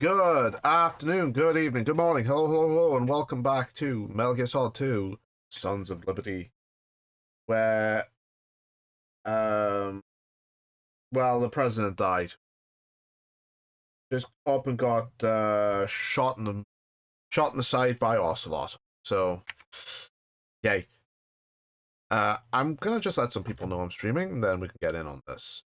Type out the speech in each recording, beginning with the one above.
Good afternoon, good evening, good morning, hello, hello, hello, and welcome back to Metal Gear Solid 2, Sons of Liberty, where, um, well, the president died. Just up and got, shot in the side by Ocelot. So, yay. I'm gonna just let some people know I'm streaming, and then we can get in on this.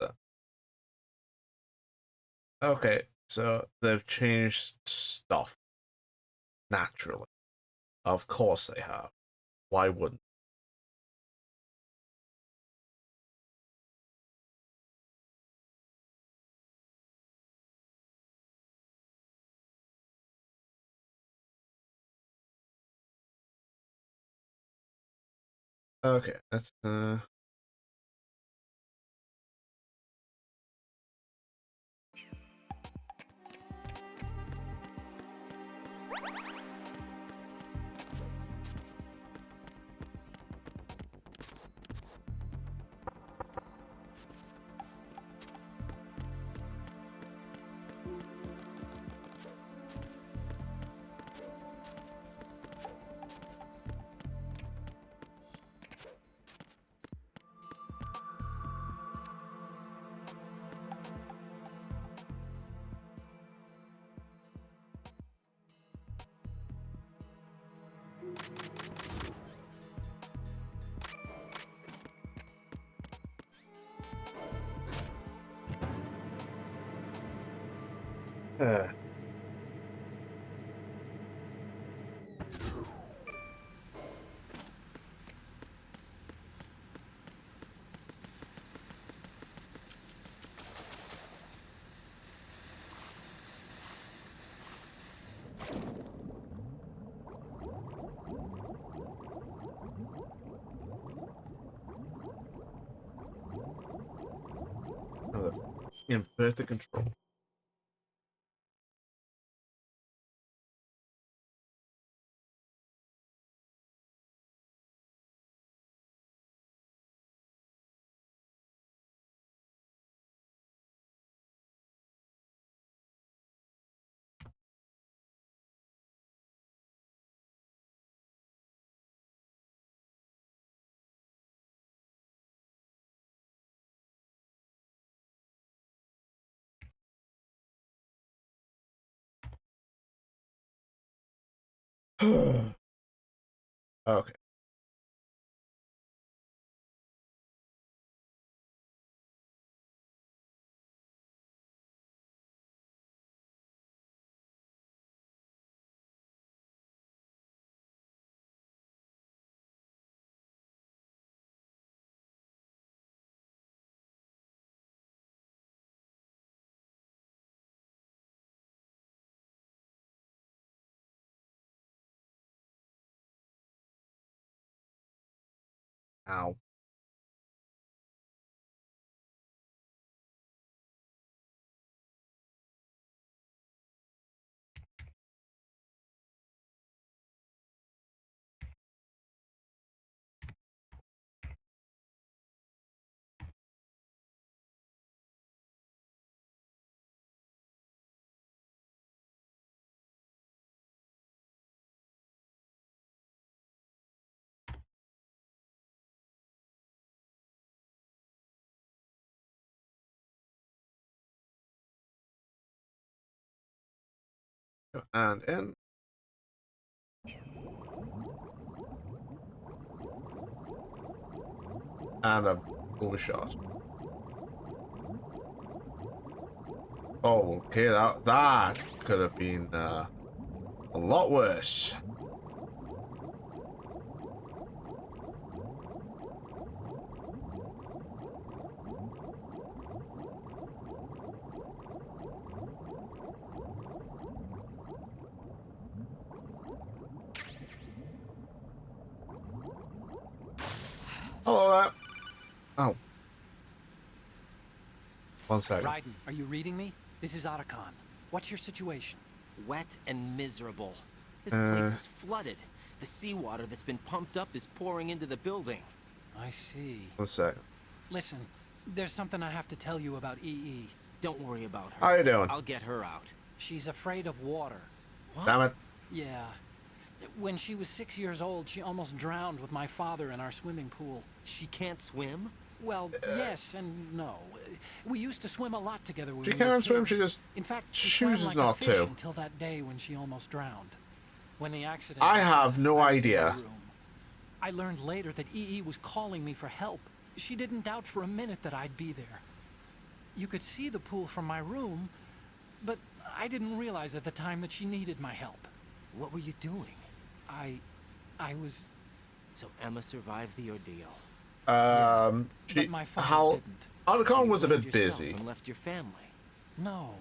Uh, okay, so they've changed stuff, naturally. Of course they have. Why wouldn't? Okay, that's. Uh, Invert the control. Okay. Ow. And in. And I've overshot. Oh, okay, that could have been a lot worse. Hello there. Oh. 1 second. Raiden, are you reading me? This is Otacon. What's your situation? Wet and miserable. This place is flooded. The seawater that's been pumped up is pouring into the building. I see. 1 second. Listen, there's something I have to tell you about EE. Don't worry about her. How you doing? I'll get her out. She's afraid of water. What? Damn it. Yeah. When she was 6 years old, she almost drowned with my father in our swimming pool. She can't swim? Well, yes and no. We used to swim a lot together when She we were can't swim, kids. she just In fact, she chooses swam like not a fish to. until that day when she almost drowned. When the accident I happened, have no I was in her idea. room. I learned later that EE was calling me for help. She didn't doubt for a minute that I'd be there. You could see the pool from my room, but I didn't realize at the time that she needed my help. What were you doing? I was... So Emma survived the ordeal. but my father didn't. Otacon So you was a blamed bit yourself busy. and left your family. No.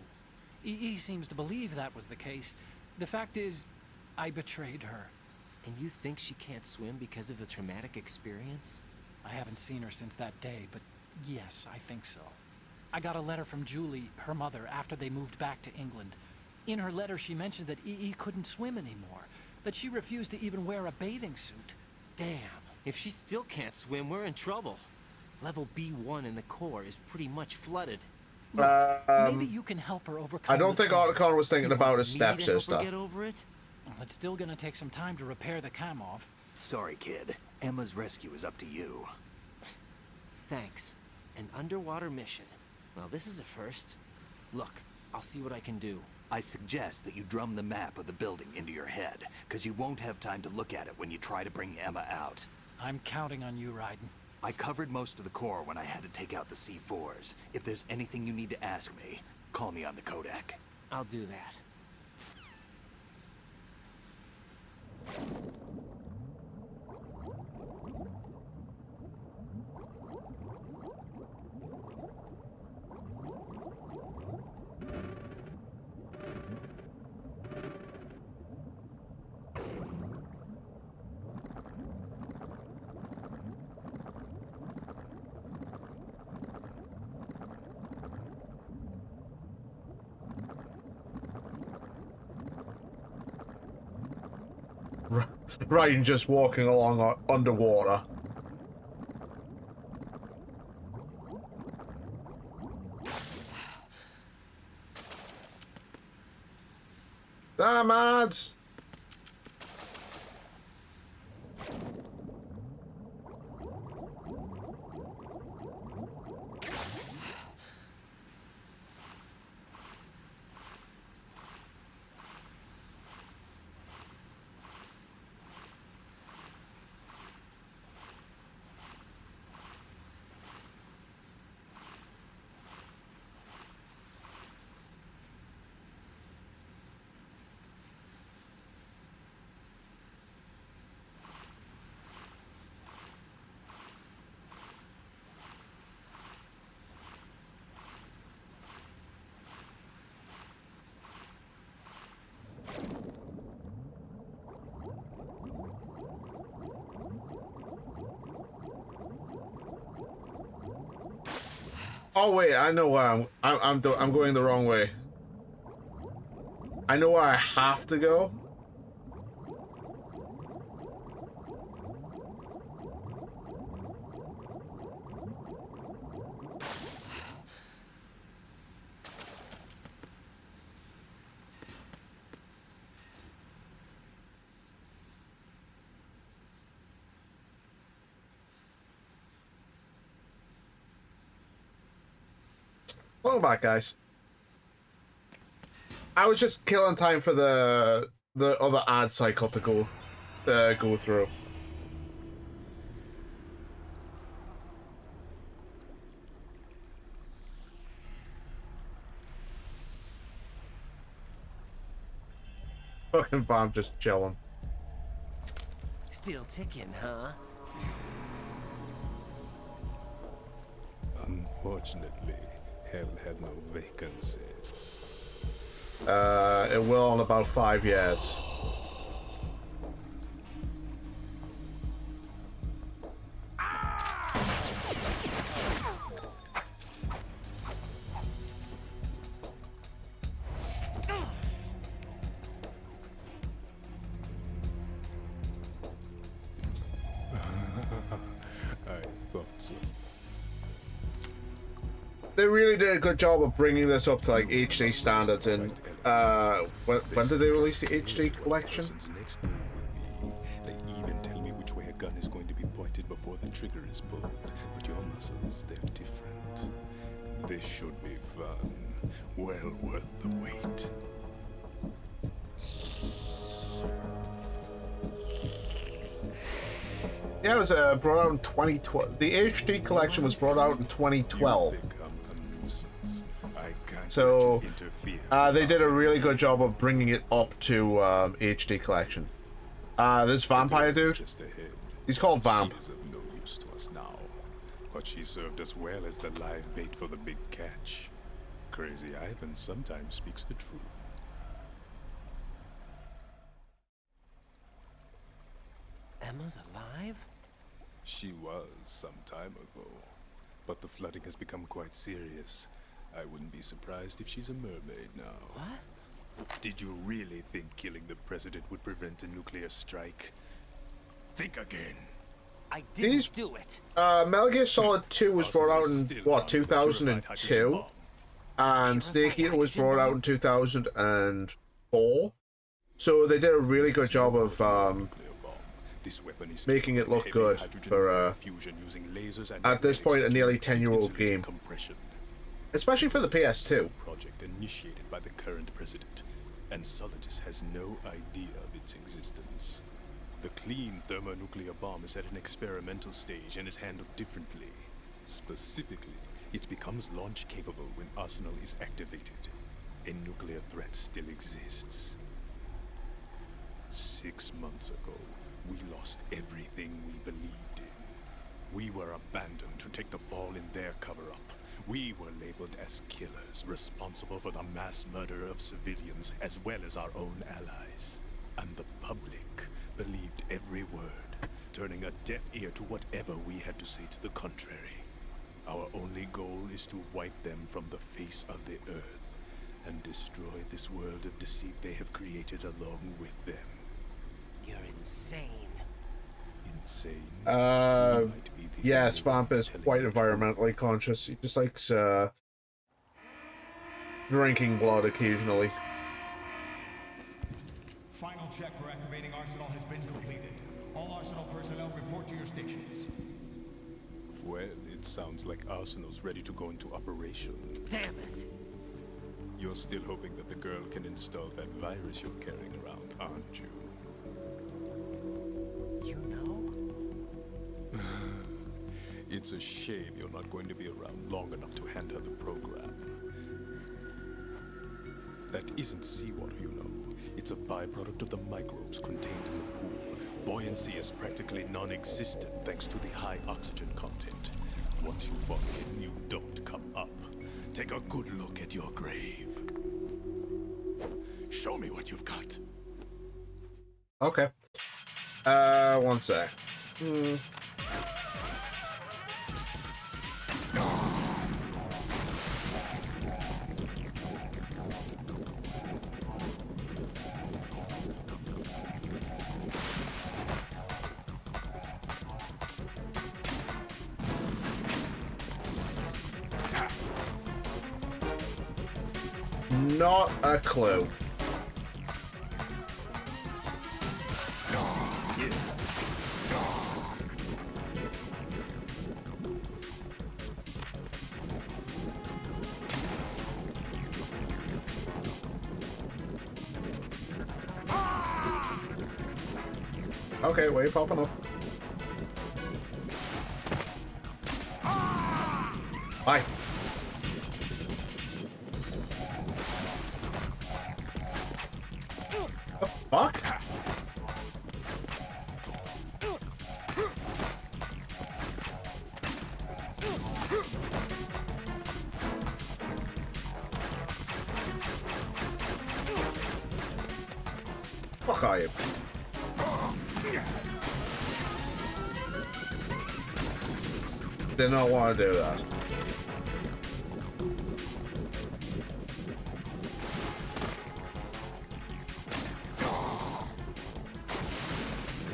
EE seems to believe that was the case. The fact is, I betrayed her. And you think she can't swim because of the traumatic experience? I haven't seen her since that day, but yes, I think so. I got a letter from Julie, her mother, after they moved back to England. In her letter, she mentioned that EE couldn't swim anymore, that she refused to even wear a bathing suit. Damn. If she still can't swim, we're in trouble. Level B1 in the core is pretty much flooded. Look, maybe you can help her overcome I don't the think trauma. Otacon was thinking about his Me to help her stepsister. get over it? Well, it's still gonna take some time to repair the cam off. Sorry, kid. Emma's rescue is up to you. Thanks. An underwater mission. Well, this is a first. Look, I'll see what I can do. I suggest that you drum the map of the building into your head, because you won't have time to look at it when you try to bring Emma out. I'm counting on you, Raiden. I covered most of the core when I had to take out the C4s. If there's anything you need to ask me, call me on the codec. I'll do that. Ryan just walking along underwater. Damn it! Oh wait, I know where I'm going the wrong way. I know where I have to go. Welcome back, guys. I was just killing time for the other ad cycle to go through. Fucking Van just chilling. Still ticking, huh? Unfortunately, hell had no vacancies. It will in about 5 years. I thought so. They really did a good job of bringing this up to like HD standards. And when did they release the HD collection? Next move will be, they even tell me which way a gun is going to be pointed before the trigger is pulled. But your muscles, they're different. This should be fun. Well worth the wait. Yeah, it was brought out in 2012. The HD collection was brought out in 2012. You've become a nuisance. I can't So, let you interfere. they did a really good job of bringing it up to HD collection. This vampire dude, Just ahead. he's called Vamp. She is of no use to us now, but she served us well as the live bait for the big catch. Crazy Ivan sometimes speaks the truth. Emma's alive? She was some time ago, but the flooding has become quite serious. I wouldn't be surprised if she's a mermaid now. What? Did you really think killing the president would prevent a nuclear strike? Think again. I didn't These- do it. Metal Gear Solid 2 was brought out in, Still what, armed with a purified hydrogen 2002? bomb. And Snake Eater was brought out in 2004. So they did a really good job of Nuclear bomb. This weapon is making it look heavy good hydrogen for, fusion using lasers and at this point, a magnetics nearly to 10-year-old insulate game. Compression. Especially for the PS2. Project initiated by the current president, and Solidus has no idea of its existence. The clean thermonuclear bomb is at an experimental stage and is handled differently. Specifically, it becomes launch capable when Arsenal is activated. A nuclear threat still exists. 6 months ago, we lost everything we believed in. We were abandoned to take the fall in their cover-up. We were labeled as killers, responsible for the mass murder of civilians as well as our own allies. And the public believed every word, turning a deaf ear to whatever we had to say to the contrary. Our only goal is to wipe them from the face of the earth and destroy this world of deceit they have created along with them. You're insane. Insane. You might be the Yes, only Vamp ones is telling quite the environmentally conscious. He just likes drinking blood occasionally. Final check for activating Arsenal has been completed. All Arsenal personnel report to your stations. Well, it sounds like Arsenal's ready to go into operation. Damn it. You're still hoping that the girl can install that virus you're carrying around, aren't you? You know? It's a shame you're not going to be around long enough to hand her the program. That isn't seawater, you know. It's a byproduct of the microbes contained in the pool. Buoyancy is practically non-existent thanks to the high oxygen content. Once you fall in, you don't come up. Take a good look at your grave. Show me what you've got. Okay. One sec. Not a clue. Okay, where you popping up? Hi. The fuck? Fuck are you? Did not want to do that.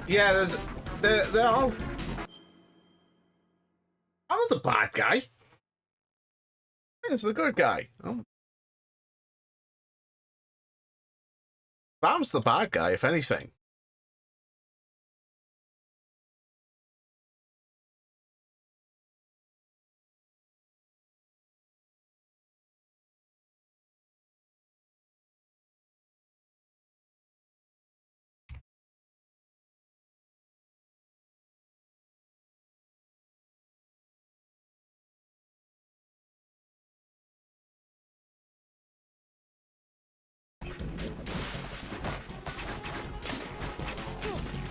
Yeah, they're all. I'm not the bad guy. It's the good guy. Bam's the bad guy, if anything.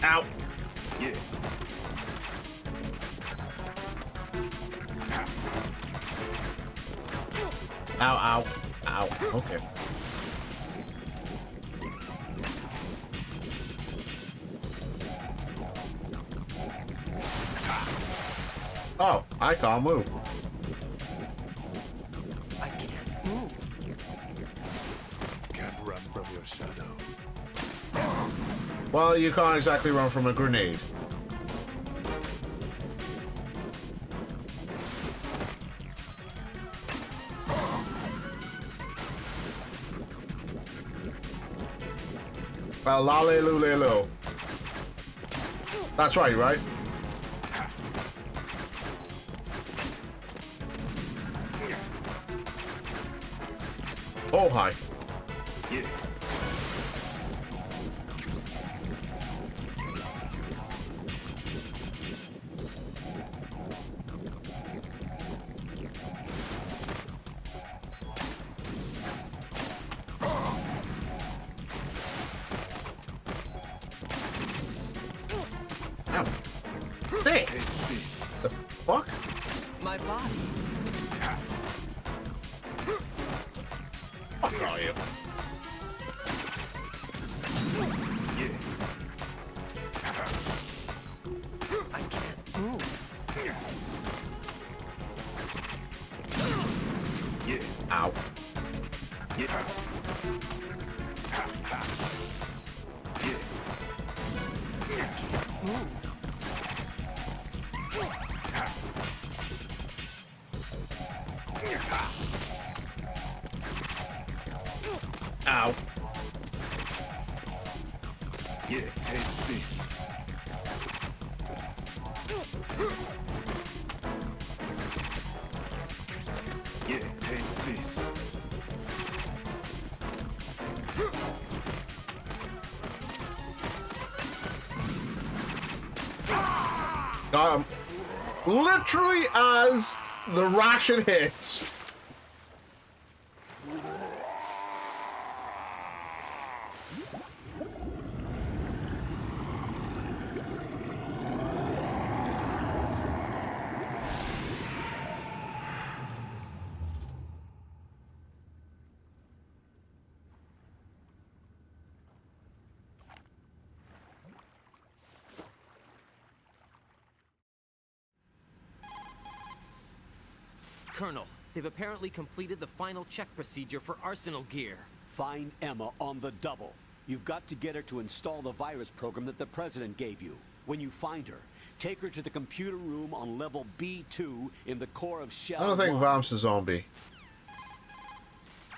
Ow. Yeah. Ow, ow, ow. Okay. Oh, I can't move. I can't move. Can't run from your shadow. Well, you can't exactly run from a grenade. Well, lale-lu-le-lo. That's right, right? Oh, hi. Yeah. Ow. There. Take this. The fuck? My body. Fuck are you? Yeah. I can't move. Yeah. Ow. Yeah. Yeah. Move. Ow. Yeah, take this. Yeah. Take this. Got him. Literally as the ration hits. Colonel, they've apparently completed the final check procedure for arsenal gear. Find Emma on the double. You've got to get her to install the virus program that the President gave you. When you find her, take her to the computer room on level B2 in the core of Shell I don't think 1. Vam's a zombie.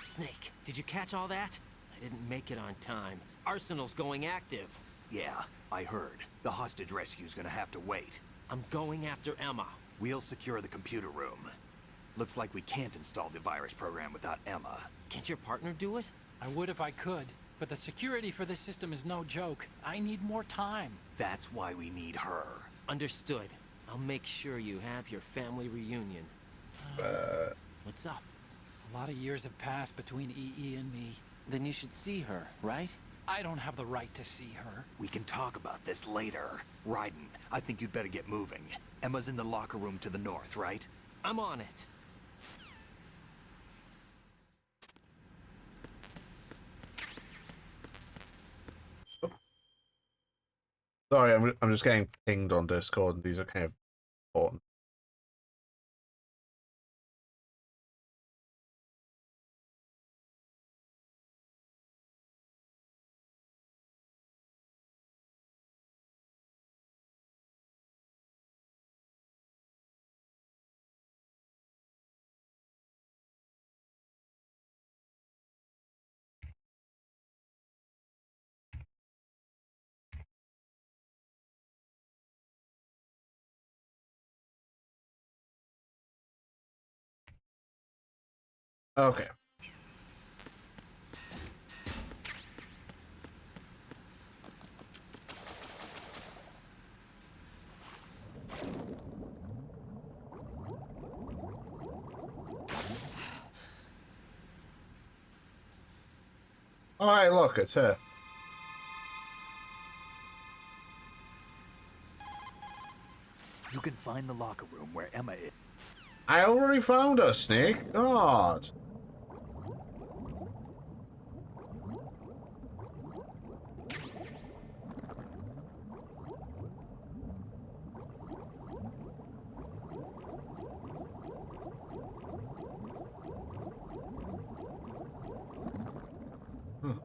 Snake, did you catch all that? I didn't make it on time. Arsenal's going active. Yeah, I heard. The hostage rescue's gonna have to wait. I'm going after Emma. We'll secure the computer room. Looks like we can't install the virus program without Emma. Can't your partner do it? I would if I could. But the security for this system is no joke. I need more time. That's why we need her. Understood. I'll make sure you have your family reunion. What's up? A lot of years have passed between EE and me. Then you should see her, right? I don't have the right to see her. We can talk about this later. Raiden, I think you'd better get moving. Emma's in the locker room to the north, right? I'm on it. Sorry, I'm just getting pinged on Discord, and these are kind of important. Okay. Alright, look, it's her. You can find the locker room where Emma is. I already found her, Snake. God.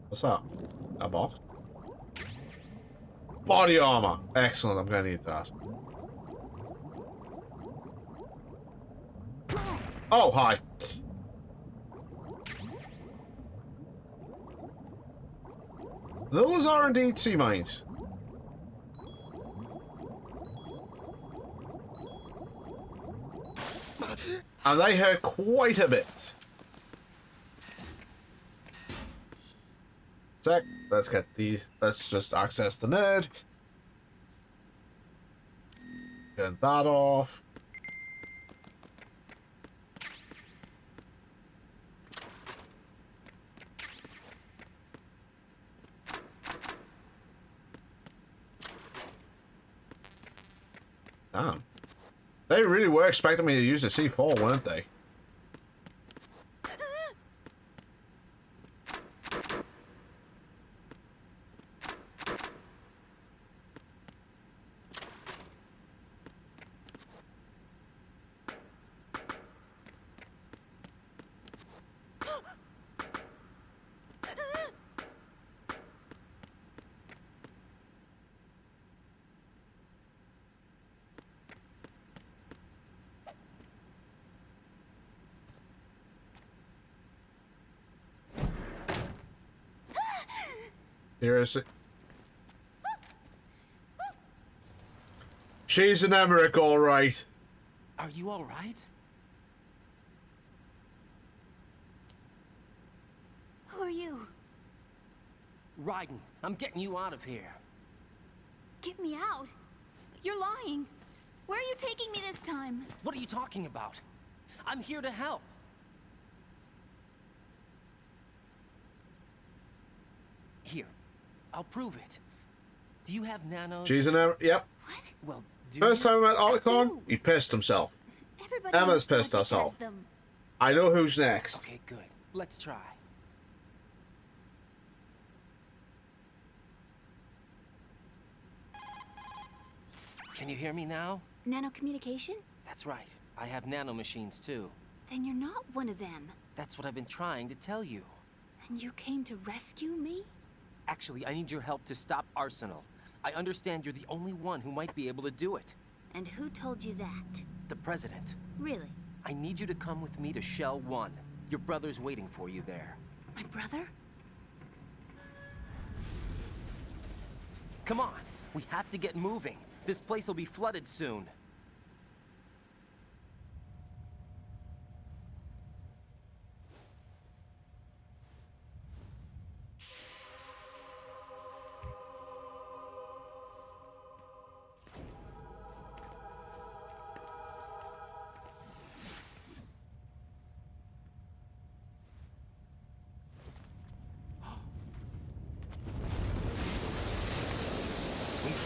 What's that? A box? Body armor. Excellent. I'm gonna need that. Oh, hi. Those are indeed sea mines. And they hurt quite a bit. Sec, let's just access the nerd. Turn that off. Damn. They really were expecting me to use the C4, weren't they? Seriously? She's an Emmerich, all right. Are you all right? Who are you? Raiden, I'm getting you out of here. Get me out. You're lying. Where are you taking me this time? What are you talking about? I'm here to help. Here, I'll prove it. Do you have nanos? She's an Emmerich. Yep. What? Well, do First you? time I met I Otacon, do. he pissed himself. Everybody Emma's in this pissed project herself. has them. I know who's next. Okay, good. Let's try. Can you hear me now? Nanocommunication? That's right. I have nanomachines too. Then you're not one of them. That's what I've been trying to tell you. And you came to rescue me? Actually, I need your help to stop Arsenal. I understand you're the only one who might be able to do it. And who told you that? The President. Really? I need you to come with me to Shell 1. Your brother's waiting for you there. My brother? Come on! We have to get moving. This place will be flooded soon.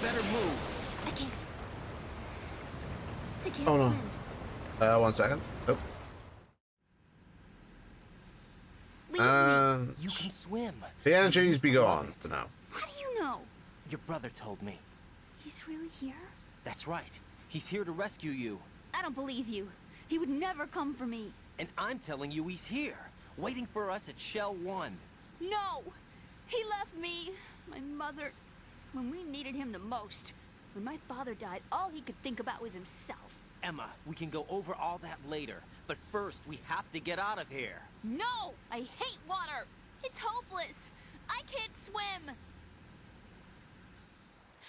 better move. I can't. I can't Oh no. swim. 1 second. Oh. Leave me. And You can swim. the energy's used be to love gone it. for now. How do you know? Your brother told me. He's really here? That's right. He's here to rescue you. I don't believe you. He would never come for me. And I'm telling you he's here, waiting for us at Shell 1. No! He left me, my mother, when we needed him the most. When my father died, all he could think about was himself. Emma, we can go over all that later, but first we have to get out of here. No! I hate water! It's hopeless! I can't swim!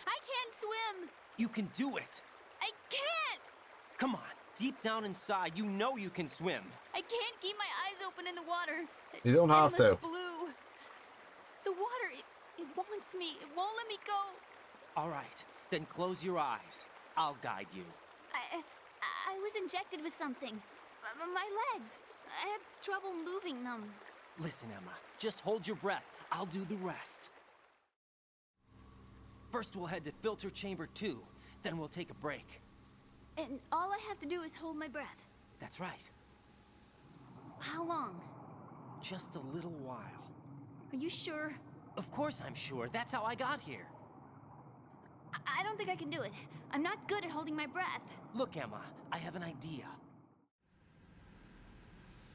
I can't swim! You can do it. I can't! Come on, deep down inside, you know you can swim. I can't keep my eyes open in the water. You don't have Endless to. blue. The water, it wants me. It won't let me go. All right, then close your eyes. I'll guide you. I was injected with something. My legs. I have trouble moving them. Listen, Emma, just hold your breath. I'll do the rest. First, we'll head to filter chamber 2. Then we'll take a break. And all I have to do is hold my breath. That's right. How long? Just a little while. Are you sure? Of course I'm sure. That's how I got here. I don't think I can do it. I'm not good at holding my breath. Look, Emma, I have an idea.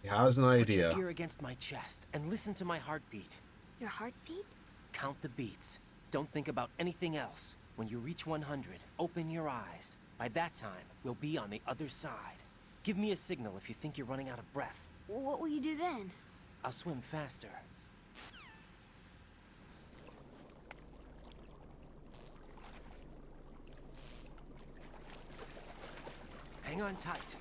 He has an Put idea. your ear against my chest and listen to my heartbeat. Your heartbeat? Count the beats. Don't think about anything else. When you reach 100, open your eyes. By that time, we'll be on the other side. Give me a signal if you think you're running out of breath. What will you do then? I'll swim faster. Hang on tight.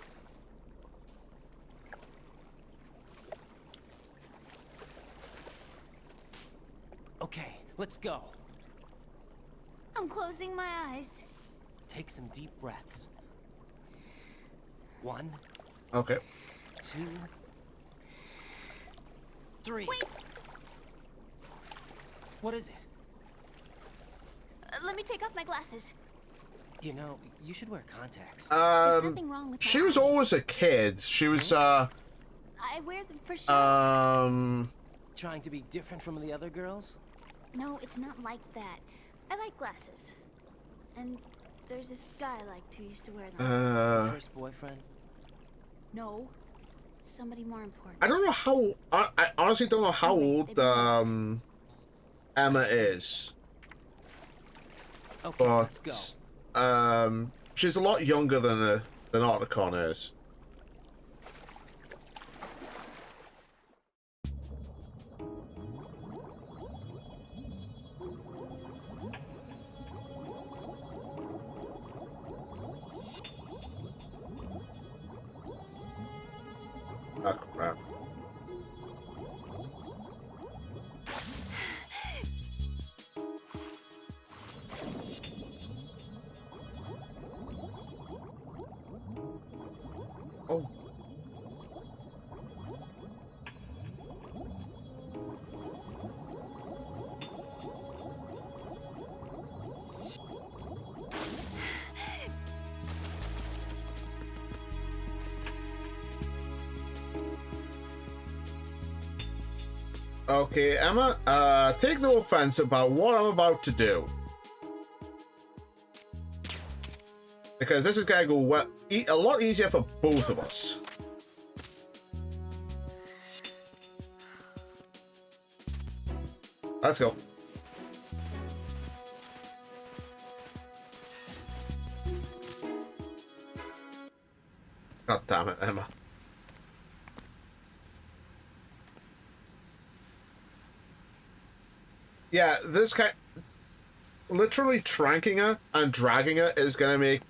Okay, let's go. I'm closing my eyes. Take some deep breaths. 1, Okay. 2, 3. Wait! What is it? Let me take off my glasses. You know, you should wear contacts. There's nothing wrong with She my was eyes. always a kid. She was I wear them for show. Trying to be different from the other girls? No, it's not like that. I like glasses. And there's this guy I liked who used to wear them. First boyfriend? No. Somebody more important. I don't know how. I honestly don't know how old Emma is, Okay, let's go. but she's a lot younger than Otacon is. Ah, crap. Oh. Okay, Emma, take no offense about what I'm about to do. Because this is gonna go a lot easier for both of us. Let's go. God damn it, Emma. Yeah, this guy literally tranking her and dragging her is gonna make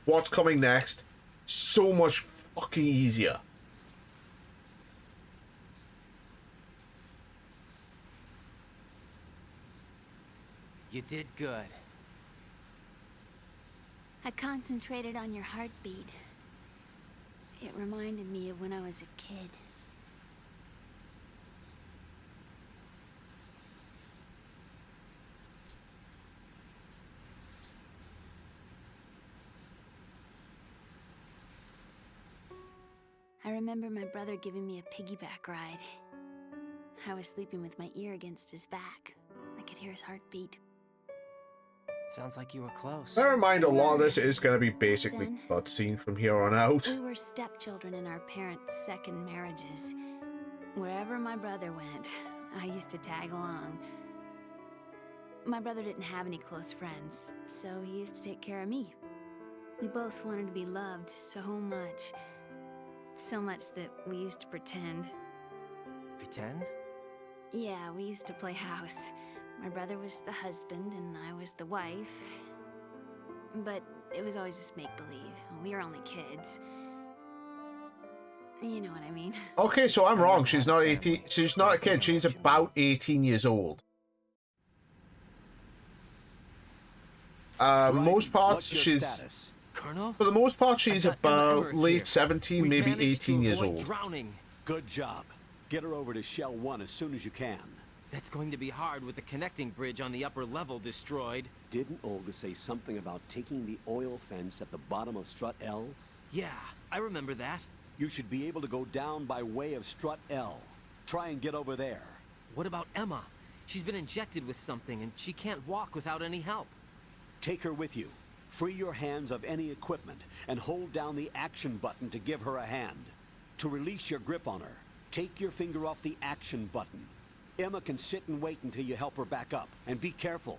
what's coming next so much fucking easier. You did good. I concentrated on your heartbeat. It reminded me of when I was a kid. remember my brother giving me a piggyback ride. I was sleeping with my ear against his back. I could hear his heartbeat. Sounds like you were close. Bear in mind, a lot of this is going to be basically Then, cutscene from here on out. We were stepchildren in our parents' second marriages. Wherever my brother went, I used to tag along. My brother didn't have any close friends, so he used to take care of me. We both wanted to be loved so much. So much that we used to pretend. Pretend? Yeah, we used to play house. My brother was the husband and I was the wife. But it was always just make-believe. We were only kids. You know what I mean. Okay, so I'm wrong. She's not 18. She's not a kid. She's about 18 years old. Most parts, she's... Status? Colonel? For the most part, she's I've got Emma about Emmerich late here. 17, We maybe managed to 18 years avoid old. Drowning. Good job. Get her over to Shell 1 as soon as you can. That's going to be hard with the connecting bridge on the upper level destroyed. Didn't Olga say something about taking the oil fence at the bottom of Strut L? Yeah, I remember that. You should be able to go down by way of Strut L. Try and get over there. What about Emma? She's been injected with something and she can't walk without any help. Take her with you. Free your hands of any equipment and hold down the action button to give her a hand. To release your grip on her, take your finger off the action button. Emma can sit and wait until you help her back up. And be careful.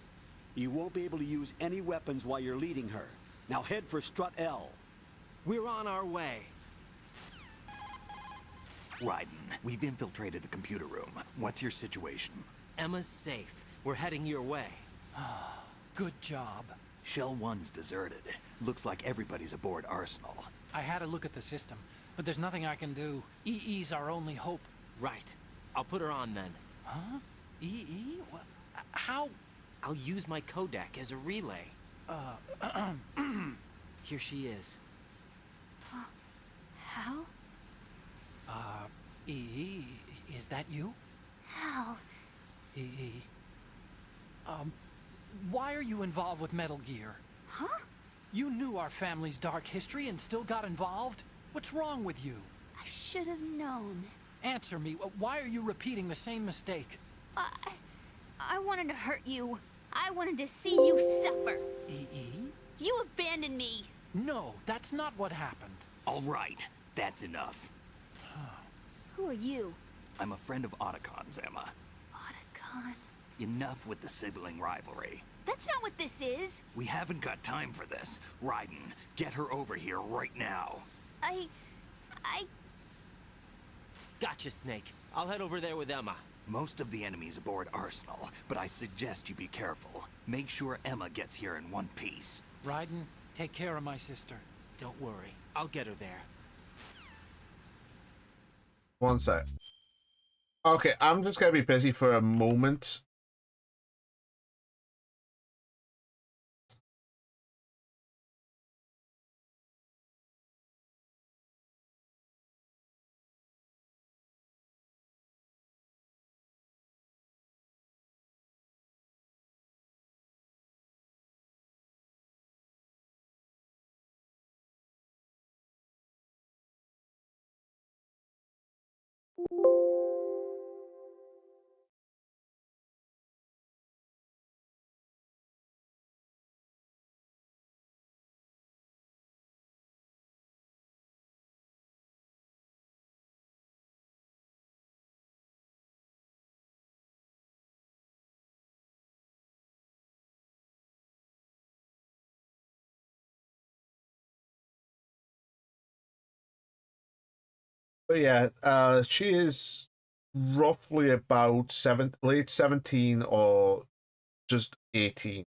You won't be able to use any weapons while you're leading her. Now head for Strut L. We're on our way. Raiden, we've infiltrated the computer room. What's your situation? Emma's safe. We're heading your way. Good job. Shell 1's deserted. Looks like everybody's aboard Arsenal. I had a look at the system, but there's nothing I can do. EE's our only hope. Right. I'll put her on then. Huh? EE? What? How? I'll use my Kodak as a relay. Here she is. How? EE, is that you? How? EE. Why are you involved with Metal Gear? Huh? You knew our family's dark history and still got involved? What's wrong with you? I should have known. Answer me. Why are you repeating the same mistake? I wanted to hurt you. I wanted to see you suffer. EE? You abandoned me. No, that's not what happened. All right, that's enough. Who are you? I'm a friend of Otacon's, Emma. Otacon. Enough with the sibling rivalry. That's not what this is. We haven't got time for this. Raiden, get her over here right now. I... Gotcha, Snake. I'll head over there with Emma. Most of the enemy's aboard Arsenal, but I suggest you be careful. Make sure Emma gets here in one piece. Raiden, take care of my sister. Don't worry. I'll get her there. One sec. Okay, I'm just gonna be busy for a moment. But yeah, she is roughly about late 17 or just 18.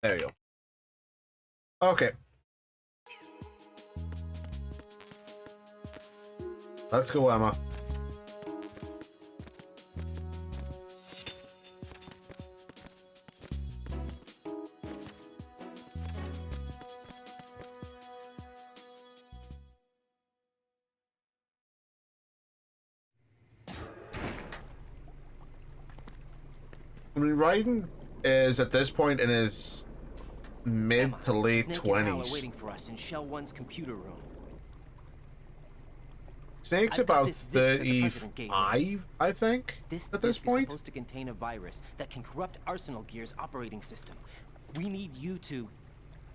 There you go. Okay. Let's go, Emma. I mean, Raiden is at this point in his mid Emma, to late Snake and Hal are 20s. waiting for us in Shell 1's computer room. Snake's I've got about this disc that the president gave me. 35, I think, This at this disc point. is supposed to contain a virus that can corrupt Arsenal Gear's operating system. We need you to...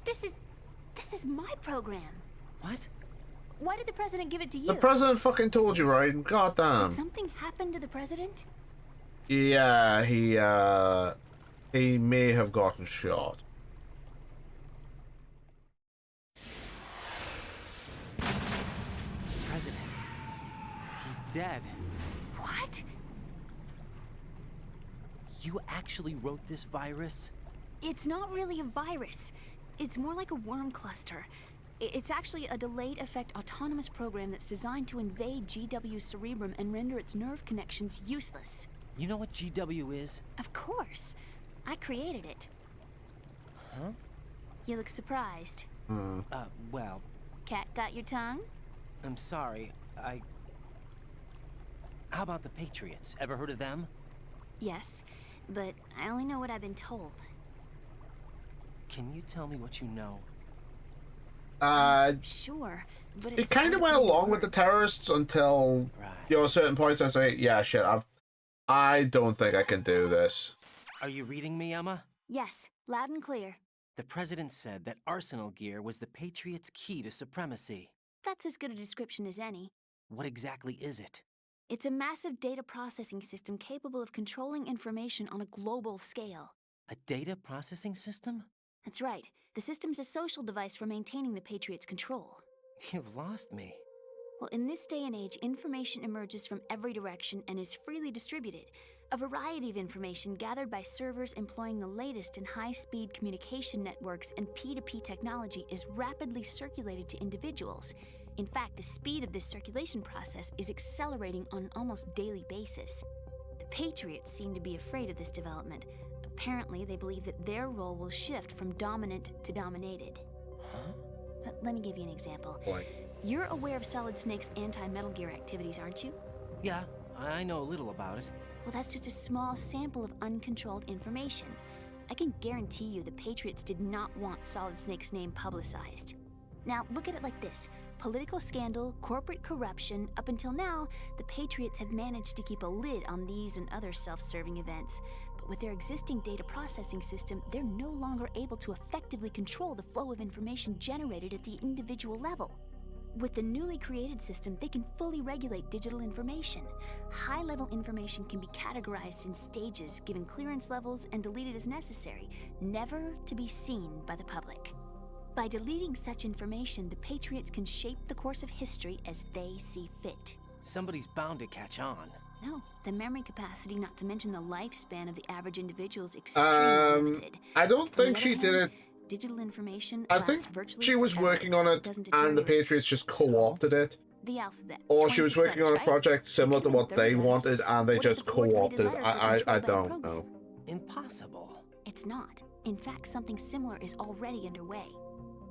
This is my program. What? Why did the president give it to you? The president fucking told you, Raiden. God Did damn. something happen to the president? Yeah, he may have gotten shot. President. He's dead. What? You actually wrote this virus? It's not really a virus. It's more like a worm cluster. It's actually a delayed effect autonomous program that's designed to invade GW's cerebrum and render its nerve connections useless. You know what GW is? Of course. I created it. Huh? You look surprised. Well, Cat got your tongue? I'm sorry. How about the Patriots? Ever heard of them? Yes, but I only know what I've been told. Can you tell me what you know? Sure, but It it's kind of hard went to along with the words. terrorists until, you know, at certain points I say, yeah, shit, I don't think I can do this. Are you reading me, Emma? Yes, loud and clear. The president said that Arsenal Gear was the Patriots' key to supremacy. That's as good a description as any. What exactly is it? It's a massive data processing system capable of controlling information on a global scale. A data processing system? That's right. The system's a social device for maintaining the Patriots' control. You've lost me. Well, in this day and age, information emerges from every direction and is freely distributed. A variety of information gathered by servers employing the latest in high-speed communication networks and P2P technology is rapidly circulated to individuals. In fact, the speed of this circulation process is accelerating on an almost daily basis. The Patriots seem to be afraid of this development. Apparently, they believe that their role will shift from dominant to dominated. Huh? Let me give you an example. Like, You're aware of Solid Snake's anti-Metal Gear activities, aren't you? Yeah, I know a little about it. Well, that's just a small sample of uncontrolled information. I can guarantee you the Patriots did not want Solid Snake's name publicized. Now, look at it like this. Political scandal, corporate corruption, up until now, the Patriots have managed to keep a lid on these and other self-serving events. But with their existing data processing system, they're no longer able to effectively control the flow of information generated at the individual level. With the newly created system, they can fully regulate digital information. High-level information can be categorized in stages, given clearance levels, and deleted as necessary, never to be seen by the public. By deleting such information, the Patriots can shape the course of history as they see fit. Somebody's bound to catch on. No, the memory capacity, not to mention the lifespan of the average individual, is extremely limited. I don't On the think other she did hand, it. Digital information I lasts think virtually she was forever. working on it, Doesn't and the deteriorate. Patriots just co-opted it. The alphabet. Or she was 26 working on a letters, right? project similar to Could've what been they 30 letters. wanted, and they What if just the four deleted co-opted. letters were I controlled by the don't program? know. Impossible. It's not. In fact, something similar is already underway.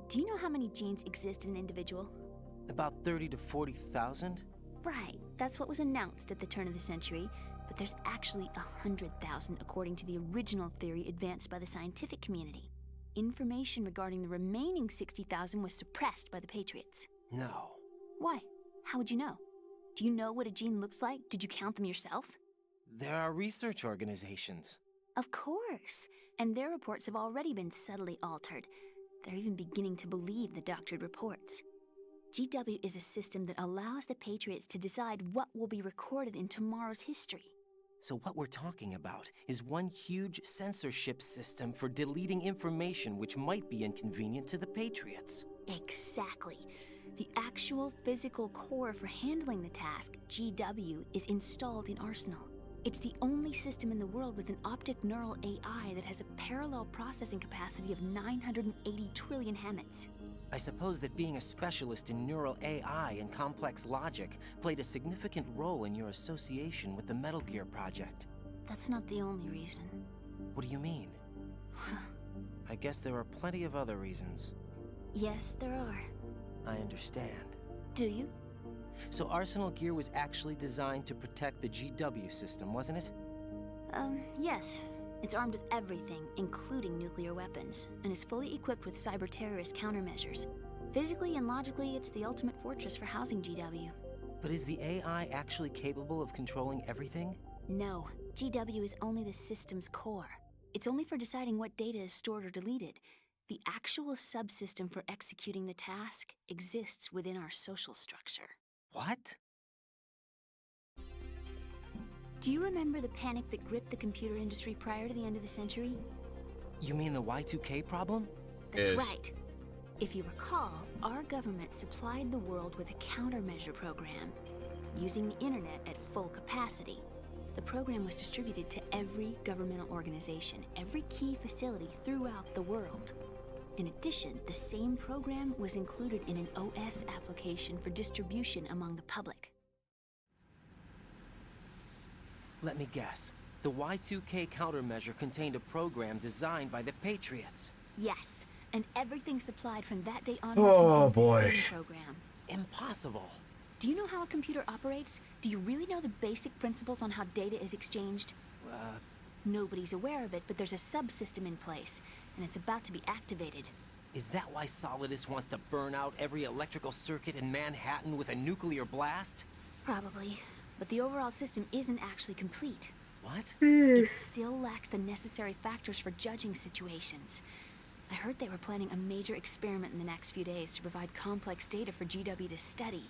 Do you know how many genes exist in an individual? About 30 to 40,000? Right, that's what was announced at the turn of the century, but there's actually 100,000 according to the original theory advanced by the scientific community. Information regarding the remaining 60,000 was suppressed by the Patriots. No. Why? How would you know? Do you know what a gene looks like? Did you count them yourself? There are research organizations. Of course, and their reports have already been subtly altered. They're even beginning to believe the doctored reports. GW is a system that allows the Patriots to decide what will be recorded in tomorrow's history. So what we're talking about is one huge censorship system for deleting information which might be inconvenient to the Patriots. Exactly. The actual physical core for handling the task, GW, is installed in Arsenal. It's the only system in the world with an optic neural AI that has a parallel processing capacity of 980 trillion Hammets. I suppose that being a specialist in neural AI and complex logic played a significant role in your association with the Metal Gear project. That's not the only reason. What do you mean? I guess there are plenty of other reasons. Yes, there are. I understand. Do you? So Arsenal Gear was actually designed to protect the GW system, wasn't it? Yes. It's armed with everything, including nuclear weapons, and is fully equipped with cyber-terrorist countermeasures. Physically and logically, it's the ultimate fortress for housing GW. But is the AI actually capable of controlling everything? No. GW is only the system's core. It's only for deciding what data is stored or deleted. The actual subsystem for executing the task exists within our social structure. What? Do you remember the panic that gripped the computer industry prior to the end of the century? You mean the Y2K problem? That's right. If you recall, our government supplied the world with a countermeasure program, using the internet at full capacity. The program was distributed to every governmental organization, every key facility throughout the world. In addition, the same program was included in an OS application for distribution among the public. Let me guess. The Y2K countermeasure contained a program designed by the Patriots. Yes, and everything supplied from that day on Oh, contains boy. the same program. Impossible. Do you know how a computer operates? Do you really know the basic principles on how data is exchanged? Nobody's aware of it, but there's a subsystem in place, and it's about to be activated. Is that why Solidus wants to burn out every electrical circuit in Manhattan with a nuclear blast? Probably, but the overall system isn't actually complete. What? It still lacks the necessary factors for judging situations. I heard they were planning a major experiment in the next few days to provide complex data for GW to study.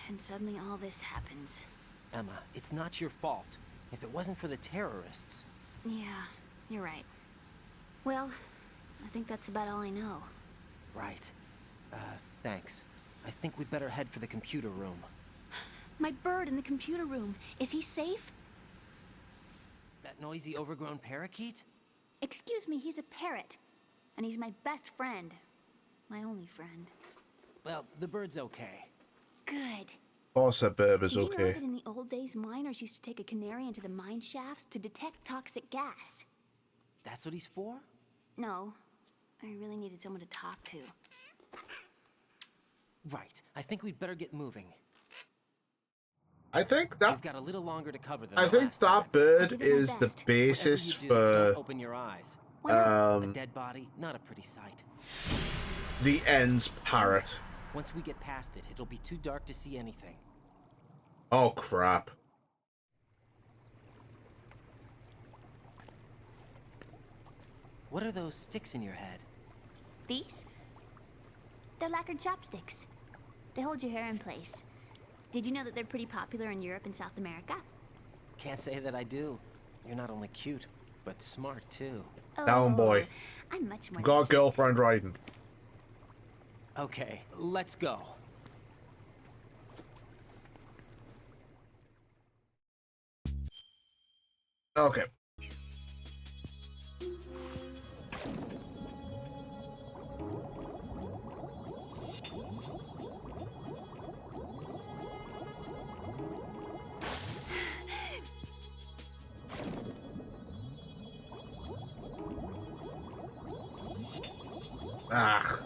And suddenly all this happens. Emma, it's not your fault. If it wasn't for the terrorists... Yeah, you're right. Well, I think that's about all I know. Right. Thanks. I think we'd better head for the computer room. My bird in the computer room. Is he safe? That noisy, overgrown parakeet? Excuse me, he's a parrot. And he's my best friend. My only friend. Well, the bird's okay. Good. Of course that bird is Did you know okay. that in the old days, miners used to take a canary into the mine shafts to detect toxic gas? That's what he's for? No. I really needed someone to talk to. Right. I think we'd better get moving. I think We've that got a little longer to cover than I the think last time. that bird did my is the best. basis Whatever you do, don't for open your eyes. A um dead body, not a pretty sight. the ends parrot. Once we get past it, it'll be too dark to see anything. Oh crap. What are those sticks in your head? These? They're lacquered chopsticks. They hold your hair in place. Did you know that they're pretty popular in Europe and South America? Can't say that I do. You're not only cute, but smart too. Down, boy. I'm much more Got a than girlfriend riding. Okay, let's go. Okay. Ah.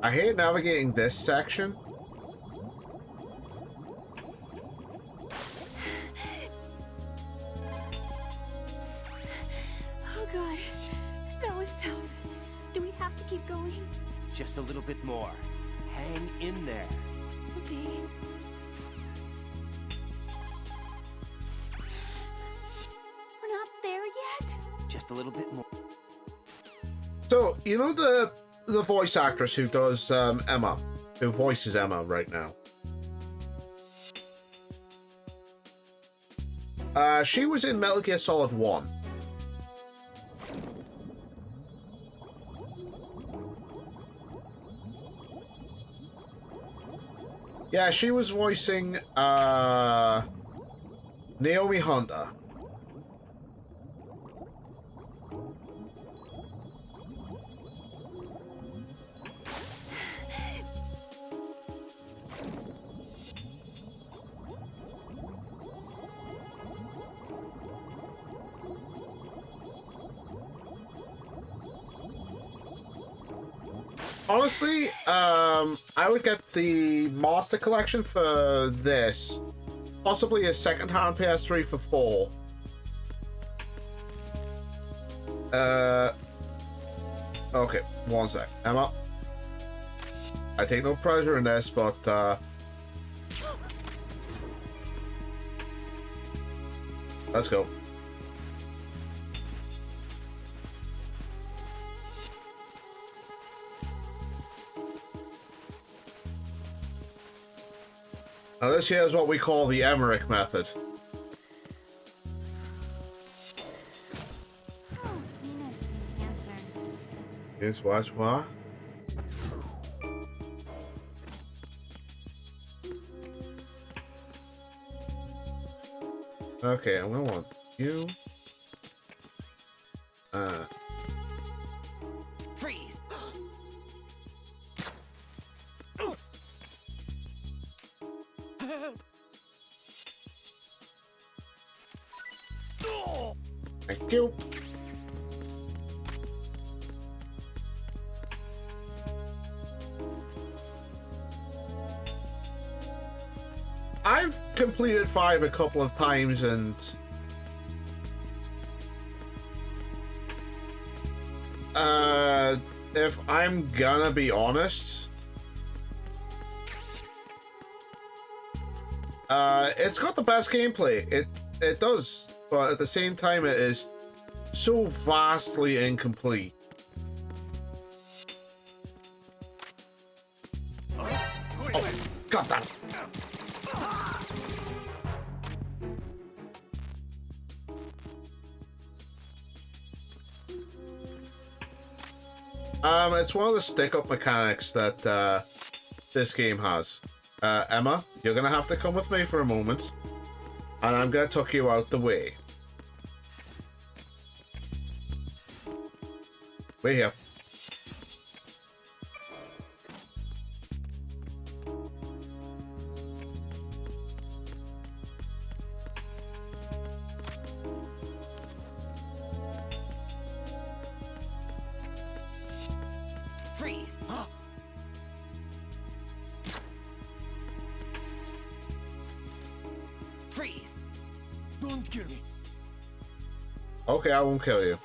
I hate navigating this section. Oh god, that was tough. Do we have to keep going? Just a little bit more. Hang in there. Okay. We're not there yet? Just a little bit more. So, you know the voice actress who does Emma, who voices Emma right now? She was in Metal Gear Solid 1. Yeah, she was voicing Naomi Honda. Honestly, I would get the Master Collection for this. Possibly a second-hand PS3 for $4. Okay, one sec. Emma. I take no pleasure in this, but, let's go. Now this here is what we call the Emmerich method. Oh, Nina's the answer. Yes, what? Okay, I'm gonna want you. Freeze! Thank you. I've completed 5 a couple of times, and if I'm gonna be honest, it's got the best gameplay. It does, but at the same time, it is so vastly incomplete. Oh, God damn it. It's one of the stick-up mechanics that this game has. Emma, you're gonna have to come with me for a moment, and I'm gonna tuck you out the way. Wait here. Freeze! Freeze! Don't kill me. Okay, I won't kill you.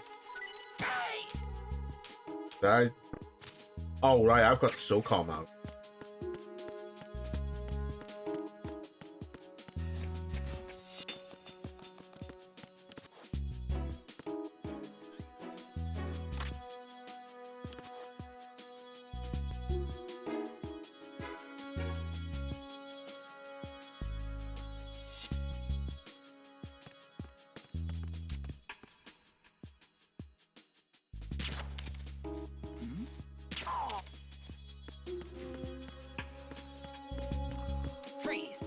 Oh, right, I've got the SOCOM out. Freeze!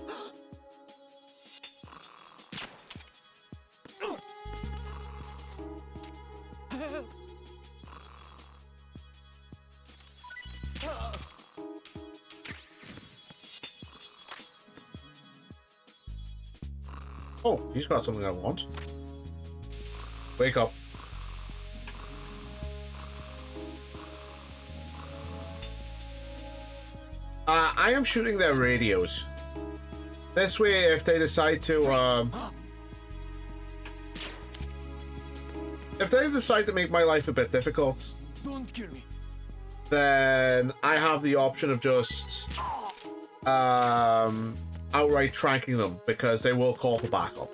Oh, he's got something I want. Wake up. I am shooting their radios. This way, if they decide to, if they decide to make my life a bit difficult, Don't kill me. then I have the option of just, outright tranking them, because they will call for backup.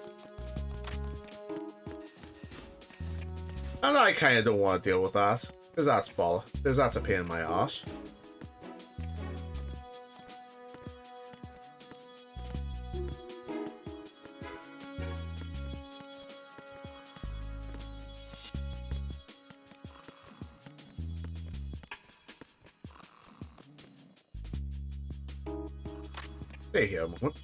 And I kind of don't want to deal with that, because that's a pain in my ass. Stay here a moment.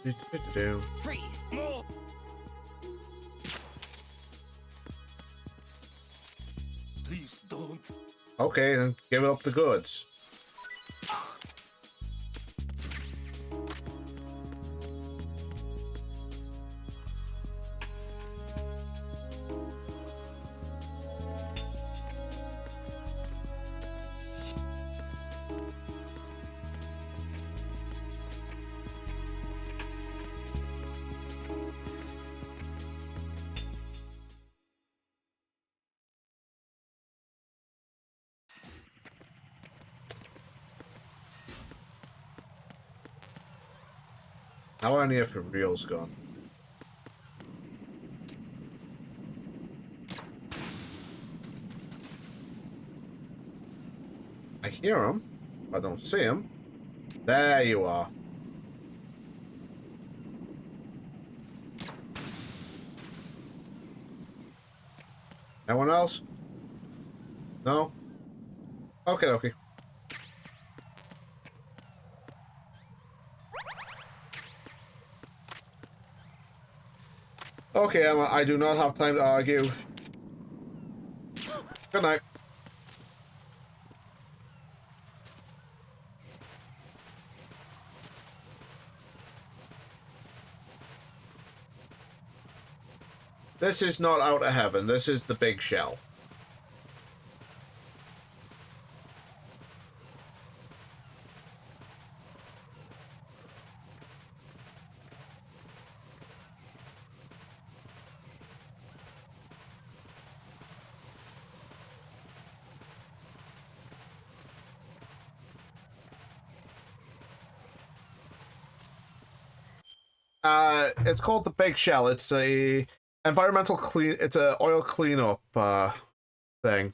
Do-do-do-do. Freeze! Move! Please don't. Okay, then give up the goods. How are any of the reels gone? I hear him. I don't see him. There you are. Anyone else? No? Okay, okay. Okay, Emma, I do not have time to argue. Good night. This is not out of heaven. This is the big shell. It's called the Big Shell. It's a environmental clean. It's a oil cleanup thing.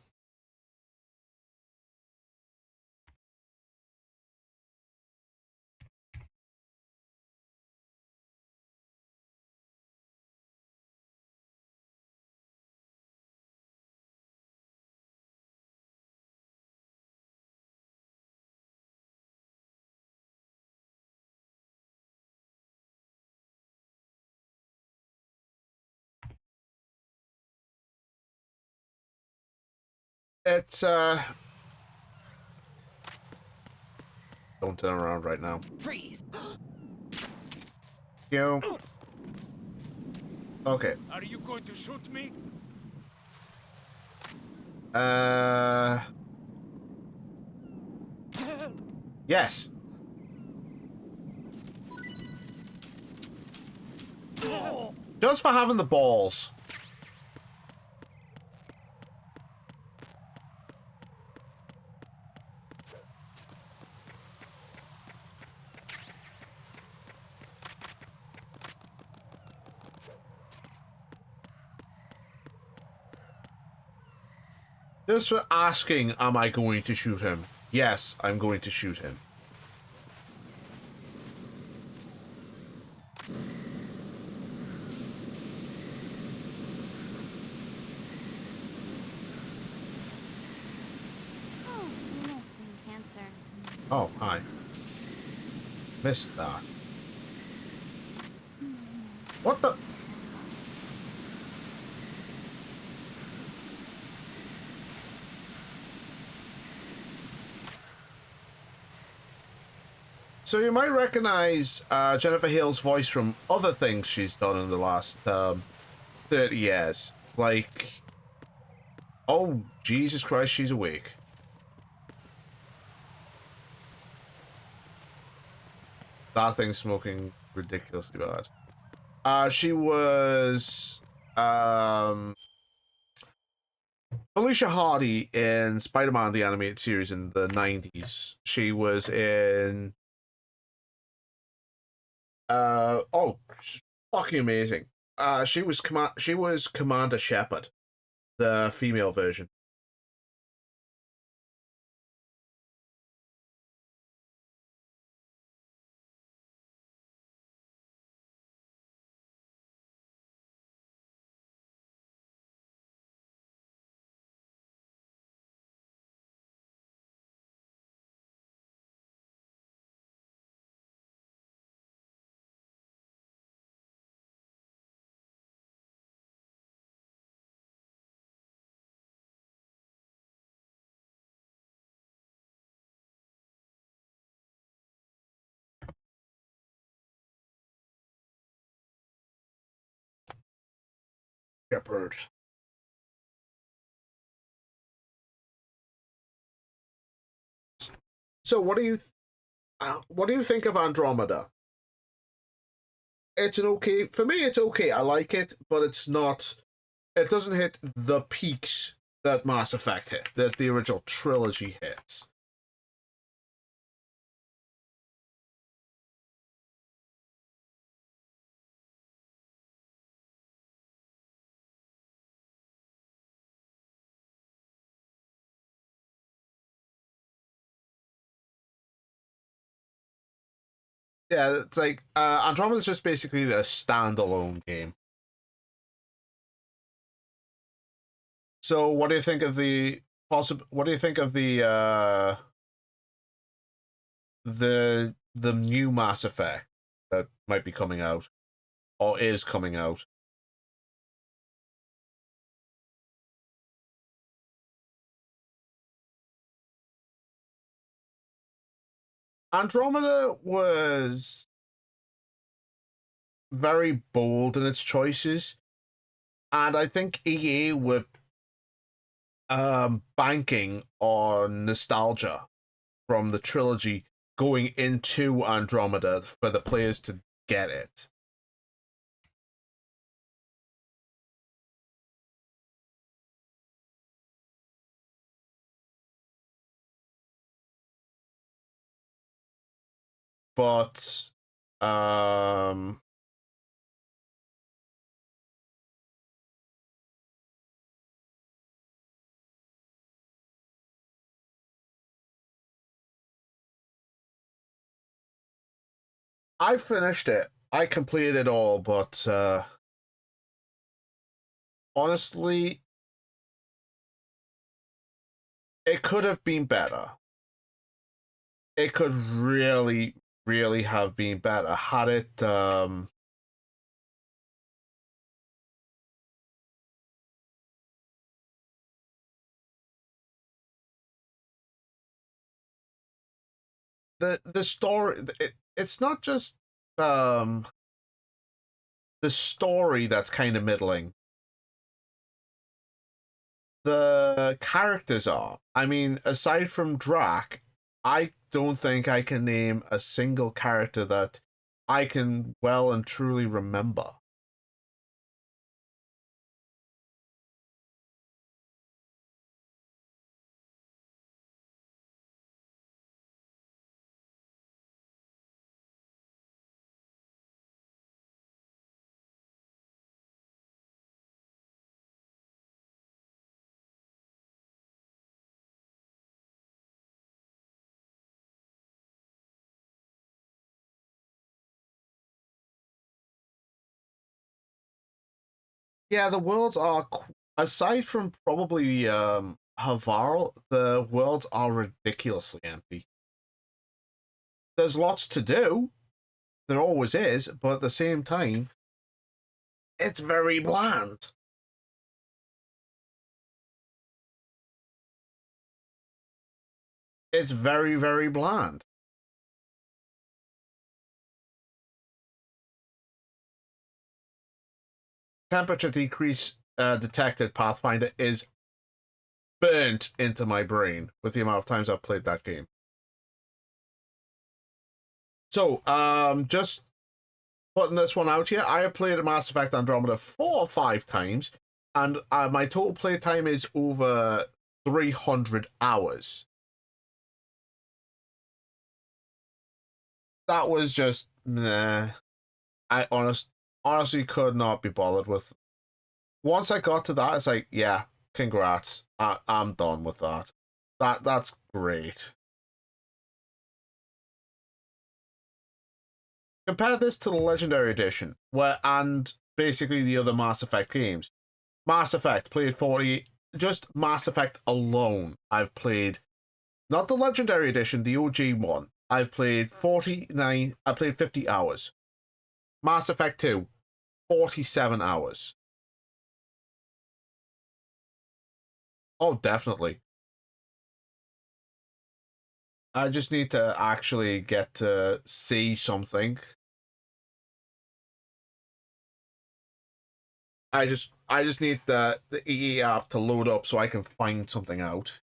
It's don't turn around right now. Freeze! You. Okay. Are you going to shoot me? Yes. Just for having the balls. Just for asking, am I going to shoot him? Yes, I'm going to shoot him. Oh, you missed the cancer. Oh, hi. Missed that. What the? So you might recognize Jennifer Hale's voice from other things she's done in the last 30 years. Like, oh, Jesus Christ, she's awake. That thing's smoking ridiculously bad. She was Alicia Hardy in Spider-Man the Animated Series in the 90s. She was in oh, fucking amazing. She was Commander Shepard, the female version. Shepherd. So what do you think of Andromeda? It's an okay, for me it's okay. I like it, but it's not, it doesn't hit the peaks that Mass Effect hit, that the original trilogy hits. Yeah, it's like Andromeda's just basically a standalone game. So, what do you think of the What do you think of the new Mass Effect that might be coming out or is coming out? Andromeda was very bold in its choices, and I think EA were banking on nostalgia from the trilogy going into Andromeda for the players to get it. But um I finished it. I completed it all, but honestly, it could have been better. It could really, really have been better had it the story, it's not just um the story that's kind of middling. The characters are. I mean, aside from Drac, I don't think I can name a single character that I can well and truly remember. Yeah, the worlds are, aside from probably Havarl, the worlds are ridiculously empty. There's lots to do, there always is, but at the same time, it's very bland. It's very, very bland. Temperature decrease detected Pathfinder is burnt into my brain with the amount of times I've played that game. So, just putting this one out here, I have played Mass Effect Andromeda 4 or 5 times, and my total play time is over 300 hours. That was just, nah. I honestly could not be bothered with. Once I got to that, it's like, yeah, congrats. I'm done with that. That's great. Compare this to the Legendary Edition, and basically the other Mass Effect games. Mass Effect played 40, just Mass Effect alone. I've played, not the Legendary Edition, the OG one. I've played 49. I played 50 hours. Mass Effect 2, 47 hours. Oh, definitely. I just need to actually get to see something. I just I just need the EE app to load up so I can find something out.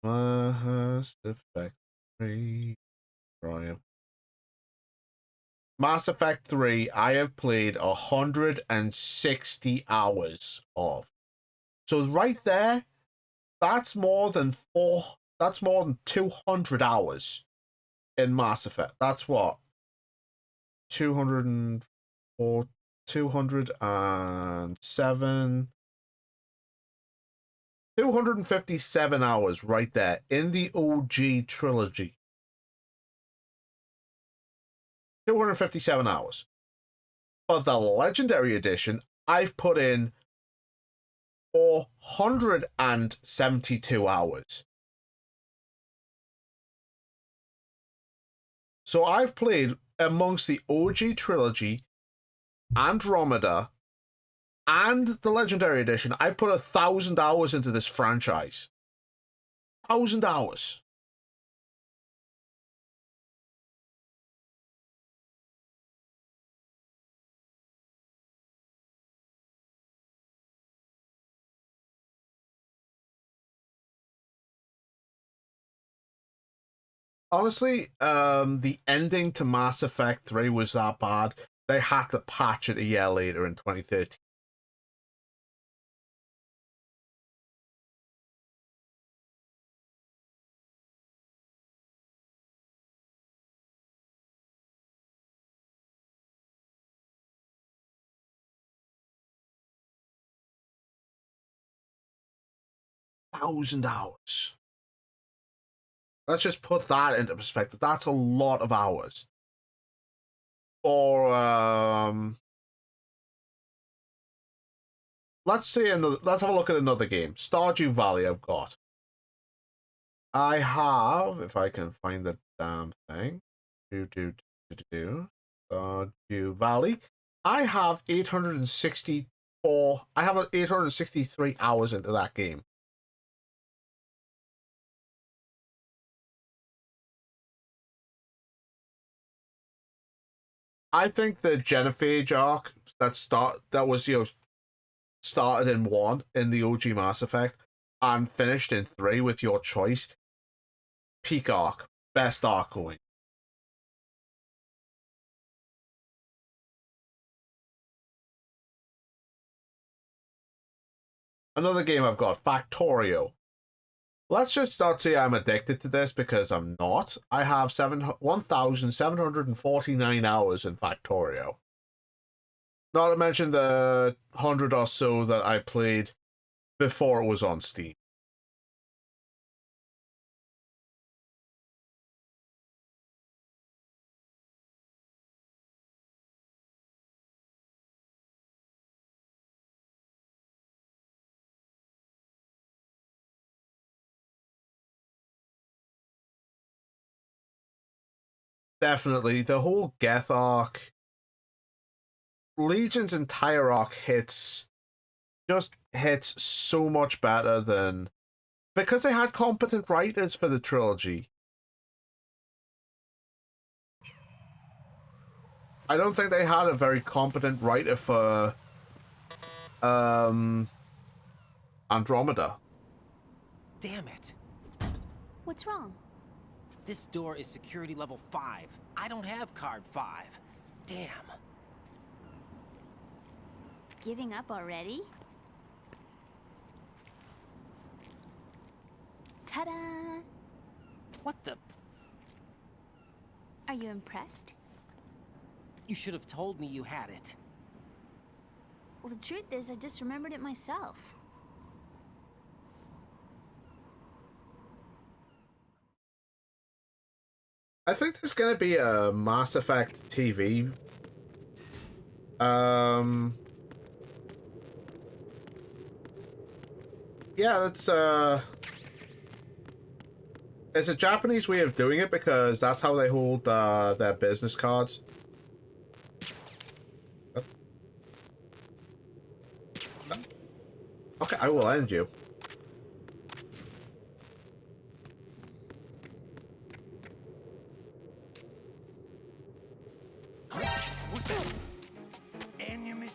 Mass Effect 3. Right. Mass Effect 3, I have played 160 hours of. So right there, that's more than 200 hours in Mass Effect. That's what? 204, 207, 257 hours right there in the OG trilogy. 257 hours. For the Legendary Edition, I've put in 472 hours. So I've played amongst the OG trilogy, Andromeda, and the Legendary Edition. I put 1,000 hours into this franchise. 1,000 hours. Honestly, the ending to Mass Effect 3 was that bad. They had to patch it a year later in 2013. Thousand hours. Let's just put that into perspective. That's a lot of hours. Or let's have a look at another game. Stardew Valley I've got. I have, if I can find the damn thing. Stardew Valley. I have 863 hours into that game. I think the Genophage arc that was started in 1 in the OG Mass Effect and finished in 3 with your choice. Peak arc, best arc going. Another game I've got, Factorio. Let's just not say I'm addicted to this because I'm not. I have 1,749 hours in Factorio. Not to mention the 100 or so that I played before it was on Steam. Definitely. The whole Geth arc, Legion's entire arc hits so much better than, because they had competent writers for the trilogy. I don't think they had a very competent writer for Andromeda. Damn it. What's wrong? This door is security level 5. I don't have card 5. Damn. Giving up already? Ta-da! What the? Are you impressed? You should have told me you had it. Well, the truth is, I just remembered it myself. I think there's gonna be a Mass Effect TV. Yeah, that's it's a Japanese way of doing it because that's how they hold their business cards. Okay, I will end you.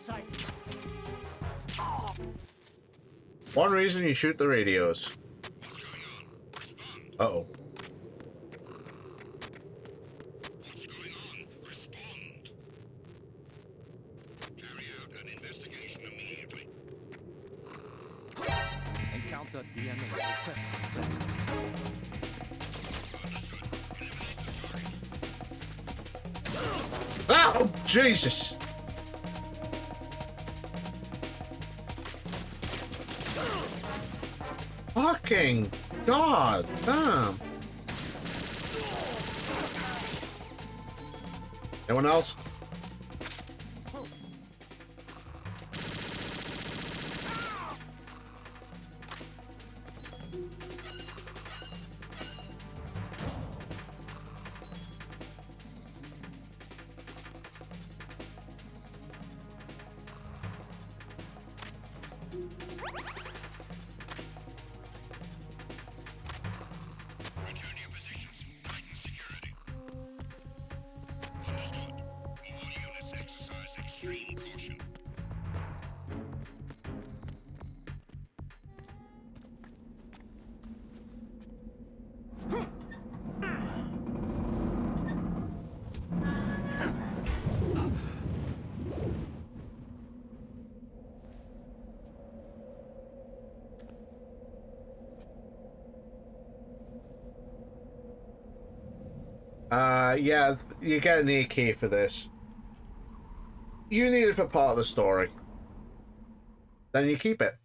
sight. One reason you shoot the radios. Uh-oh. What's going on? Respond. Carry out an investigation immediately. Encounter DNA request. Oh, Jesus! Fucking God, damn. Anyone else? Return to your positions. Tighten security. Understood. All units exercise extreme caution. Yeah, you're getting the AK for this. You need it for part of the story. Then you keep it.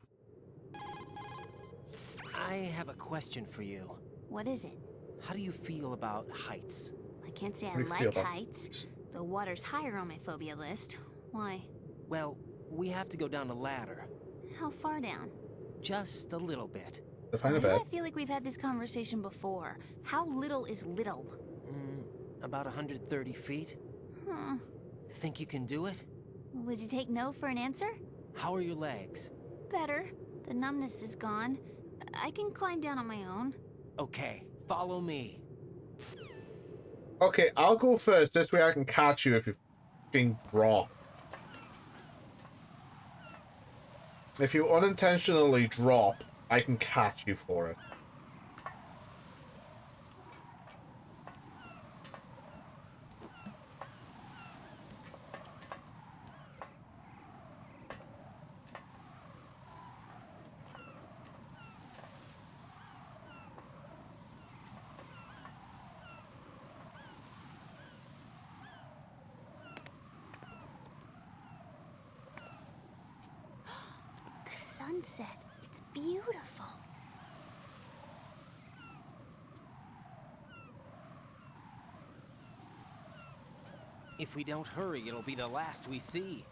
I have a question for you. What is it? How do you feel about heights? I can't say I What do you feel like about heights. The water's higher on my phobia list. Why? Well, we have to go down a ladder. How far down? Just a little bit. Define a Why do bit. I feel like we've had this conversation before? How little is little? About 130 feet. Huh. Think you can do it? Would you take no for an answer? How are your legs? Better. The numbness is gone. I can climb down on my own. Okay, follow me. Okay, I'll go first. This way I can catch you if you fucking drop. If you unintentionally drop, I can catch you for it. The sunset. It's beautiful. If we don't hurry, it'll be the last we see.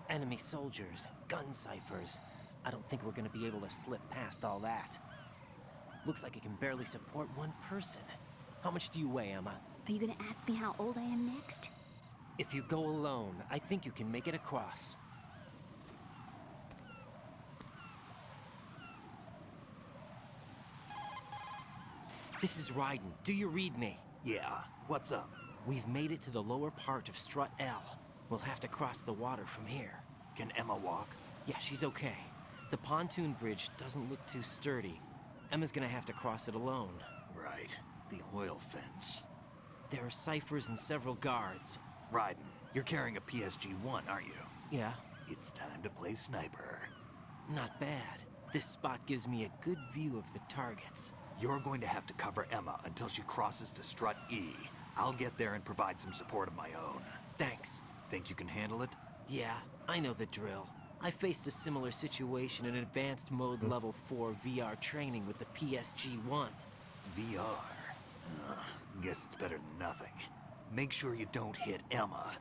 Enemy soldiers, gun ciphers. I don't think we're gonna be able to slip past all that. Looks like it can barely support one person. How much do you weigh, Emma? Are you gonna ask me how old I am next? If you go alone, I think you can make it across. This is Raiden. Do you read me? Yeah, what's up? We've made it to the lower part of Strut L. We'll have to cross the water from here. Can Emma walk? Yeah, she's okay. The pontoon bridge doesn't look too sturdy. Emma's gonna have to cross it alone. Right, the oil fence. There are ciphers and several guards. Raiden, you're carrying a PSG-1, aren't you? Yeah, It's time to play sniper. not bad. This spot gives me a good view of the targets. You're going to have to cover Emma until she crosses to Strut E. I'll get there and provide some support of my own. Thanks. Think you can handle it? Yeah, I know the drill. I faced a similar situation in advanced mode level 4 VR training with the PSG-1. VR. Guess it's better than nothing. Make sure you don't hit Emma.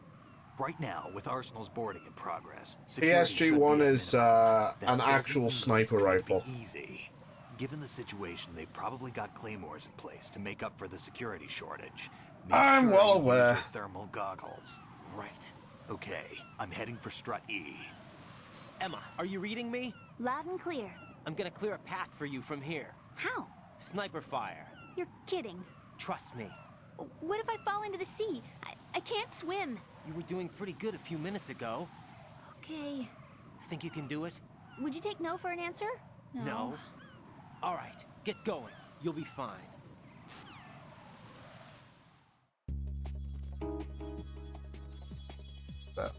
Right now, with Arsenal's boarding in progress, security should be PSG-1 at is minimum. That an doesn't actual mean it's sniper going to be rifle. Easy. Given the situation, they've probably got claymores in place to make up for the security shortage. Make I'm sure well you use aware. your thermal goggles. Right. Okay, I'm heading for strut E. Emma, are you reading me? Loud and clear. I'm gonna clear a path for you from here. How? Sniper fire. You're kidding. Trust me. What if I fall into the sea? I can't swim. You were doing pretty good a few minutes ago. Okay. Think you can do it? Would you take no for an answer? No. All right, get going. You'll be fine. So.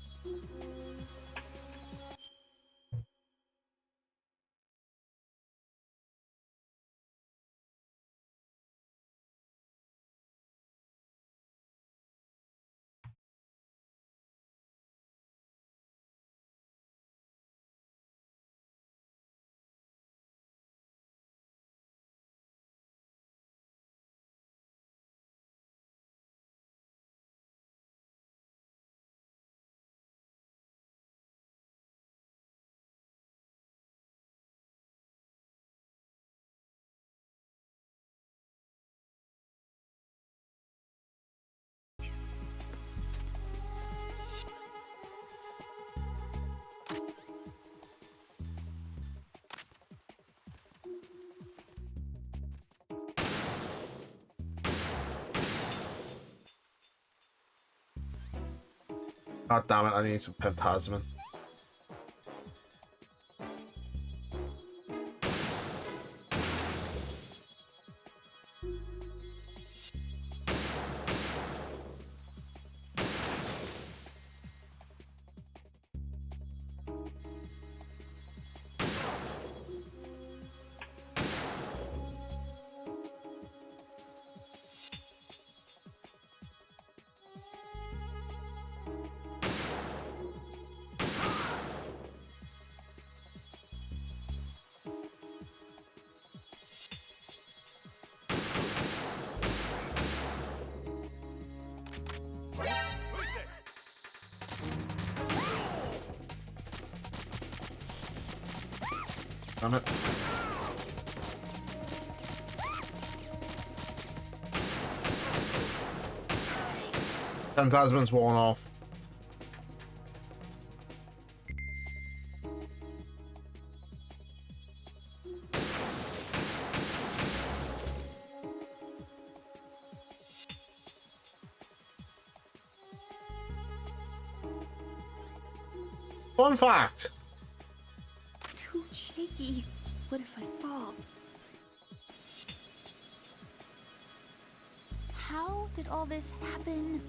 God damn it, I need some pentasmin. Damn it. Pentasmin's worn off. Fun fact. Too shaky. What if I fall? How did all this happen?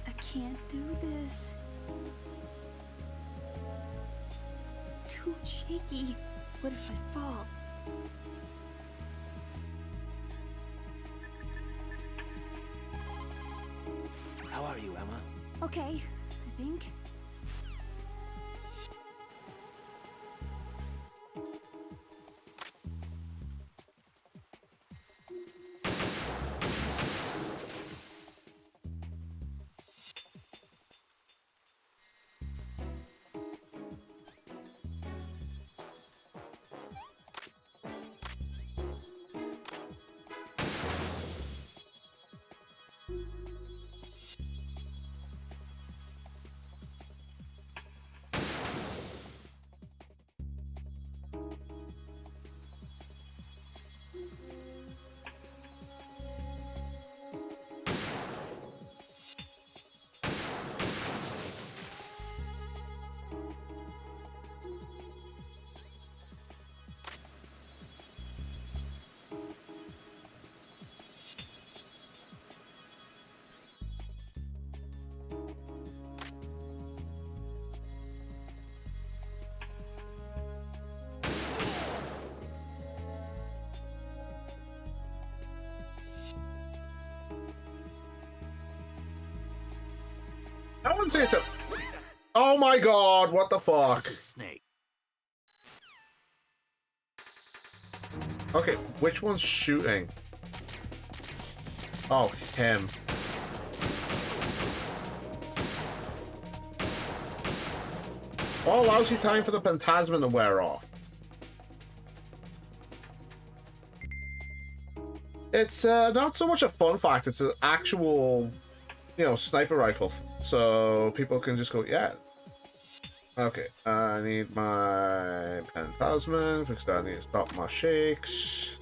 I can't do this. Too shaky. What if I fall? How are you, Emma? Okay, I think. I wouldn't say it's a... Oh my god, what the fuck? This is Snake. Okay, which one's shooting? Oh, him. Oh, lousy time for the pentasmin to wear off. It's not so much a fun fact, it's an actual you know, sniper rifle, so people can just go, yeah. Okay, I need my pen plasma because I need to stop my shakes.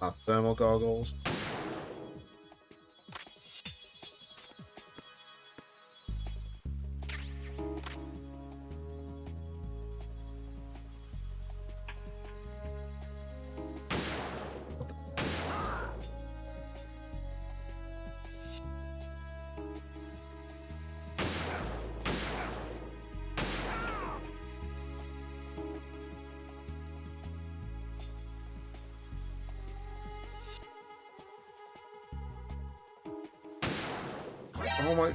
My thermal goggles. Oh my.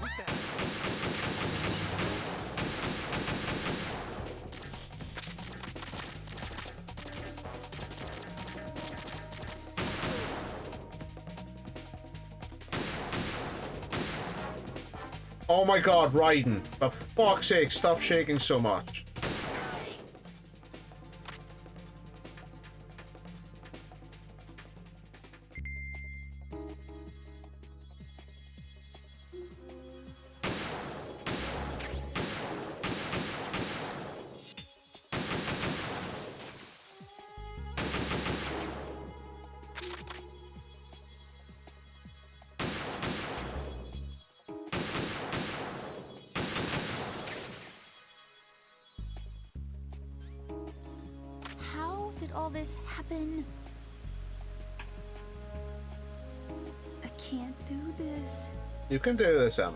Oh my god, Raiden. For fuck's sake, stop shaking so much. How did all this happen? I can't do this. You can do this, Emma.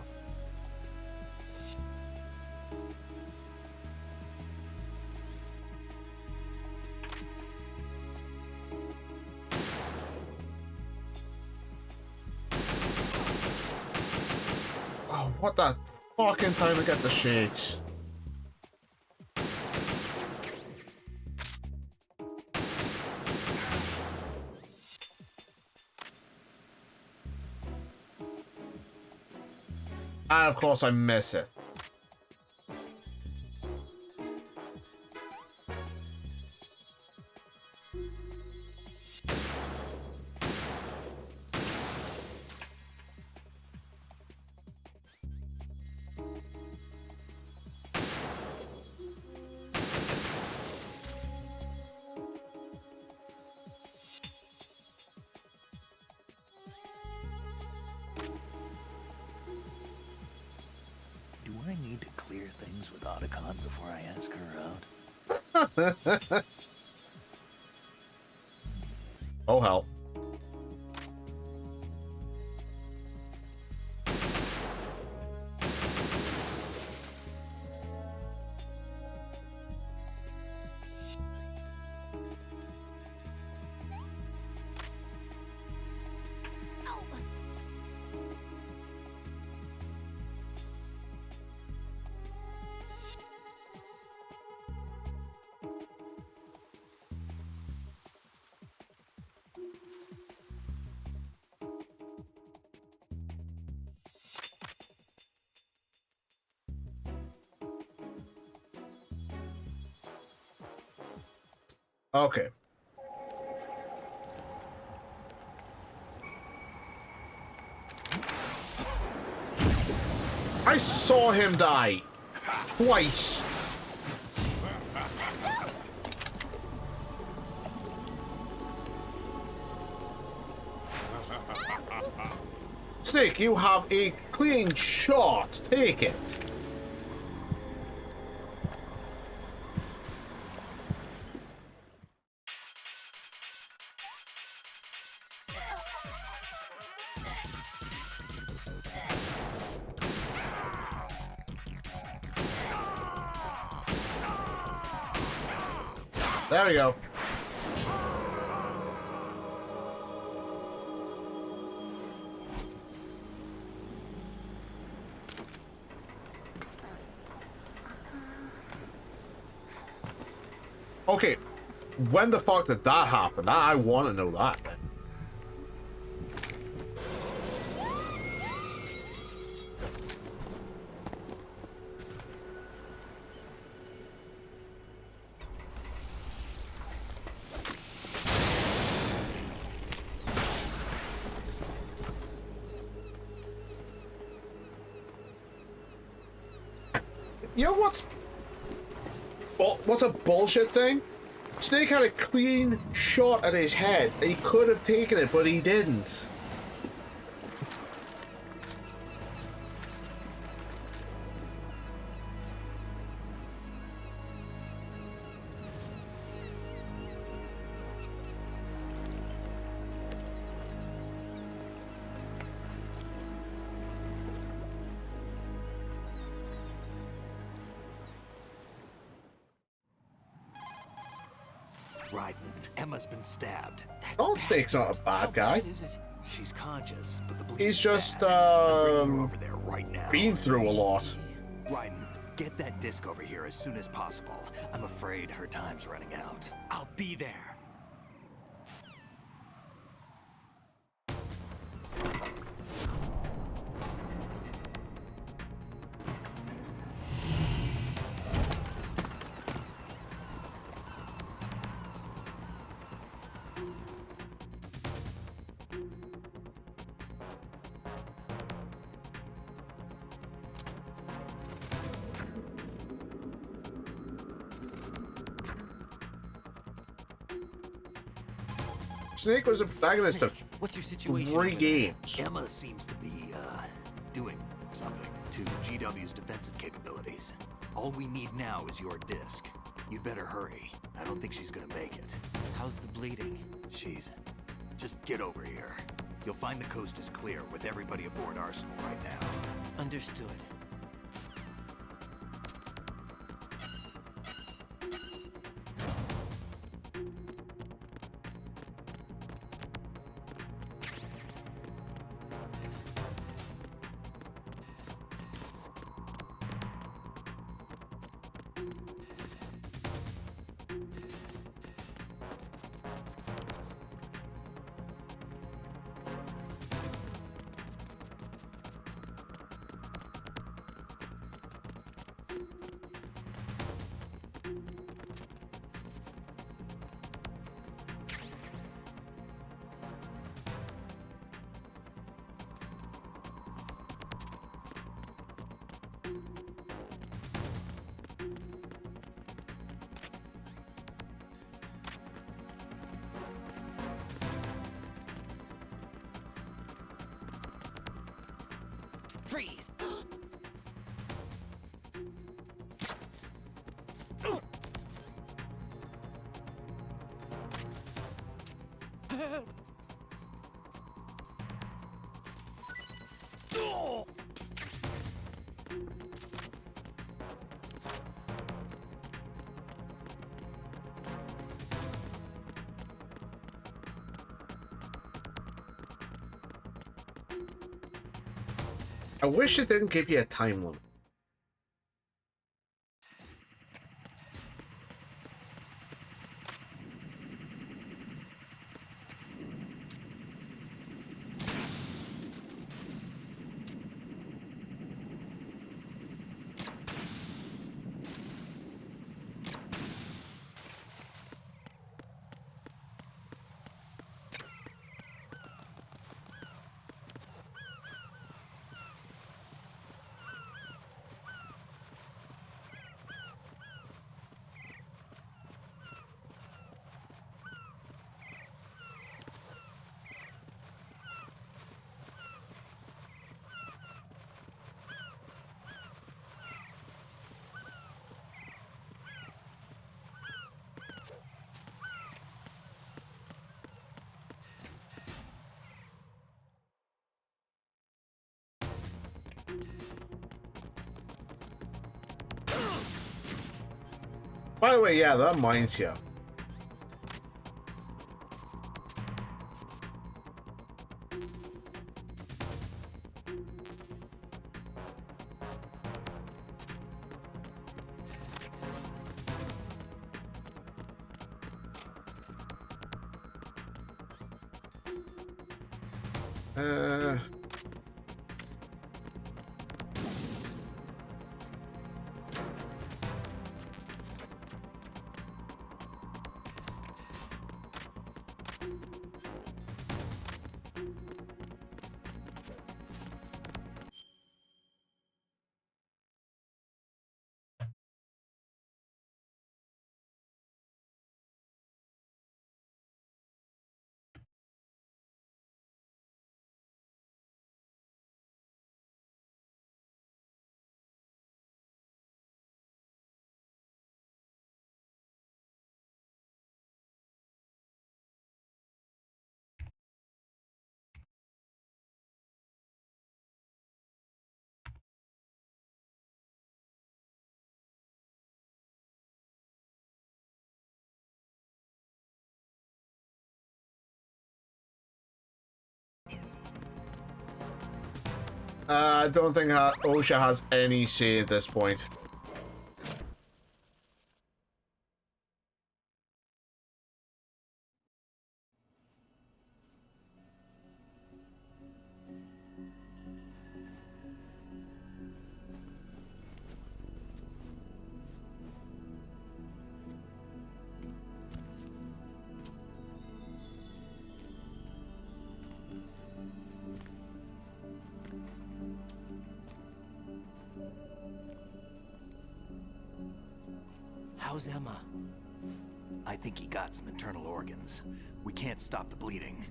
Oh, what the fucking time to get the shakes? And of course I miss it. Do I need to clear things with Otacon before I ask her out? Oh hell. Okay. I saw him die twice. Snake, you have a clean shot. Take it. There we go. Okay, when the fuck did that happen? I want to know that. You know what's a bullshit thing? Snake had a clean shot at his head. He could have taken it, but he didn't. Right, Emma's been stabbed. Solid Snake's not a bad guy. Is it? She's conscious, but the bleeding's He's just, bad. I'm bringing her over there right now. been through a lot. Raiden, get that disc over here as soon as possible. I'm afraid her time's running out. I'll be there. Snake was a protagonist of What's your situation? 3 games. Emma seems to be, doing something to GW's defensive capabilities. All we need now is your disc. You'd better hurry. I don't think she's gonna make it. How's the bleeding? Just get over here. You'll find the coast is clear with everybody aboard Arsenal right now. Understood. Freeze! I wish it didn't give you a time limit. By the way, yeah, that reminds you. I don't think OSHA has any say at this point. How's Emma? I think he got some internal organs. We can't stop the bleeding.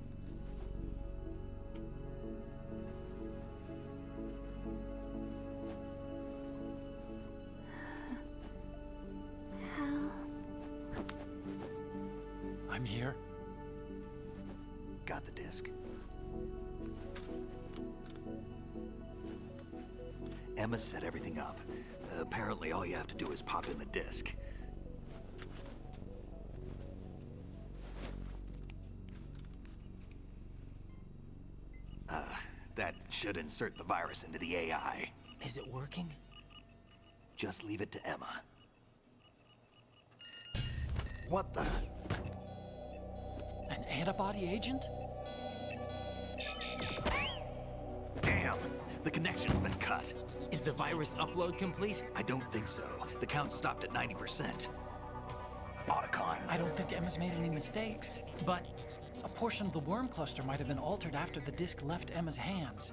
Hal? I'm here. Got the disc. Emma set everything up. Apparently all you have to do is pop in the disc. That should insert the virus into the AI. Is it working? Just leave it to Emma. What the? An antibody agent? Damn! The connection's been cut. Is the virus upload complete? I don't think so. The count stopped at 90%. Otacon. I don't think Emma's made any mistakes. But A portion of the worm cluster might have been altered after the disc left Emma's hands.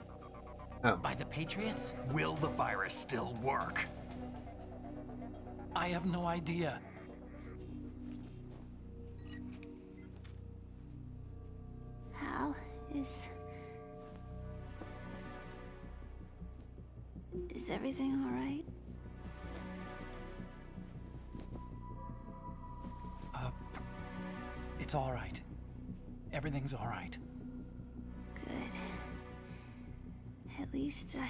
by the Patriots? Will the virus still work? I have no idea. Hal, is everything all right? It's all right. Everything's all right. Good. At least I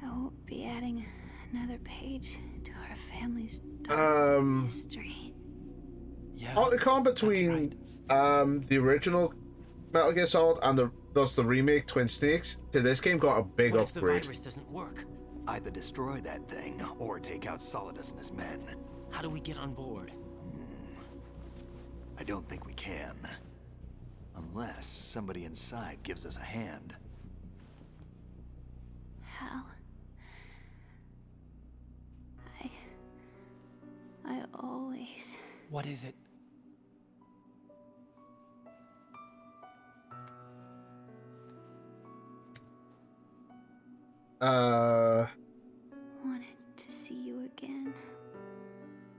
won't be adding another page to our family's dark history. Yeah. Otacon between the original Metal Gear Solid and the remake Twin Snakes to this game got a big What if the upgrade. virus doesn't work? Either destroy that thing, or take out Solidus and his men. How do we get on board? I don't think we can. Unless somebody inside gives us a hand. Hal, I always... What is it? wanted to see you again.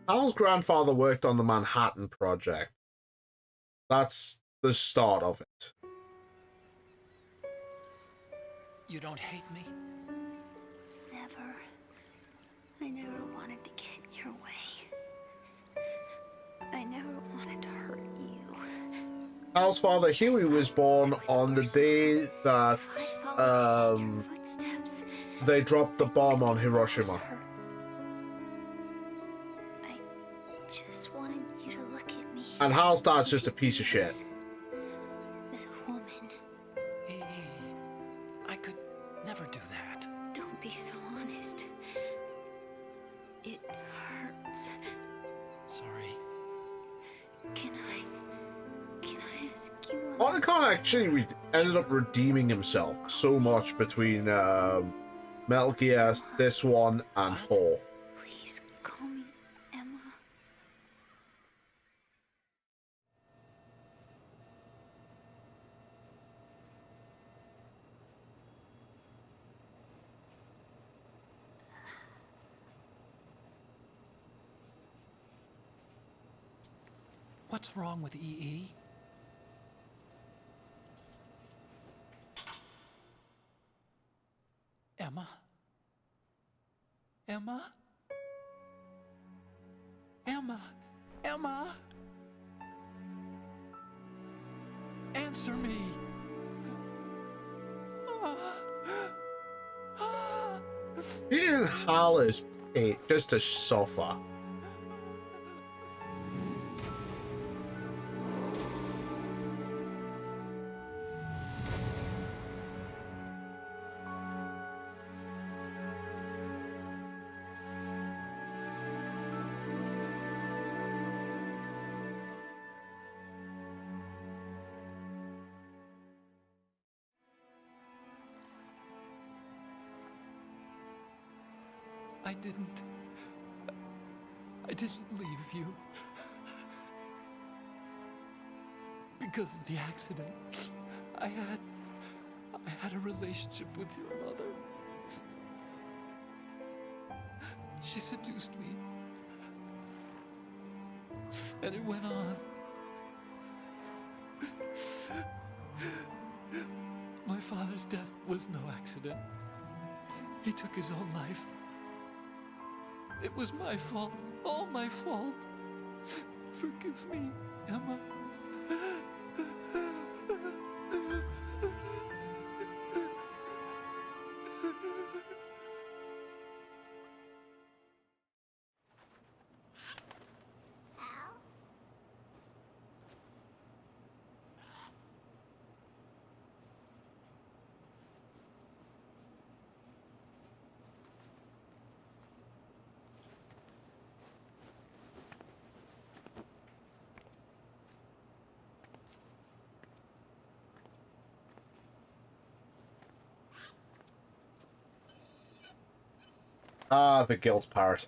Hal's grandfather worked on the Manhattan Project. That's the start of it. You don't hate me? Never. I never wanted to get in your way. I never wanted to hurt you. Hal's father, Huey, was born on the day that Footsteps. they dropped the bomb on Hiroshima. I just wanted you to look at me. And Hal's dad's just a piece of shit. As a woman. I could never do that. Don't be so honest. It hurts. Sorry. Can I ask you? Otacon actually ended up redeeming himself so much between Metal Gear, this one, and 4. Please call me Emma. What's wrong with EE? Emma? Emma? Emma? Emma? Answer me! He and Hal is just a suffer. I didn't leave you. Because of the accident, I had a relationship with your mother. She seduced me. And it went on. My father's death was no accident. He took his own life. It was my fault, all my fault. Forgive me, Emma. Ah, the guilt part.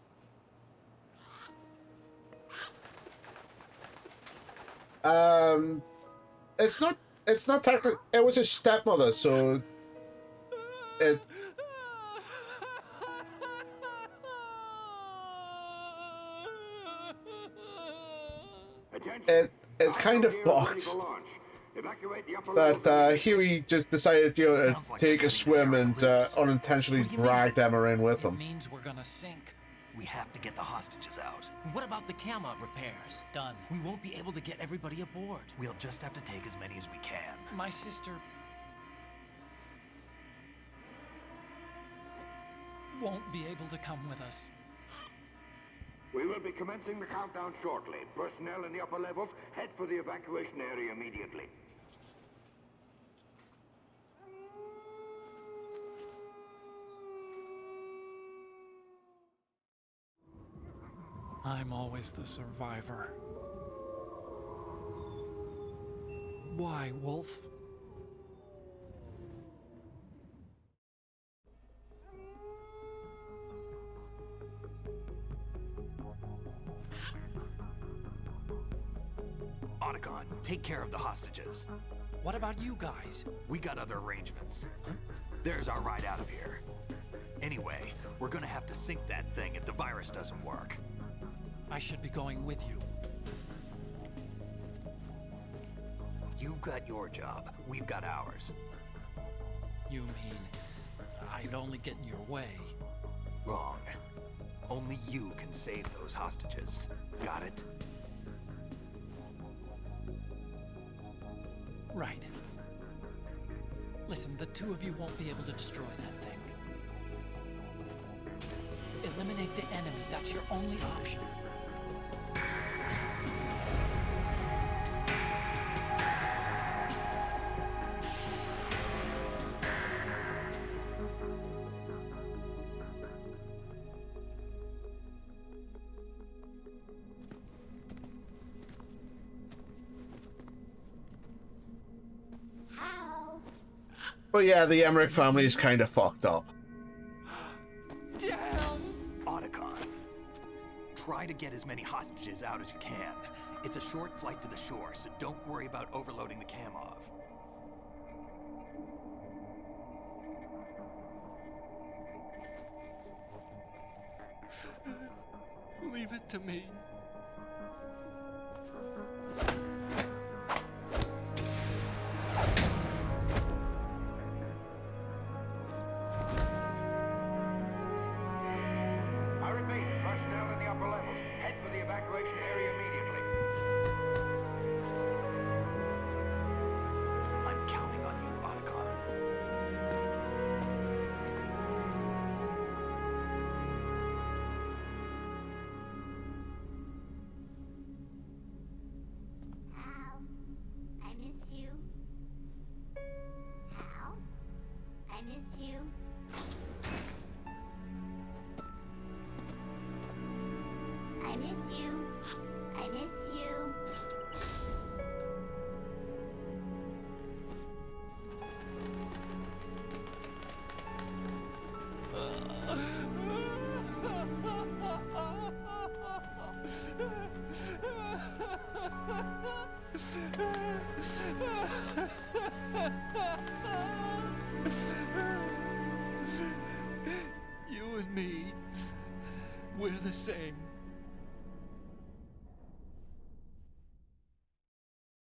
It's not technically, it was his stepmother, so it it's kind of fucked that Huey just decided, you know, to take a swim and unintentionally drag Emma in with him. It means we're gonna sink. We have to get the hostages out. What about the Kamov repairs? Done. We won't be able to get everybody aboard. We'll just have to take as many as we can. My sister won't be able to come with us. We will be commencing the countdown shortly. Personnel in the upper levels, head for the evacuation area immediately. I'm always the survivor. Why, Wolf? Otacon, take care of the hostages. What about you guys? We got other arrangements. There's our ride out of here. Anyway, we're gonna have to sink that thing if the virus doesn't work. I should be going with you. You've got your job. We've got ours. You mean I'd only get in your way? Wrong. Only you can save those hostages. Got it? Right. Listen, the two of you won't be able to destroy that thing. Eliminate the enemy. That's your only option. But yeah, the Emmerich family is kind of fucked up. Damn! Otacon, try to get as many hostages out as you can. It's a short flight to the shore, so don't worry about overloading the Kamov. Leave it to me. I repeat, personnel in the upper levels, head for the evacuation area immediately. I'm counting on you, Otacon. Hal, I miss you. Hal, I miss you. I miss you. I miss you. same.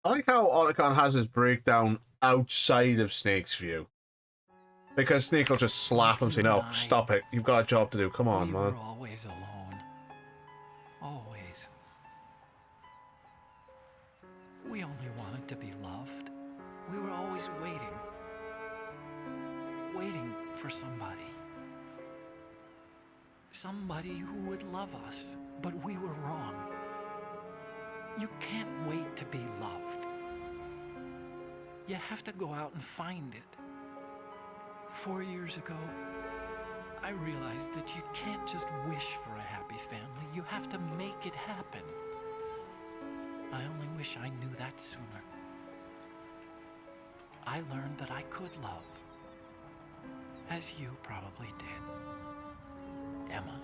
I like how Otacon has his breakdown outside of Snake's view. Because Snake will just slap him saying, no, stop it. You've got a job to do. Come on, we man. were always alone. Always. We only wanted to be loved. We were always waiting. Waiting for somebody. Somebody who would love us, but we were wrong. You can't wait to be loved. You have to go out and find it. 4 years ago, I realized that you can't just wish for a happy family. You have to make it happen. I only wish I knew that sooner. I learned that I could love. As you probably did, Emma.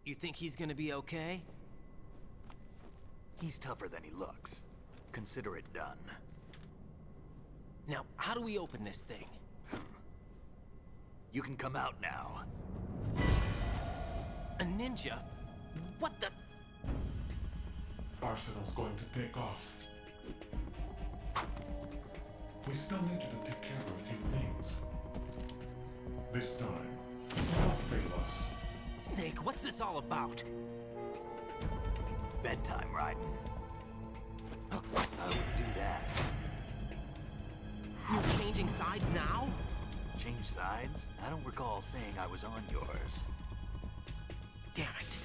You think he's gonna be okay? He's tougher than he looks. Consider it done. Now, how do we open this thing? You can come out now. A ninja? What the? Arsenal's going to take off. We still need you to take care of a few things. This time, don't fail us. Snake, what's this all about? Bedtime, Raiden. I would do that. You're changing sides now? Change sides? I don't recall saying I was on yours. Damn it.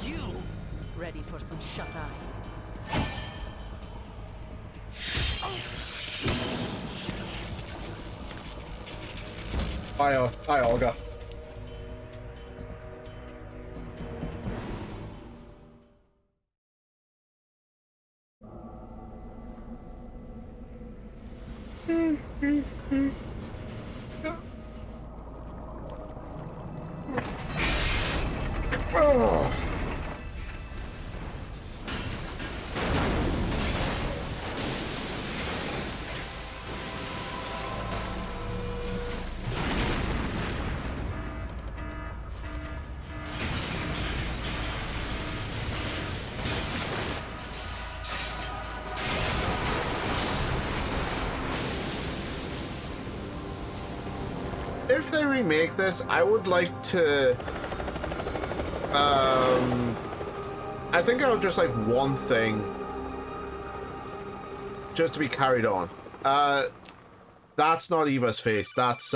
You! Ready for some shut-eye? Hi, Olga. Oh. If they remake this, I would like to I think I would just like one thing just to be carried on. That's not Eva's face. That's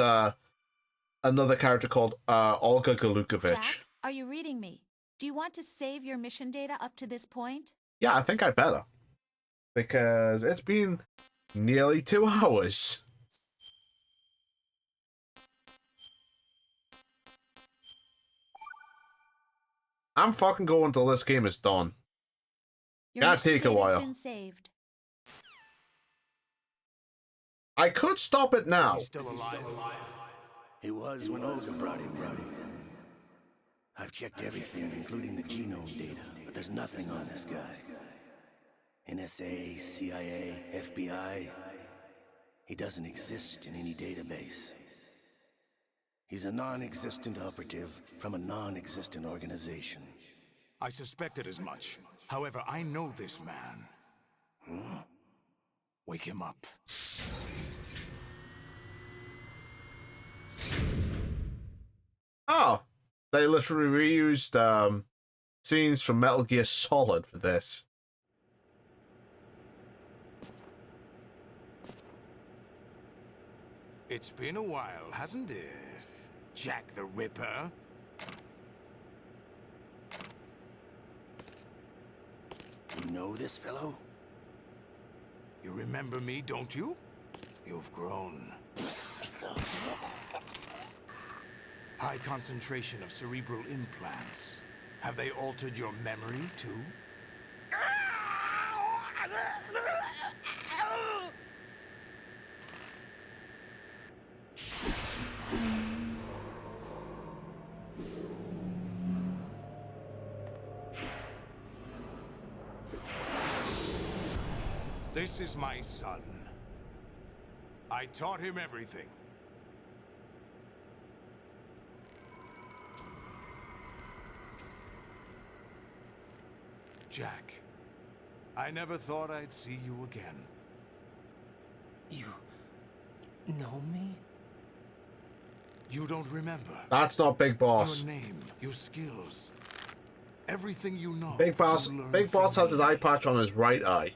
another character called Olga Galukovich. Jack, are you reading me? Do you want to save your mission data up to this point? Yeah, I think I better. Because it's been nearly 2 hours. I'm fucking going till this game is done. Gotta take a while. Been saved. I could stop it now. He's still alive. He was when Olga brought him in. I've checked everything, including the genome data, but there's nothing on this guy. NSA, CIA, FBI. He doesn't exist in any database. He's a non-existent operative from a non-existent organization. I suspected as much. However, I know this man. Wake him up. Oh, they literally reused scenes from Metal Gear Solid for this. It's been a while, hasn't it? Jack the Ripper? You know this fellow? You remember me, don't you? You've grown. High concentration of cerebral implants. Have they altered your memory, too? This is my son. I taught him everything. Jack, I never thought I'd see you again. You know me? You don't remember? That's not Big Boss. Your name, your skills, everything you know. Big Boss. Big Boss has his eye patch on his right eye.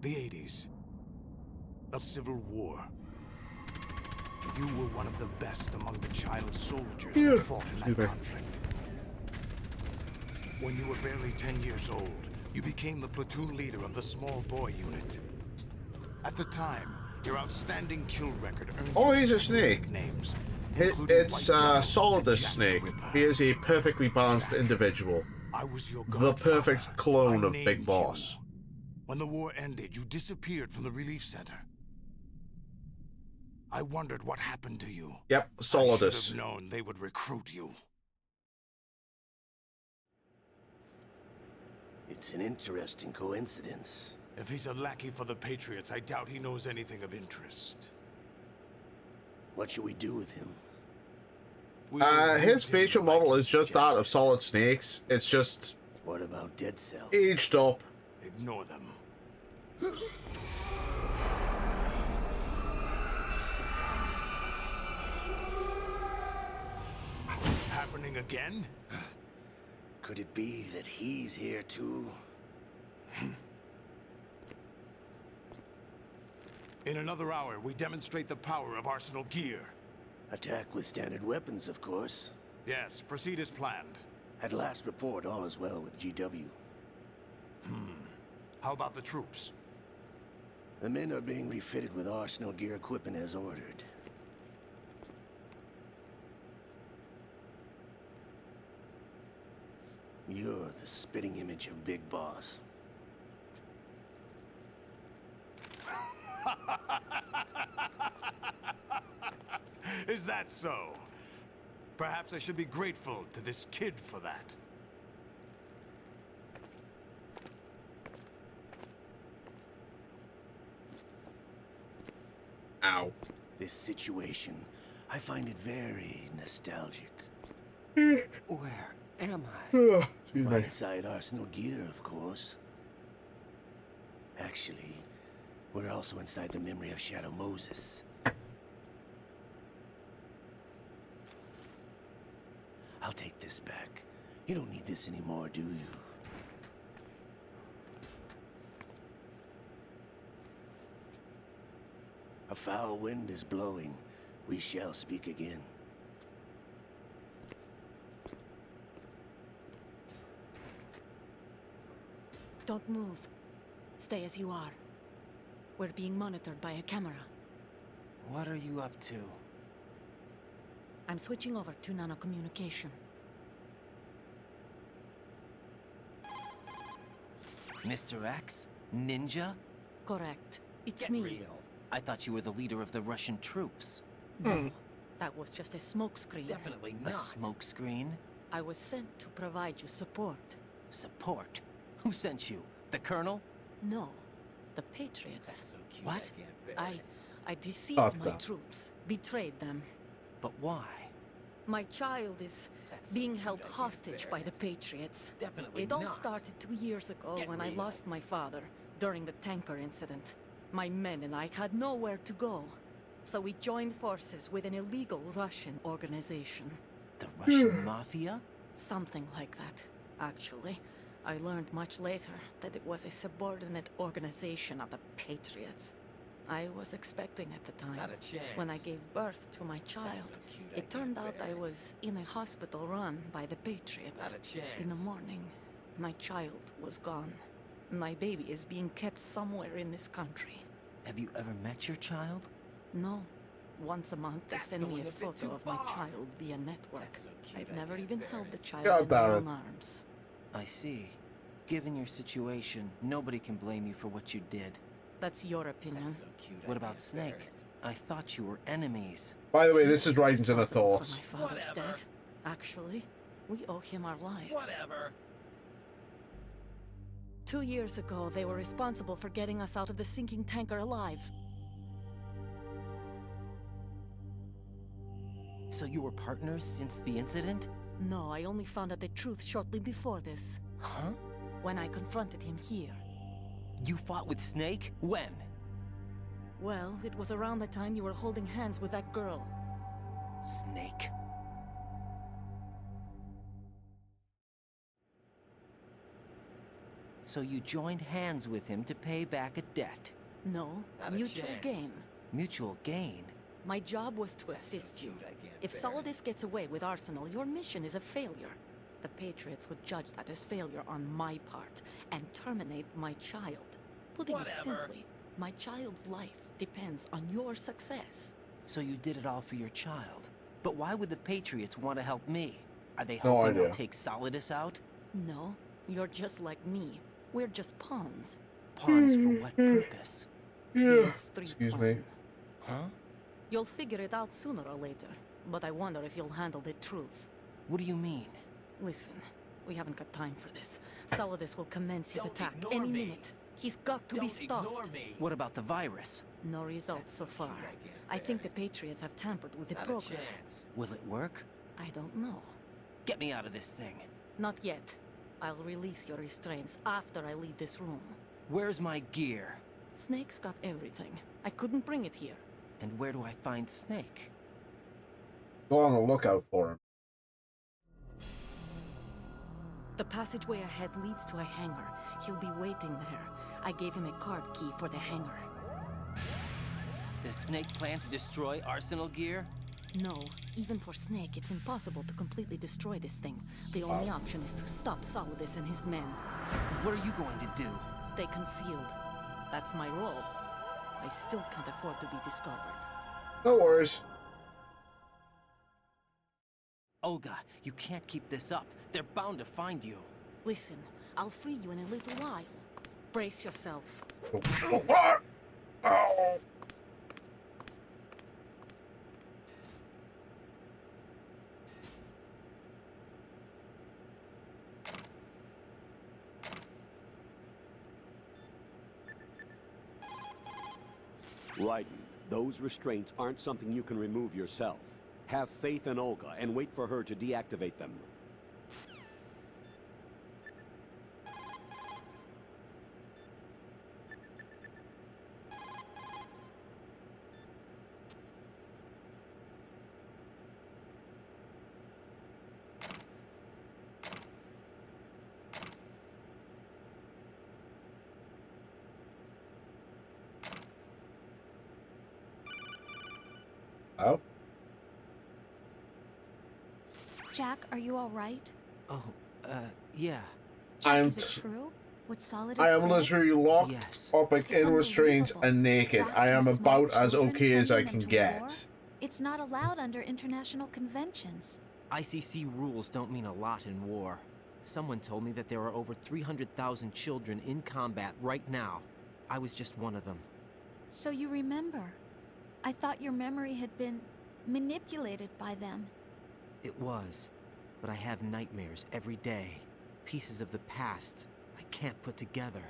The 80s. A civil war. You were one of the best among the child soldiers that fought in that conflict. When you were barely 10 years old, you became the platoon leader of the small boy unit. At the time, your outstanding kill record earned Oh, you he's a several snake. nicknames, It's Solidus Snake. He is a perfectly balanced individual. I was your The perfect godfather. clone I of Big named Boss. you. When the war ended, you disappeared from the relief center. I wondered what happened to you. Yep, I should Solidus. have known they would recruit you. It's an interesting coincidence. If he's a lackey for the Patriots, I doubt he knows anything of interest. What should we do with him? His facial model is just that of Solid Snake's. It's just... What about Dead Cell? Aged up. Ignore them. Happening again? Could it be that he's here too? In another hour, we demonstrate the power of Arsenal gear. Attack with standard weapons, of course. Yes, proceed as planned. At last report, all is well with GW. How about the troops? The men are being refitted with Arsenal gear equipment as ordered. You're the spitting image of Big Boss. Is that so? Perhaps I should be grateful to this kid for that. Ow. This situation, I find it very nostalgic. Where am I? Excuse Right me. inside Arsenal gear, of course. Actually, we're also inside the memory of Shadow Moses. I'll take this back. You don't need this anymore, do you? A foul wind is blowing. We shall speak again. Don't move. Stay as you are. We're being monitored by a camera. What are you up to? I'm switching over to nanocommunication. Mr. X? Ninja? Correct. It's Get me. real. I thought you were the leader of the Russian troops. No, that was just a smokescreen. Definitely not. A smokescreen? I was sent to provide you support. Support? Who sent you? The Colonel? No, the Patriots. That's so cute. What? I deceived my Papa. troops, betrayed them. But why? My child is That's so being cute, held I can't hostage bear by it. the Patriots. Definitely It all not. started 2 years ago Get when I real. lost my father during the tanker incident. My men and I had nowhere to go, so we joined forces with an illegal Russian organization. The Russian Mafia? Something like that, actually. I learned much later that it was a subordinate organization of the Patriots. I was expecting at the time. Not a chance. When I gave birth to my child, so cute, I it turned can't out bear I it. was in a hospital run by the Patriots. Not a chance. In the morning, my child was gone. My baby is being kept somewhere in this country. Have you ever met your child? No. Once a month, they That's send me going a a bit photo too of my far. child via network. That's so cute, I've I never can't even bear held it. the child God in my damn own it. arms. I see. Given your situation, nobody can blame you for what you did. That's your opinion. That's so cute. What about Snake? I thought you were enemies. By the way, this is Writings and a Responsible Thoughts. for my father's death. Actually, we owe him our lives. Whatever. 2 years ago, they were responsible for getting us out of the sinking tanker alive. So you were partners since the incident? No, I only found out the truth shortly before this. Huh? When I confronted him here. You fought with Snake? When? Well, it was around the time you were holding hands with that girl. Snake. So you joined hands with him to pay back a debt? No, mutual gain. Mutual gain? My job was to assist you. If Solidus gets away with Arsenal, your mission is a failure. The Patriots would judge that as failure on my part, and terminate my child. Putting it simply, my child's life depends on your success. So you did it all for your child. But why would the Patriots want to help me? Are they No hoping idea. I'll take Solidus out? No, you're just like me. We're just pawns. Pawns for what purpose? The S3 Excuse plan. me. Huh? You'll figure it out sooner or later, but I wonder if you'll handle the truth. What do you mean? Listen, we haven't got time for this. Solidus will commence his attack any minute. He's got to be stopped. What about the virus? No results so far. I think the Patriots have tampered with the program. Will it work? I don't know. Get me out of this thing. Not yet. I'll release your restraints after I leave this room. Where's my gear? Snake's got everything. I couldn't bring it here. And where do I find Snake? Go on the lookout for him. The passageway ahead leads to a hangar. He'll be waiting there. I gave him a card key for the hangar. Does Snake plan to destroy Arsenal gear? No, even for Snake, it's impossible to completely destroy this thing. The only option is to stop Solidus and his men. What are you going to do? Stay concealed. That's my role. I still can't afford to be discovered. No worries. Olga, you can't keep this up. They're bound to find you. Listen, I'll free you in a little while. Brace yourself. Oh. Raiden, those restraints aren't something you can remove yourself. Have faith in Olga and wait for her to deactivate them. Oh? Jack, are you all right? Oh, yeah. I'm Is it true? What Solidus I am said? literally locked Yes. up in restraints unbelievable. and naked. I am Tracking small about as children, okay as I sending can them to get. war? It's not allowed under international conventions. ICC rules don't mean a lot in war. Someone told me that there are over 300,000 children in combat right now. I was just one of them. So you remember. I thought your memory had been manipulated by them. It was. But I have nightmares every day. Pieces of the past I can't put together.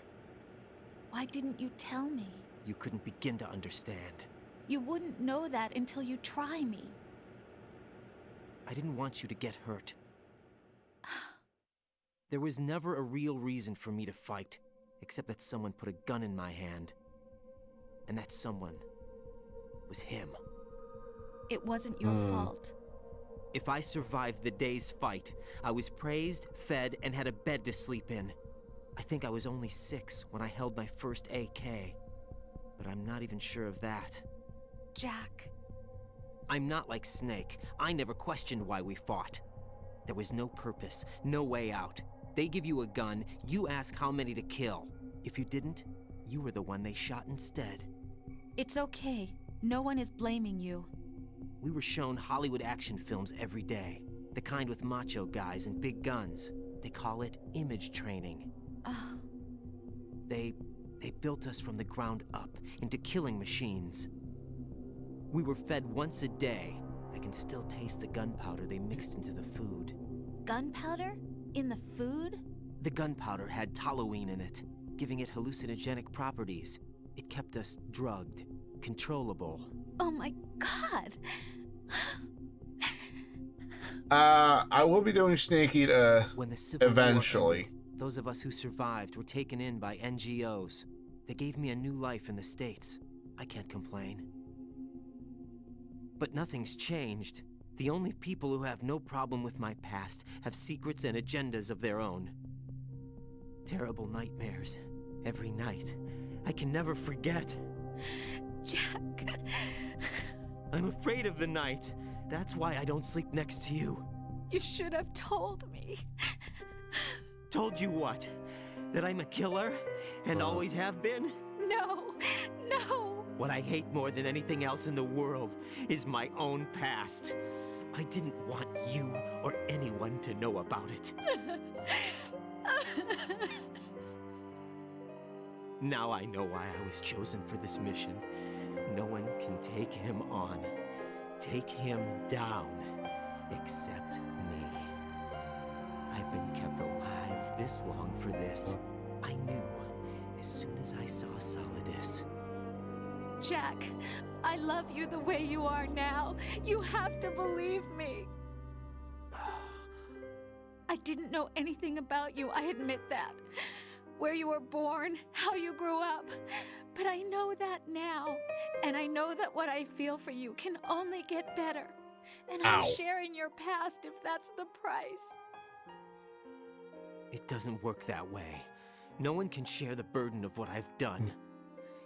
Why didn't you tell me? You couldn't begin to understand. You wouldn't know that until you try me. I didn't want you to get hurt. There was never a real reason for me to fight, except that someone put a gun in my hand. And that someone was him. It wasn't your fault. If I survived the day's fight, I was praised, fed, and had a bed to sleep in. I think I was only 6 when I held my first AK. But I'm not even sure of that. Jack. I'm not like Snake. I never questioned why we fought. There was no purpose, no way out. They give you a gun, you ask how many to kill. If you didn't, you were the one they shot instead. It's okay. No one is blaming you. We were shown Hollywood action films every day. The kind with macho guys and big guns. They call it image training. Ugh. They built us from the ground up into killing machines. We were fed once a day. I can still taste the gunpowder they mixed into the food. Gunpowder? In the food? The gunpowder had toluene in it, giving it hallucinogenic properties. It kept us drugged, controllable. Oh my god! I will be doing Snake Eater When the Civil War eventually. ended, those of us who survived were taken in by NGOs. They gave me a new life in the States. I can't complain. But nothing's changed. The only people who have no problem with my past have secrets and agendas of their own. Terrible nightmares. Every night. I can never forget. Jack... I'm afraid of the night. That's why I don't sleep next to you. You should have told me. Told you what? That I'm a killer? And always have been? No, no. What I hate more than anything else in the world is my own past. I didn't want you or anyone to know about it. Now I know why I was chosen for this mission. No one can take him on, take him down, except me. I've been kept alive this long for this. I knew as soon as I saw Solidus. Jack, I love you the way you are now. You have to believe me. I didn't know anything about you, I admit that. Where you were born, how you grew up. But I know that now. And I know that what I feel for you can only get better. And I'll share in your past if that's the price. It doesn't work that way. No one can share the burden of what I've done.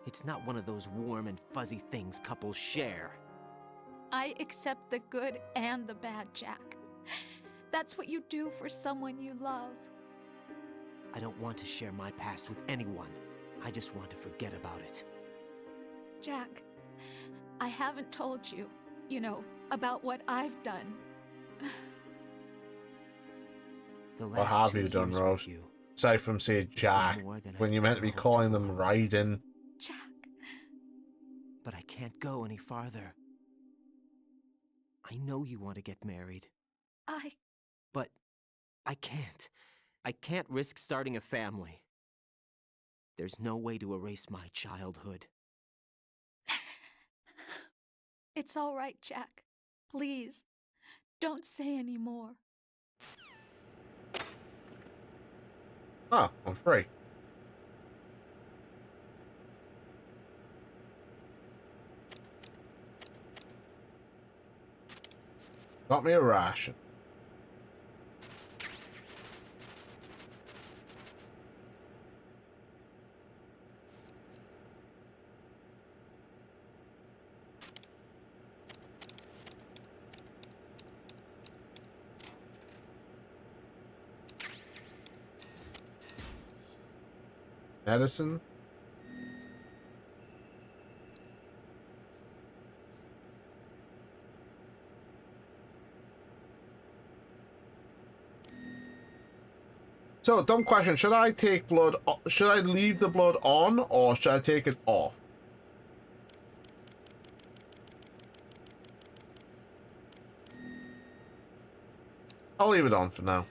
It's not one of those warm and fuzzy things couples share. I accept the good and the bad, Jack. That's what you do for someone you love. I don't want to share my past with anyone. I just want to forget about it. Jack, I haven't told you, about what I've done. What have you done, Rose? Aside from saying Jack, when you're meant to be calling them Raiden. Jack. But I can't go any farther. I know you want to get married. But I can't. I can't risk starting a family. There's no way to erase my childhood. It's all right, Jack. Please, don't say any more. Oh, I'm free. Got me a ration. Medicine. So, dumb question. Should I take blood? Should I leave the blood on, or should I take it off? I'll leave it on for now.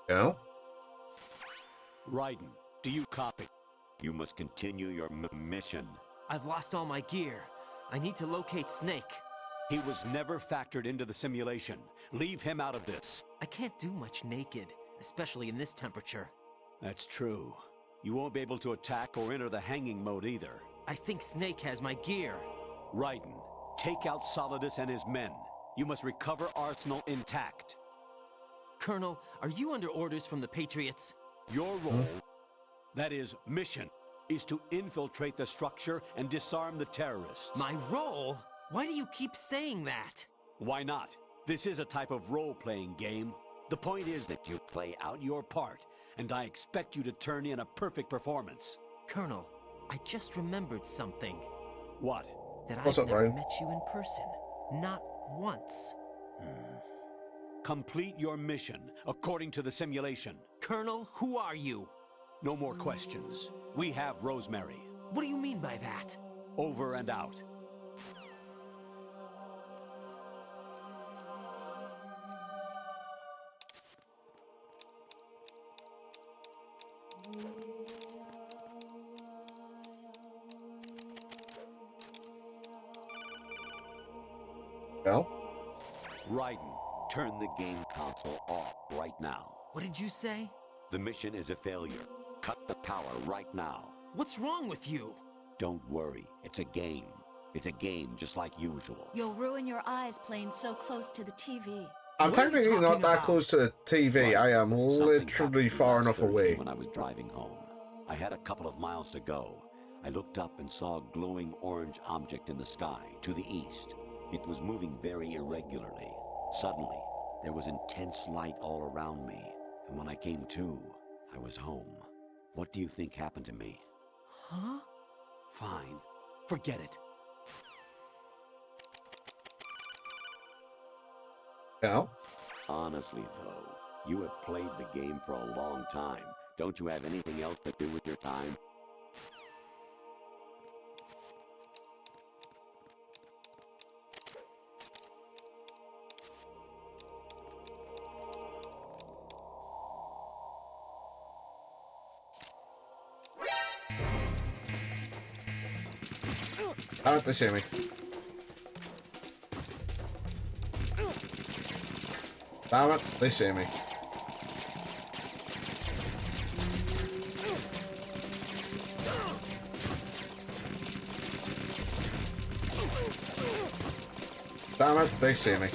Yeah. Raiden, do you copy? You must continue your mission. I've lost all my gear. I need to locate Snake. He was never factored into the simulation. Leave him out of this. I can't do much naked, especially in this temperature. That's true. You won't be able to attack or enter the hanging mode either. I think Snake has my gear. Raiden, take out Solidus and his men. You must recover Arsenal intact. Colonel, are you under orders from the Patriots? Your role, that is, mission, is to infiltrate the structure and disarm the terrorists. My role? Why do you keep saying that? Why not? This is a type of role-playing game. The point is that you play out your part, and I expect you to turn in a perfect performance. Colonel, I just remembered something. What? That I've never met you in person. Not once. Complete your mission, according to the simulation. Colonel, who are you? No more questions. We have Rosemary. What do you mean by that? Over and out. Well? Raiden, turn the game console off right now. What did you say? The mission is a failure. Cut the power right now. What's wrong with you? Don't worry, it's a game. It's a game just like usual. You'll ruin your eyes playing so close to the TV. I'm What are you technically not talking that about? close to the TV. I am Something literally happened far last enough Thursday away. when I was driving home. I had a couple of miles to go. I looked up and saw a glowing orange object in the sky to the east. It was moving very irregularly. Suddenly, there was intense light all around me, and when I came to, I was home. What do you think happened to me? Huh? Fine. Forget it. Yeah. Honestly, though, you have played the game for a long time. Don't you have anything else to do with your time? Damn it, they see me. Damn it, they see me. Damn it, they see me.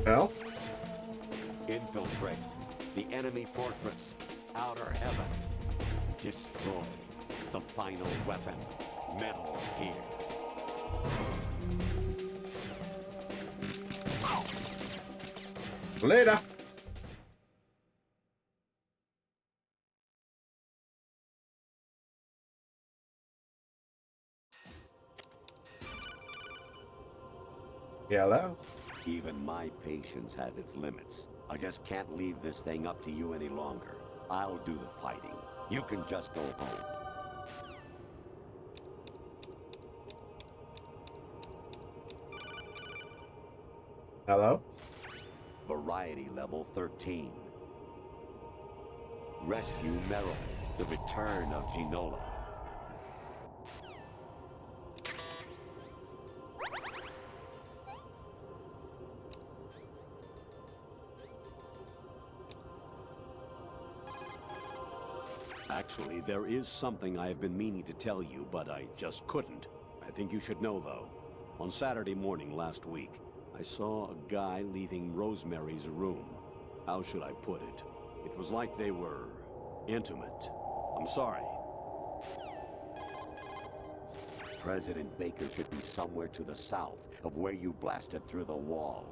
Well? Infiltrate the enemy fortress. Outer heaven. Destroy the final weapon. Metal Gear. Later. Hello? Even my patience has its limits. I just can't leave this thing up to you any longer. I'll do the fighting. You can just go home. Hello? Variety level 13. Rescue Meryl. The return of Ginola. Actually, there is something I have been meaning to tell you, but I just couldn't. I think you should know, though. On Saturday morning last week, I saw a guy leaving Rosemary's room. How should I put it? It was like they were intimate. I'm sorry. President Baker should be somewhere to the south of where you blasted through the wall.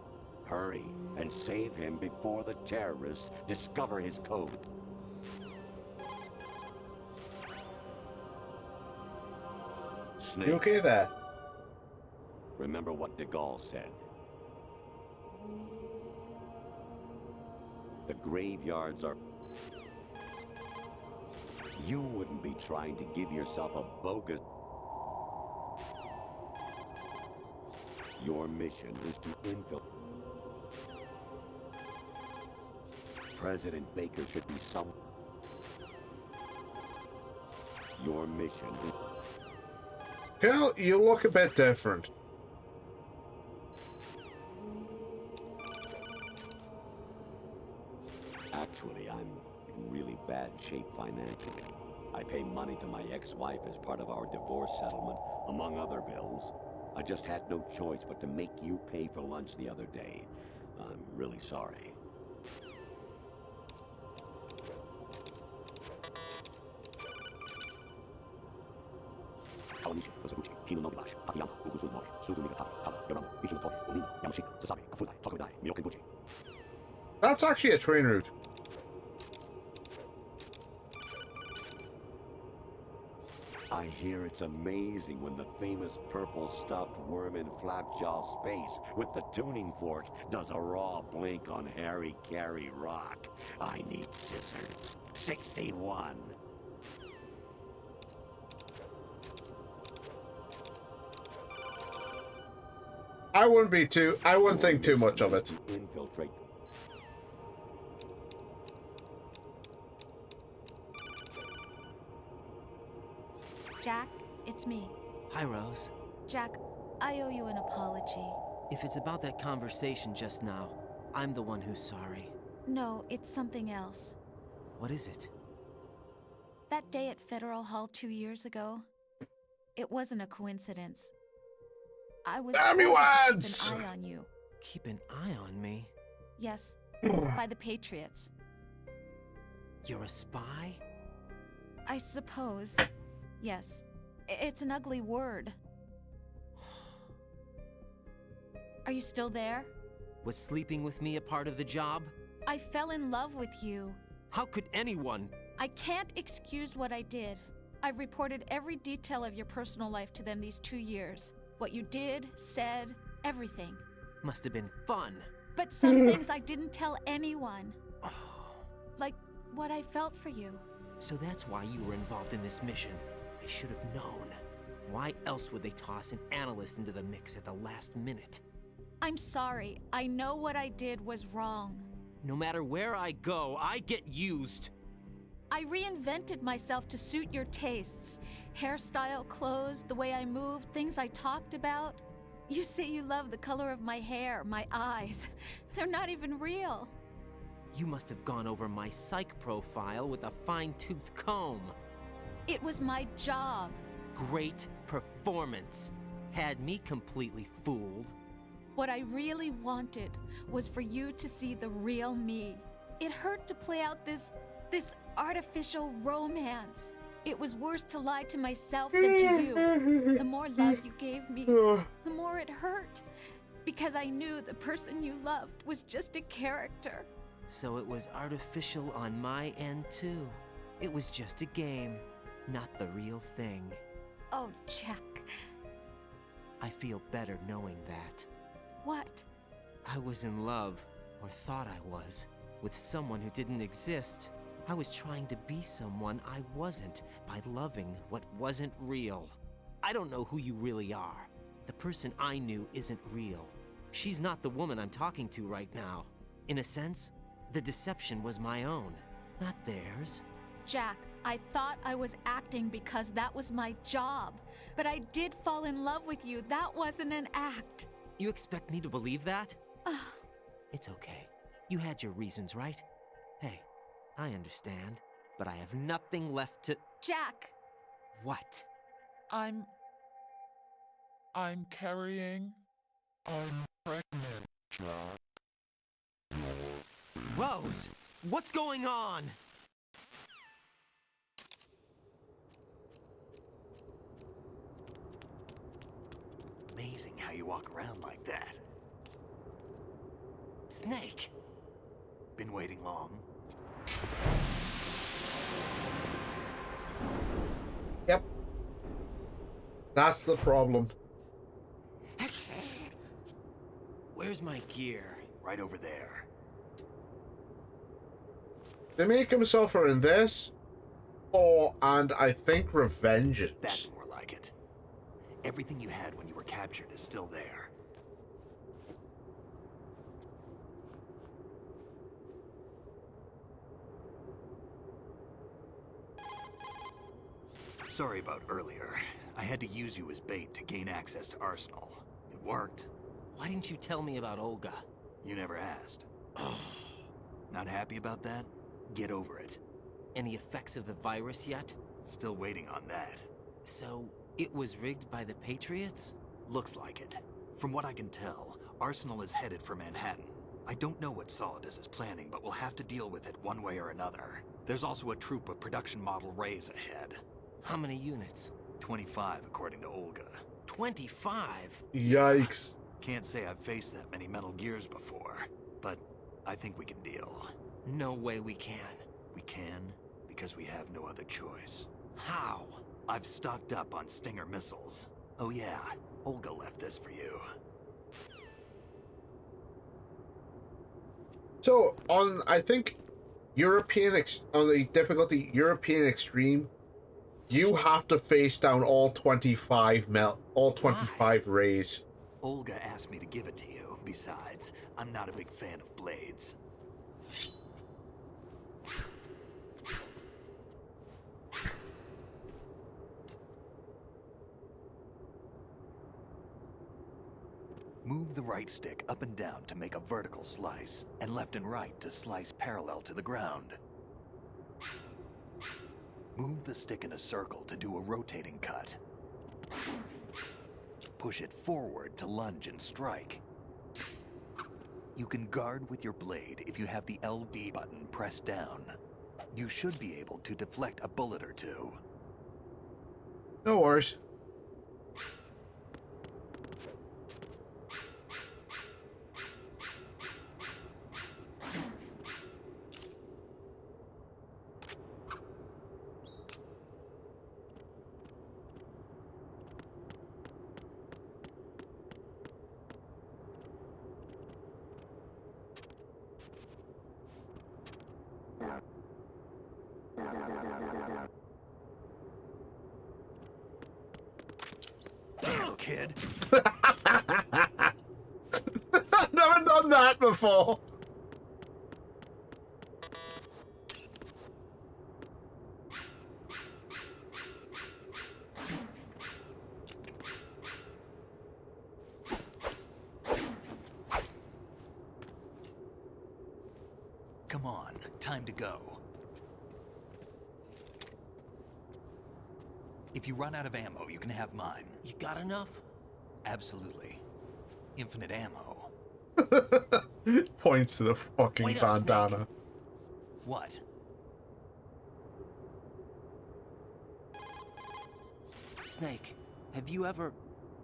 Hurry and save him before the terrorists discover his code. Snake. You okay there? Remember what de Gaulle said. The graveyards are... You wouldn't be trying to give yourself a bogus... Your mission is to infiltrate. President Baker should be some... Your mission is... Girl, you look a bit different. Actually, I'm in really bad shape financially. I pay money to my ex-wife as part of our divorce settlement, among other bills. I just had no choice but to make you pay for lunch the other day. I'm really sorry. That's actually a train route. I hear it's amazing when the famous purple stuffed worm in Flapjaw space with the tuning fork does a raw blink on Harry Carey rock. I need scissors. 61. I wouldn't think too much of it. Infiltrate. Jack, it's me. Hi, Rose. Jack, I owe you an apology. If it's about that conversation just now, I'm the one who's sorry. No, it's something else. What is it? That day at Federal Hall 2 years ago, it wasn't a coincidence. I was Damn you, ordered to Ads! keep an eye on you. Keep an eye on me? Yes, by the Patriots. You're a spy? I suppose. Yes. It's an ugly word. Are you still there? Was sleeping with me a part of the job? I fell in love with you. How could anyone? I can't excuse what I did. I've reported every detail of your personal life to them these 2 years. What you did, said, everything. Must have been fun. But some things I didn't tell anyone. Like what I felt for you. So that's why you were involved in this mission. I should have known. Why else would they toss an analyst into the mix at the last minute? I'm sorry. I know what I did was wrong. No matter where I go, I get used. I reinvented myself to suit your tastes. Hairstyle, clothes, the way I moved, things I talked about. You say you love the color of my hair, my eyes. They're not even real. You must have gone over my psych profile with a fine-tooth comb. It was my job. Great performance. Had me completely fooled. What I really wanted was for you to see the real me. It hurt to play out this artificial romance. It was worse to lie to myself than to you. The more love you gave me, the more it hurt. Because I knew the person you loved was just a character. So it was artificial on my end too. It was just a game, not the real thing. Oh, Jack. I feel better knowing that. What? I was in love, or thought I was, with someone who didn't exist. I was trying to be someone I wasn't by loving what wasn't real. I don't know who you really are. The person I knew isn't real. She's not the woman I'm talking to right now. In a sense, the deception was my own, not theirs. Jack, I thought I was acting because that was my job. But I did fall in love with you. That wasn't an act. You expect me to believe that? It's okay. You had your reasons, right? Hey, I understand, but I have nothing left to... Jack! What? I'm carrying... I'm pregnant, Jack. Rose! What's going on? Amazing how you walk around like that. Snake! Been waiting long? Yep. That's the problem. Where's my gear? Right over there. They make him suffer in this, and I think Revengeance. That's more like it. Everything you had when you were captured is still there. Sorry about earlier. I had to use you as bait to gain access to Arsenal. It worked. Why didn't you tell me about Olga? You never asked. Not happy about that? Get over it. Any effects of the virus yet? Still waiting on that. So, it was rigged by the Patriots? Looks like it. From what I can tell, Arsenal is headed for Manhattan. I don't know what Solidus is planning, but we'll have to deal with it one way or another. There's also a troop of production model Rays ahead. How many units? 25, according to Olga. 25? Yikes. Can't say I've faced that many Metal Gears before, but I think we can deal. No way we can. We can, because we have no other choice. How? I've stocked up on Stinger missiles. Oh yeah, Olga left this for you. So, on, I think, on the difficulty European Extreme, you have to face down all 25 rays. Olga asked me to give it to you. Besides, I'm not a big fan of blades. Move the right stick up and down to make a vertical slice, and left and right to slice parallel to the ground. Move the stick in a circle to do a rotating cut. Push it forward to lunge and strike. You can guard with your blade if you have the LB button pressed down. You should be able to deflect a bullet or two. No worries. Kid. I've never done that before. Come on, time to go. If you run out of ammo, you can have mine. You got enough? Absolutely. Infinite ammo. Points to the fucking Wait up, bandana. Snake. What? Snake, have you ever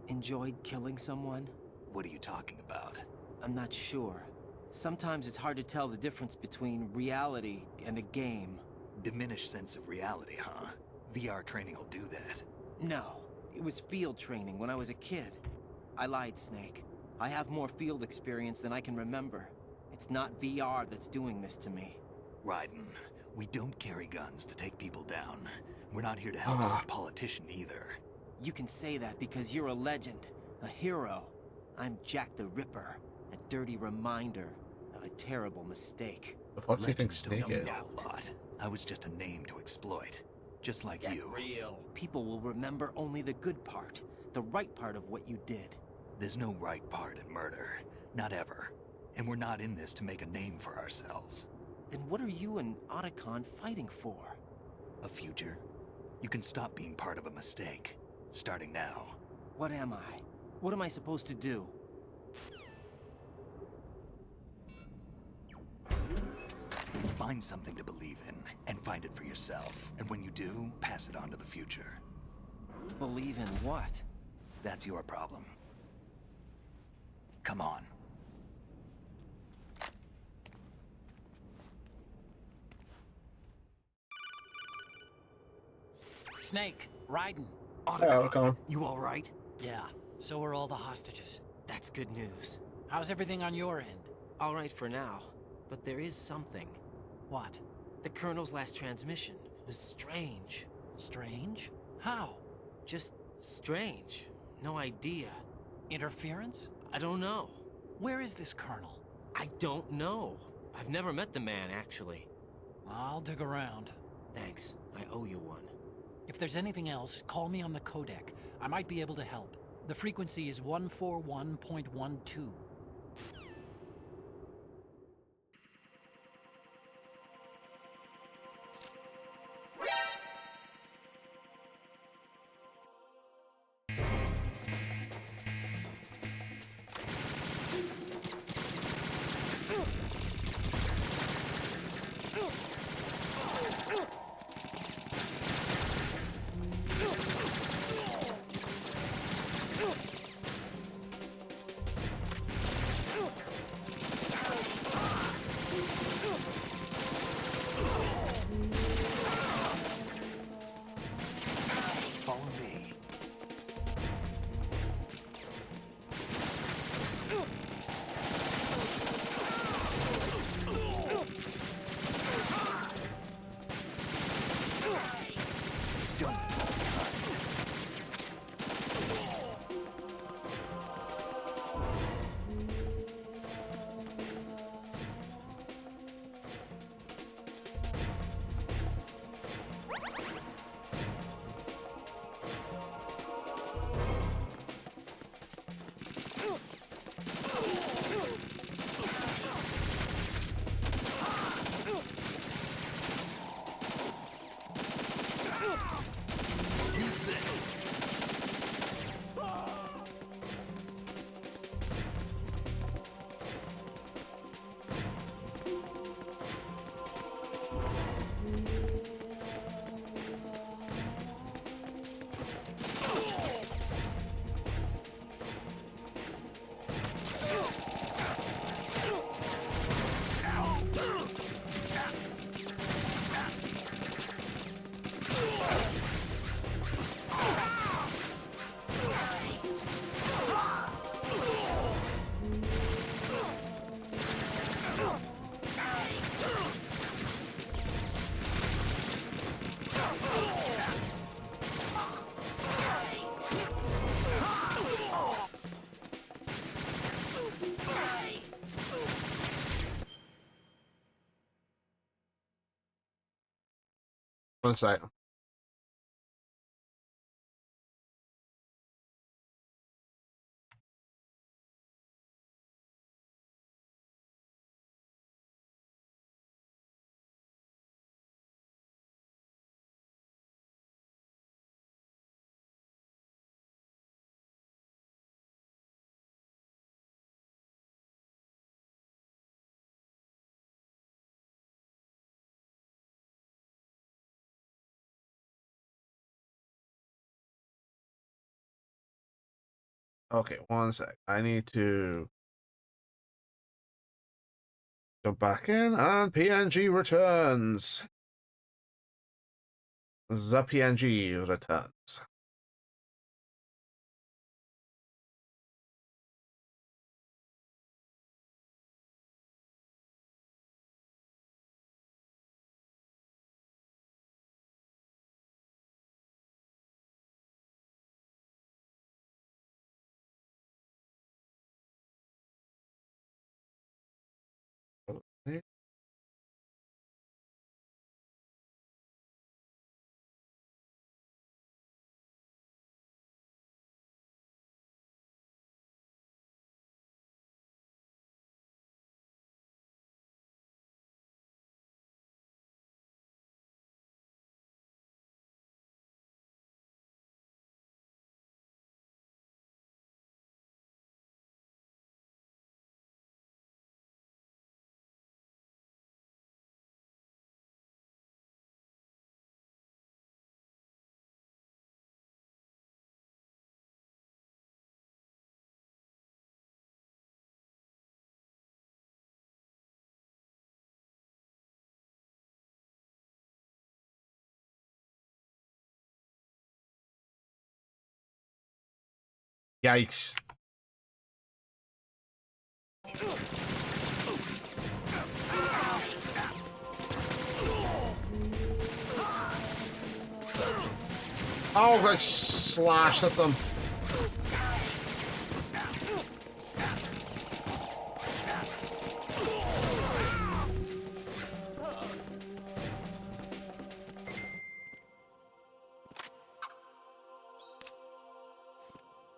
enjoyed killing someone? What are you talking about? I'm not sure. Sometimes it's hard to tell the difference between reality and a game. Diminished sense of reality, huh? VR training will do that. No, it was field training when I was a kid. I lied, Snake. I have more field experience than I can remember. It's not VR that's doing this to me. Raiden, we don't carry guns to take people down. We're not here to help some politician either. You can say that because you're a legend, a hero. I'm Jack the Ripper, a dirty reminder of a terrible mistake. The fuck do you think Legends Snake don't is? mean a lot. I was just a name to exploit. Just like Get you. real. People will remember only the good part, the right part of what you did. There's no right part in murder. Not ever. And we're not in this to make a name for ourselves. Then what are you and Otacon fighting for? A future? You can stop being part of a mistake. Starting now. What am I? What am I supposed to do? Find something to believe in, and find it for yourself. And when you do, pass it on to the future. Believe in what? That's your problem. Come on. Snake, Raiden. Otacon. You all right? Yeah, so are all the hostages. That's good news. How's everything on your end? All right for now, but there is something. What? The Colonel's last transmission was strange. Strange? How? Just strange. No idea. Interference? I don't know. Where is this Colonel? I don't know. I've never met the man, actually. I'll dig around. Thanks. I owe you one. If there's anything else, call me on the codec. I might be able to help. The frequency is 141.12. 1 second. Okay, 1 sec. I need to jump back in, and PNG returns. The PNG returns. Yikes. Oh, I slashed at them.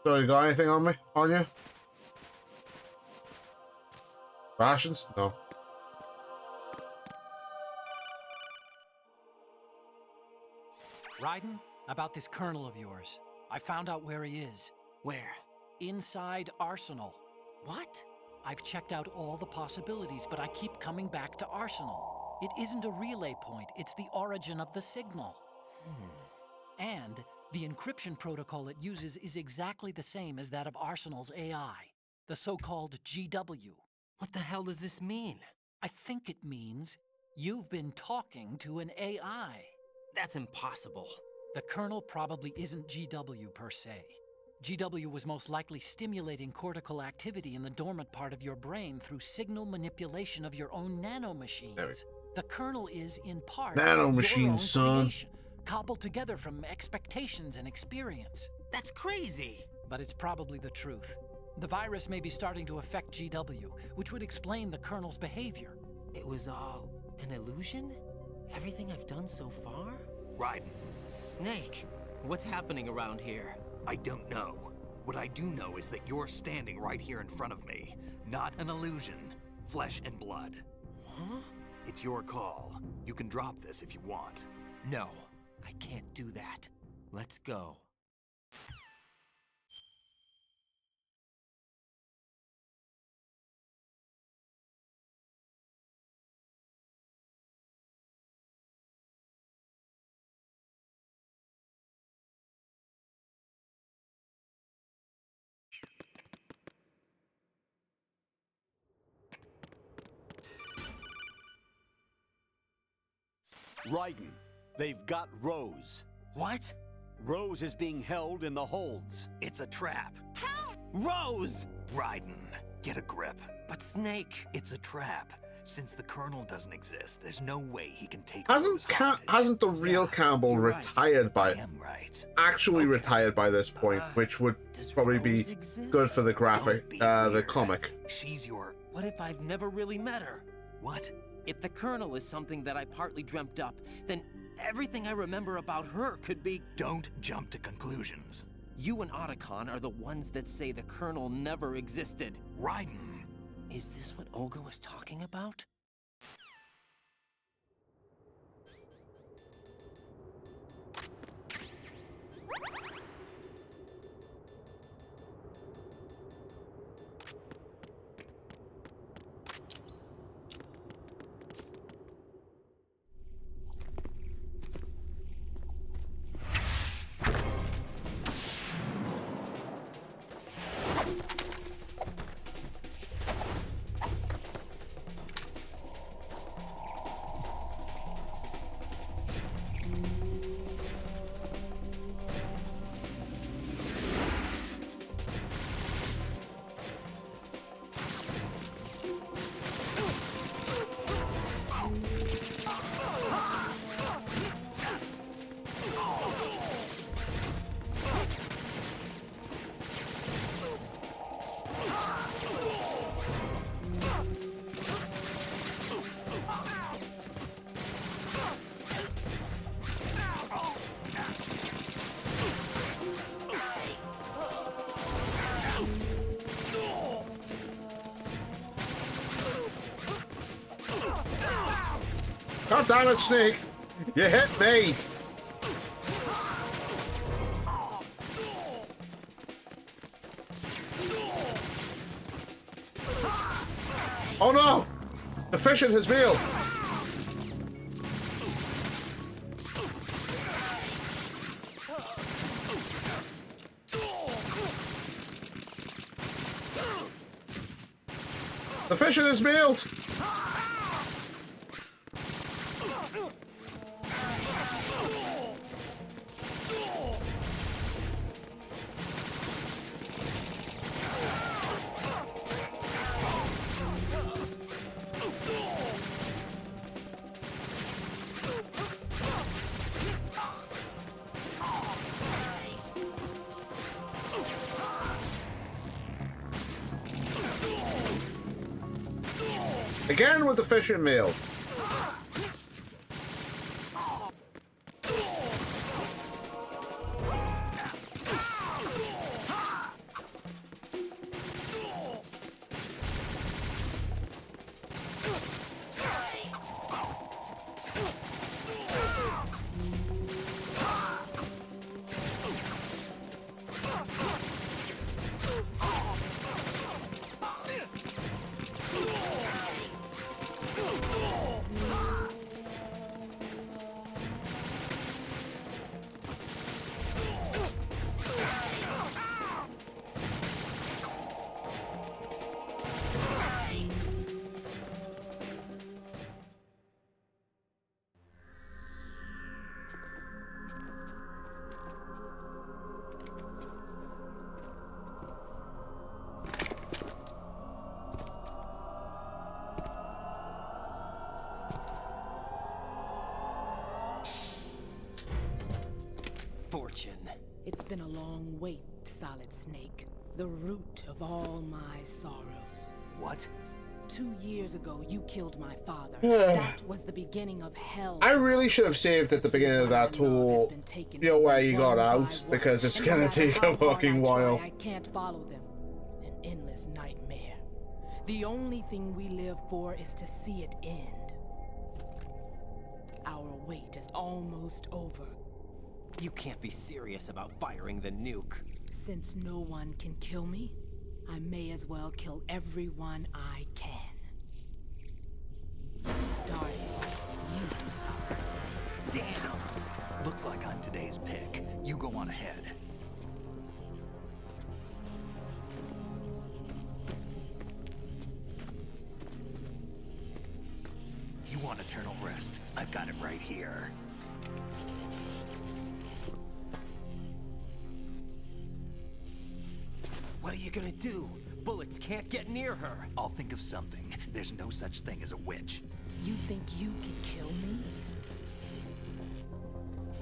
So you got anything on me? On you? Rations? No. Raiden, about this colonel of yours. I found out where he is. Where? Inside Arsenal. What? I've checked out all the possibilities, but I keep coming back to Arsenal. It isn't a relay point, it's the origin of the signal. And the encryption protocol it uses is exactly the same as that of Arsenal's AI, the so-called GW. What the hell does this mean? I think it means you've been talking to an AI. That's impossible. The Colonel probably isn't GW per se. GW was most likely stimulating cortical activity in the dormant part of your brain through signal manipulation of your own nanomachines. The Colonel is, in part, nanomachines, your own son. creation, cobbled together from expectations and experience. That's crazy! But it's probably the truth. The virus may be starting to affect GW, which would explain the Colonel's behavior. It was all an illusion? Everything I've done so far? Raiden. Snake, what's happening around here? I don't know. What I do know is that you're standing right here in front of me. Not an illusion. Flesh and blood. Huh? It's your call. You can drop this if you want. No, I can't do that. Let's go. Raiden, they've got Rose. What? Rose is being held in the holds. It's a trap. Help! Rose! Raiden, get a grip. But Snake... It's a trap. Since the Colonel doesn't exist, there's no way he can take Hasn't the real Campbell retired by actually retired by this point, which would probably be good for the graphic, the comic. She's your... What if I've never really met her? What? If the Colonel is something that I partly dreamt up, then everything I remember about her could be... Don't jump to conclusions. You and Otacon are the ones that say the Colonel never existed. Raiden. Is this what Olga was talking about? God damn it, Snake! You hit me! Oh no! The fission has meal! The fission is mealed! Again with the fishing meal. Fortune. It's been a long wait, Solid Snake. The root of all my sorrows. What? 2 years ago, you killed my father. That was the beginning of hell. I really should have saved at the beginning of that whole, where you got out, because it's gonna take a fucking while. I can't follow them. An endless nightmare. The only thing we live for is to see it end. Our wait is almost over. You can't be serious about firing the nuke. Since no one can kill me, I may as well kill everyone I can. Starting with you, Solid Snake. Damn! Looks like I'm today's pick. You go on ahead. You want eternal rest? I've got it right here. What are you gonna do? Bullets can't get near her. I'll think of something. There's no such thing as a witch. You think you can kill me?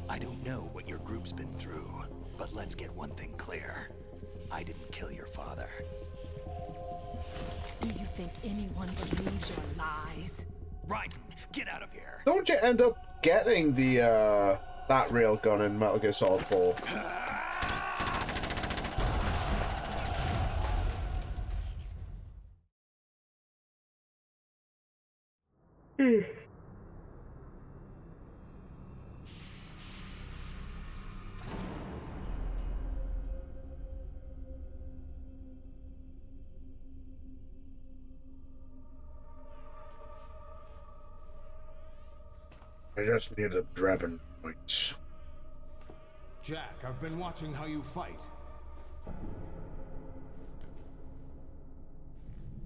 I don't know what your group's been through, but let's get one thing clear. I didn't kill your father. Do you think anyone believes your lies? Raiden, get out of here. Don't you end up getting the that railgun in Metal Gear Solid 4? I just need a Dragon point. Jack, I've been watching how you fight.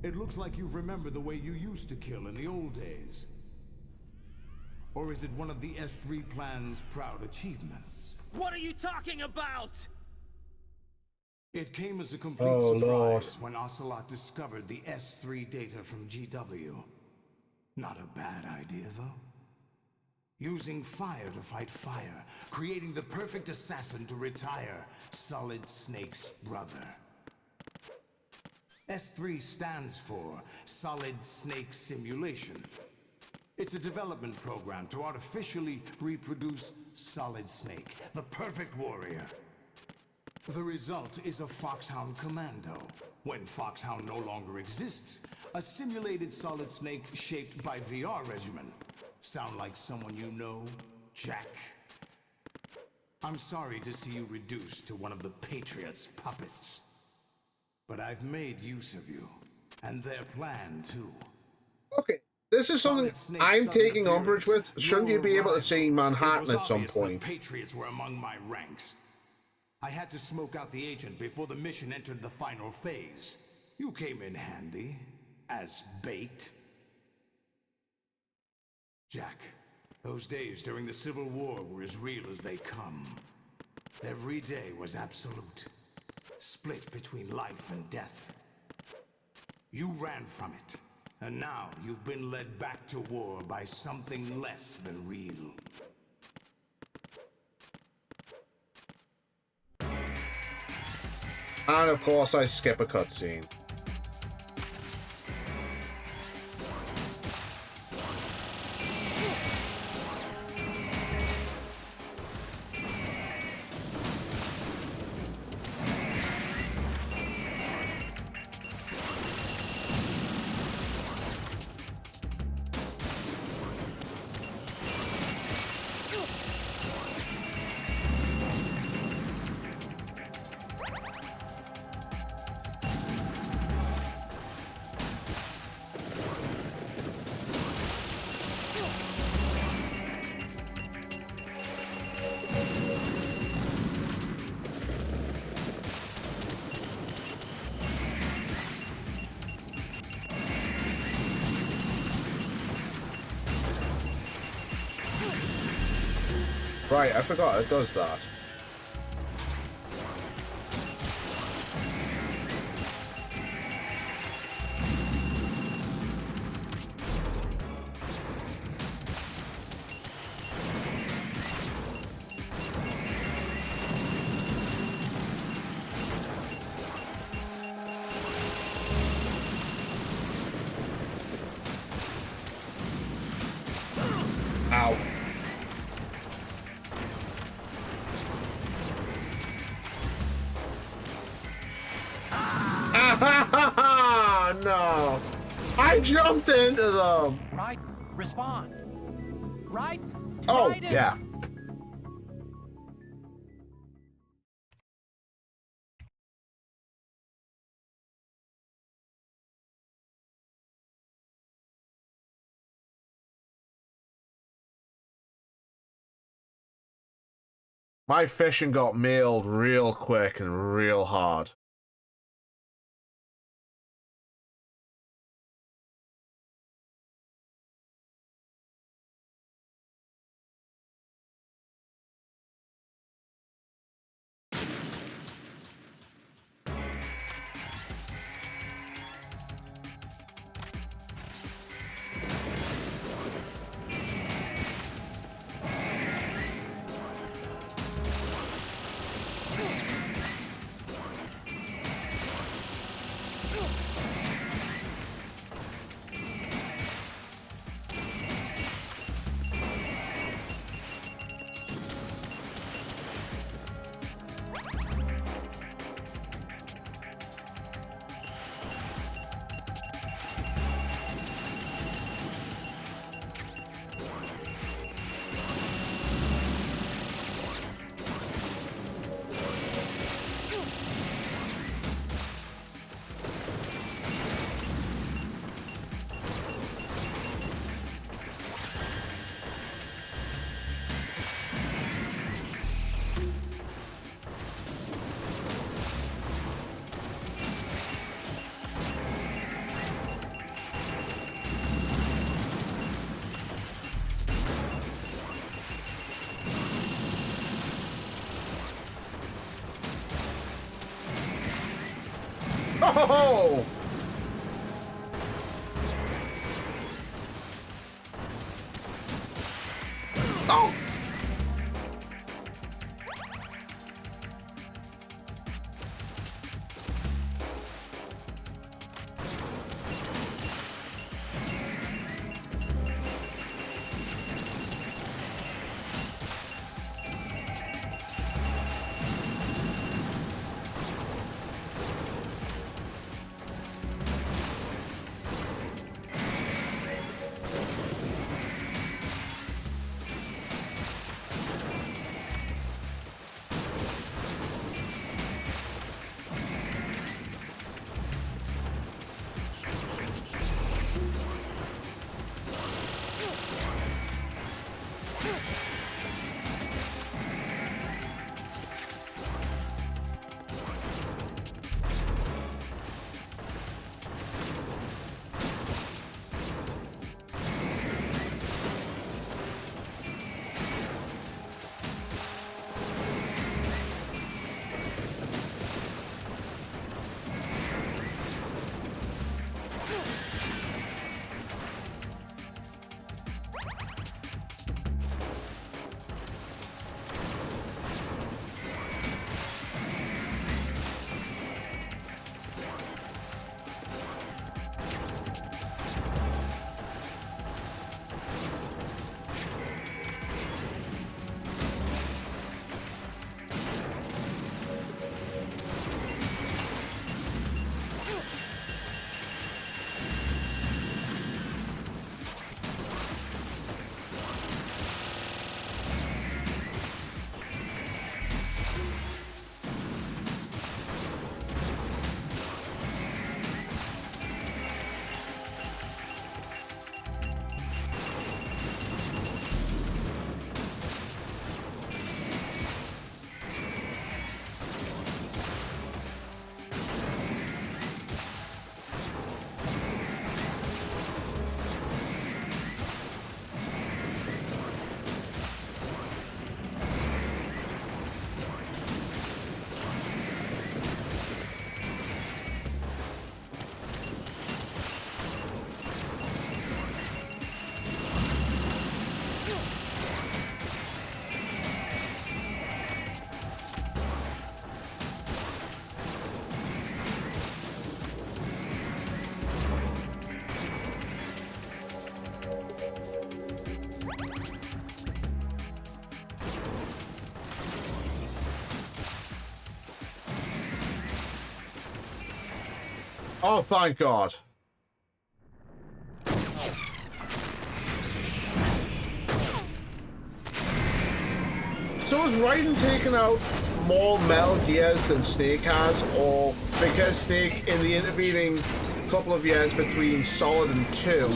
It looks like you've remembered the way you used to kill in the old days. Or is it one of the S3 plan's proud achievements? What are you talking about? It came as a complete surprise when Ocelot discovered the S3 data from GW. Not a bad idea, though. Using fire to fight fire, creating the perfect assassin to retire Solid Snake's brother. S3 stands for Solid Snake Simulation. It's a development program to artificially reproduce Solid Snake, the perfect warrior. The result is a Foxhound Commando. When Foxhound no longer exists, a simulated Solid Snake shaped by VR regimen. Sound like someone you know, Jack? I'm sorry to see you reduced to one of the Patriots' puppets. But I've made use of you, and their plan too. Okay, this is something I'm taking umbrage with. Shouldn't you be able to see Manhattan at some point? The Patriots were among my ranks. I had to smoke out the agent before the mission entered the final phase. You came in handy, as bait. Jack, those days during the Civil War were as real as they come. Every day was absolute, split between life and death. You ran from it, and now you've been led back to war by something less than real. And of course I skip a cutscene. Right, I forgot it does that. Ow. No! I jumped into them! Raiden, respond. Raiden! Oh, Raiden! yeah. My fishing got mailed real quick and real hard. Oh! Oh! Oh, thank God. So is Raiden taking out more Metal Gears than Snake has, or because Snake, in the intervening couple of years between Solid and 2,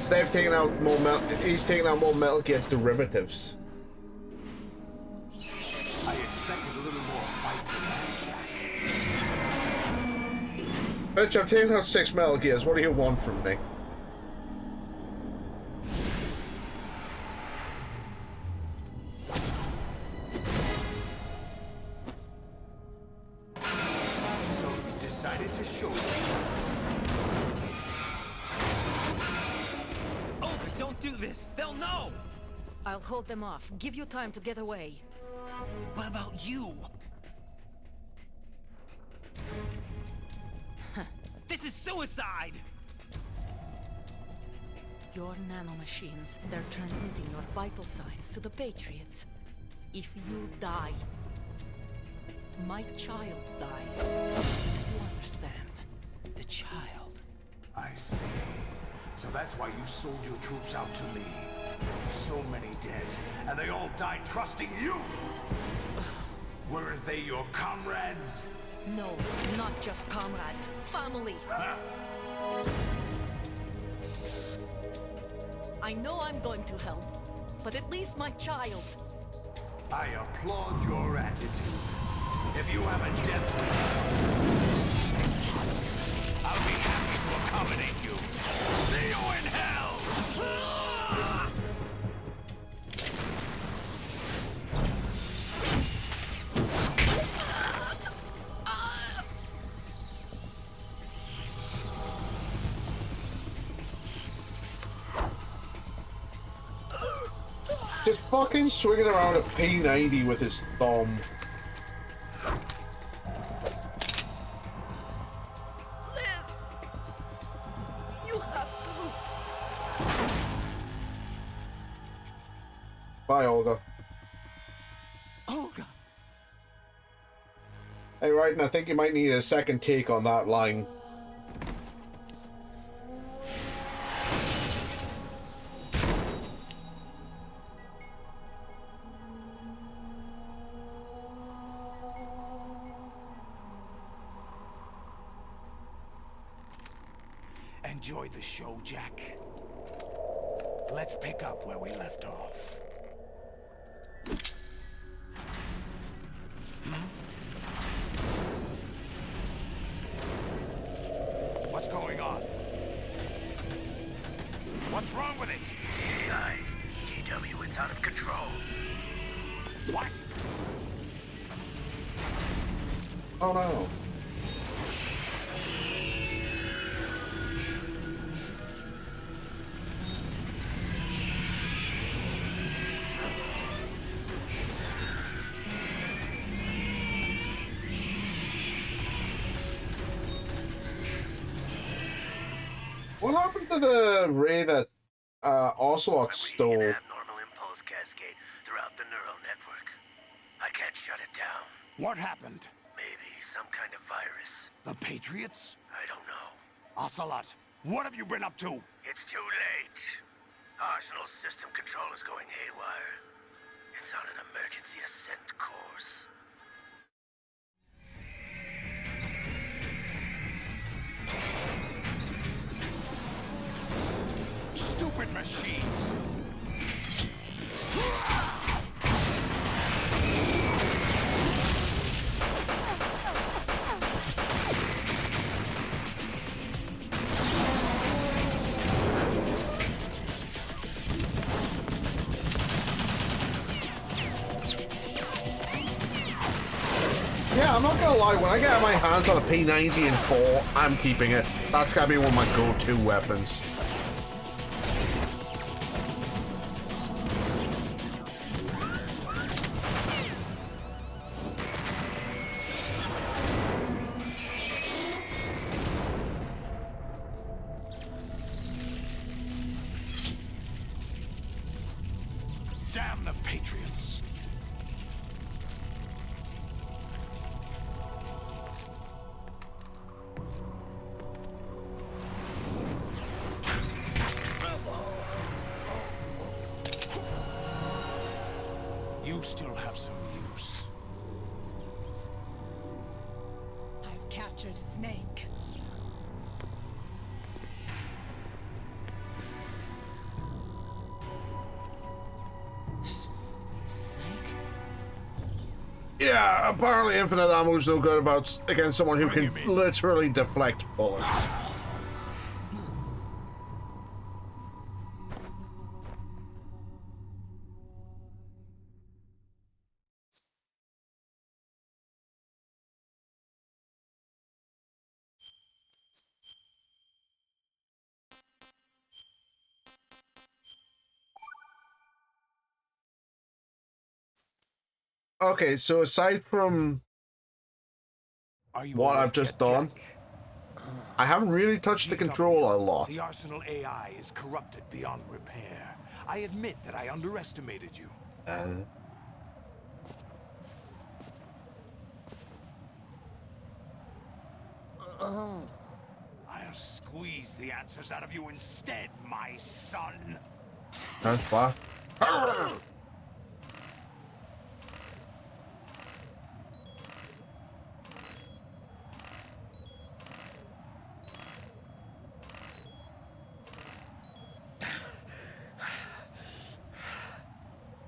they've taken out more he's taken out more Metal Gear derivatives? I expected a little more fight than that, Jack. Bitch, I've taken out 6 Metal Gears. What do you want from me? So you decided to show yourself. Oh, but don't do this! They'll know! I'll hold them off. Give you time to get away. What about you? This is suicide! Your nanomachines, they're transmitting your vital signs to the Patriots. If you die, my child dies. You understand? The child. I see. So that's why you sold your troops out to me. So many dead, and they all died trusting you! Weren't they your comrades? No, not just comrades. Family! I know I'm going to help, but at least my child. I applaud your attitude. If you have a death wish, I'll be happy to accommodate you. See you in hell! Just fucking swinging around a P90 with his thumb. Live! You have to. Bye, Olga. Olga! Hey, Raiden, I think you might need a second take on that line. Enjoy the show, Jack. Let's pick up where we left off. What's going on? What's wrong with it? AI, GW, it's out of control. What? Oh no. What happened to the ray that Ocelot stole? Abnormal impulse cascade throughout the neural network. I can't shut it down. What happened? Maybe some kind of virus. The Patriots? I don't know. Ocelot, what have you been up to? It's too late. Arsenal's system control is going haywire. It's on an emergency ascent course. Stupid machines! Yeah, I'm not gonna lie, when I get my hands on a P90 in 4, I'm keeping it. That's gotta be one of my go-to weapons. Damn the Patriots! You still have some use. I've captured Snake. Yeah, apparently infinite ammo is no good against someone who can literally deflect bullets. Okay, so aside from what I've just done, I haven't really touched the control a lot. The Arsenal AI is corrupted beyond repair. I admit that I underestimated you. I'll squeeze the answers out of you instead, my son. That's far.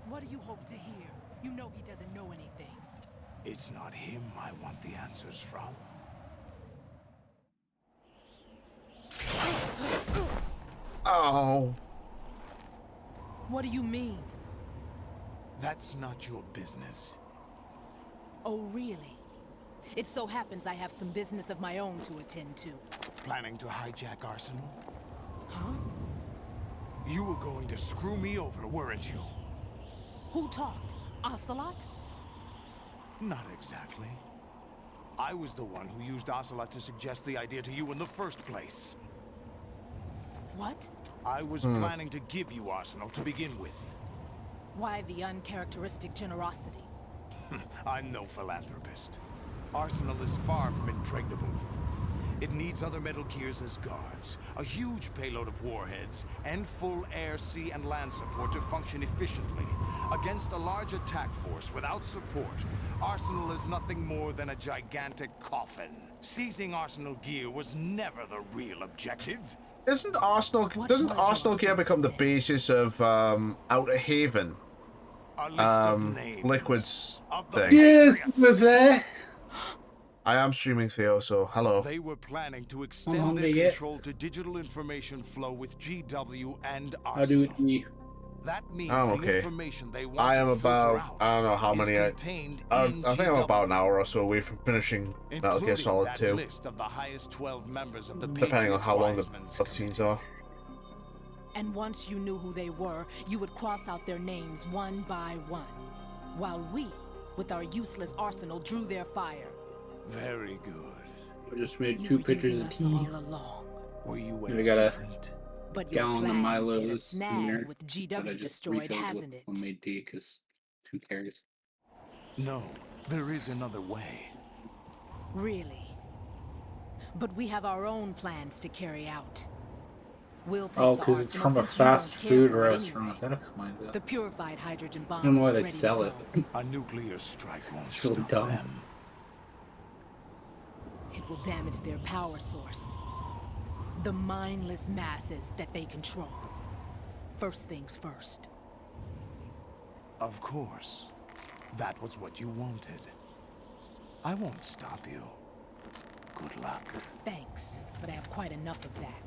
What do you hope to hear? You know he doesn't know anything. It's not him I want the answers from. Oh. What do you mean? That's not your business. Oh, really? It so happens I have some business of my own to attend to. Planning to hijack Arsenal? Huh? You were going to screw me over, weren't you? Who talked? Ocelot? Not exactly. I was the one who used Ocelot to suggest the idea to you in the first place. What? I was planning to give you Arsenal to begin with. Why the uncharacteristic generosity? I'm no philanthropist. Arsenal is far from impregnable. It needs other Metal Gears as guards, a huge payload of warheads, and full air, sea, and land support to function efficiently. Against a large attack force without support, Arsenal is nothing more than a gigantic coffin. Seizing Arsenal gear was never the real objective. Doesn't Arsenal gear become the basis of Outer Haven? Liquid's thing. Yes, we're there. I am streaming Theo, so hello. They were planning to extend their control to digital information flow with GW and Arsenal. That means the information they want I am to about, out I don't know how many, I think I'm about an hour or so away from finishing Metal Gear Solid 2. List of the highest 12 members of the Depending on how long the cutscenes are. And once you knew who they were, you would cross out their names one by one. While we, with our useless arsenal, drew their fire. Very good. I just made 2 pictures of tea. Were you I got a but gallon of Milo's snag in there with that GW I just destroyed, refilled hasn't with it? homemade tea because who cares? No, there is another way. Really? But we have our own plans to carry out. We'll take Oh, because it's from a fast food restaurant. That explains it. The purified hydrogen bomb. I don't know why they sell it. A nuclear strike won't It's really stop dumb. them. It will damage their power source. The mindless masses that they control. First things first. Of course. That was what you wanted. I won't stop you. Good luck. Thanks, but I have quite enough of that.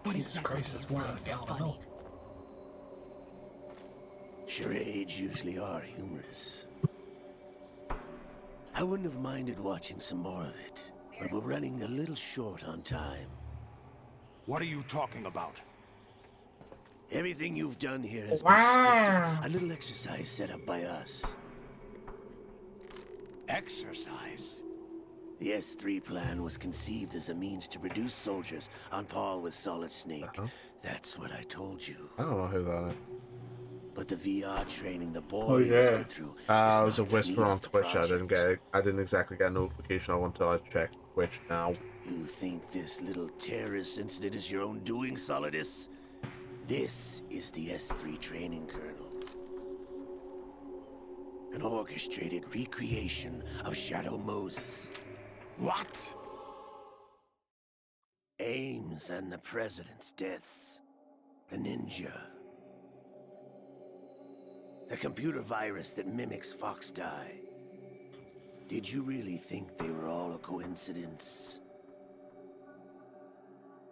What Jesus Christ, that's more than a gallon of milk. Charades usually are humorous. I wouldn't have minded watching some more of it, but we're running a little short on time. What are you talking about? Everything you've done here has been scripted. A little exercise set up by us. Exercise? The S3 plan was conceived as a means to produce soldiers on par with Solid Snake. That's what I told you. I don't know who that is. But the VR training the boy was put through. It was a whisper on Twitch. I didn't exactly get a notification until I checked Twitch now. You think this little terrorist incident is your own doing, Solidus? This is the S3 training kernel. An orchestrated recreation of Shadow Moses. What? Ames and the President's deaths. The ninja. The computer virus that mimics Fox Die. Did you really think they were all a coincidence?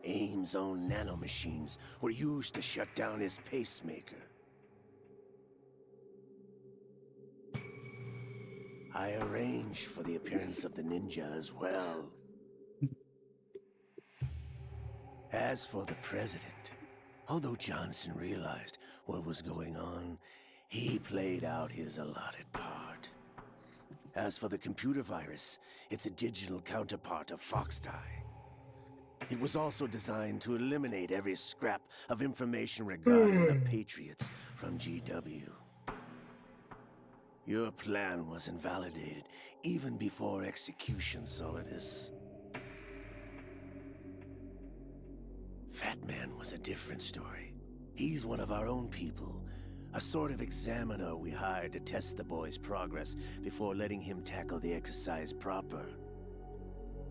Ames' own nanomachines were used to shut down his pacemaker. I arranged for the appearance of the ninja as well. As for the president, although Johnson realized what was going on, he played out his allotted part. As for the computer virus, it's a digital counterpart of Fox Die. It was also designed to eliminate every scrap of information regarding the Patriots from GW. Your plan was invalidated even before execution, Solidus. Fat Man was a different story. He's one of our own people, a sort of examiner we hired to test the boy's progress before letting him tackle the exercise proper.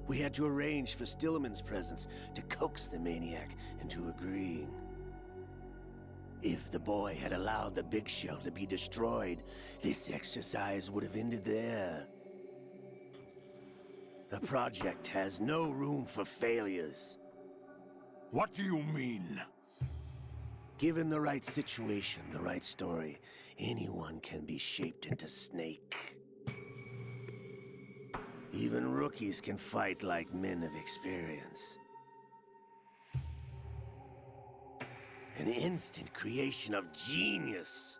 We had to arrange for Stillman's presence to coax the maniac into agreeing. If the boy had allowed the big shell to be destroyed, this exercise would have ended there. The project has no room for failures. What do you mean? Given the right situation, the right story, anyone can be shaped into Snake. Even rookies can fight like men of experience. An instant creation of genius.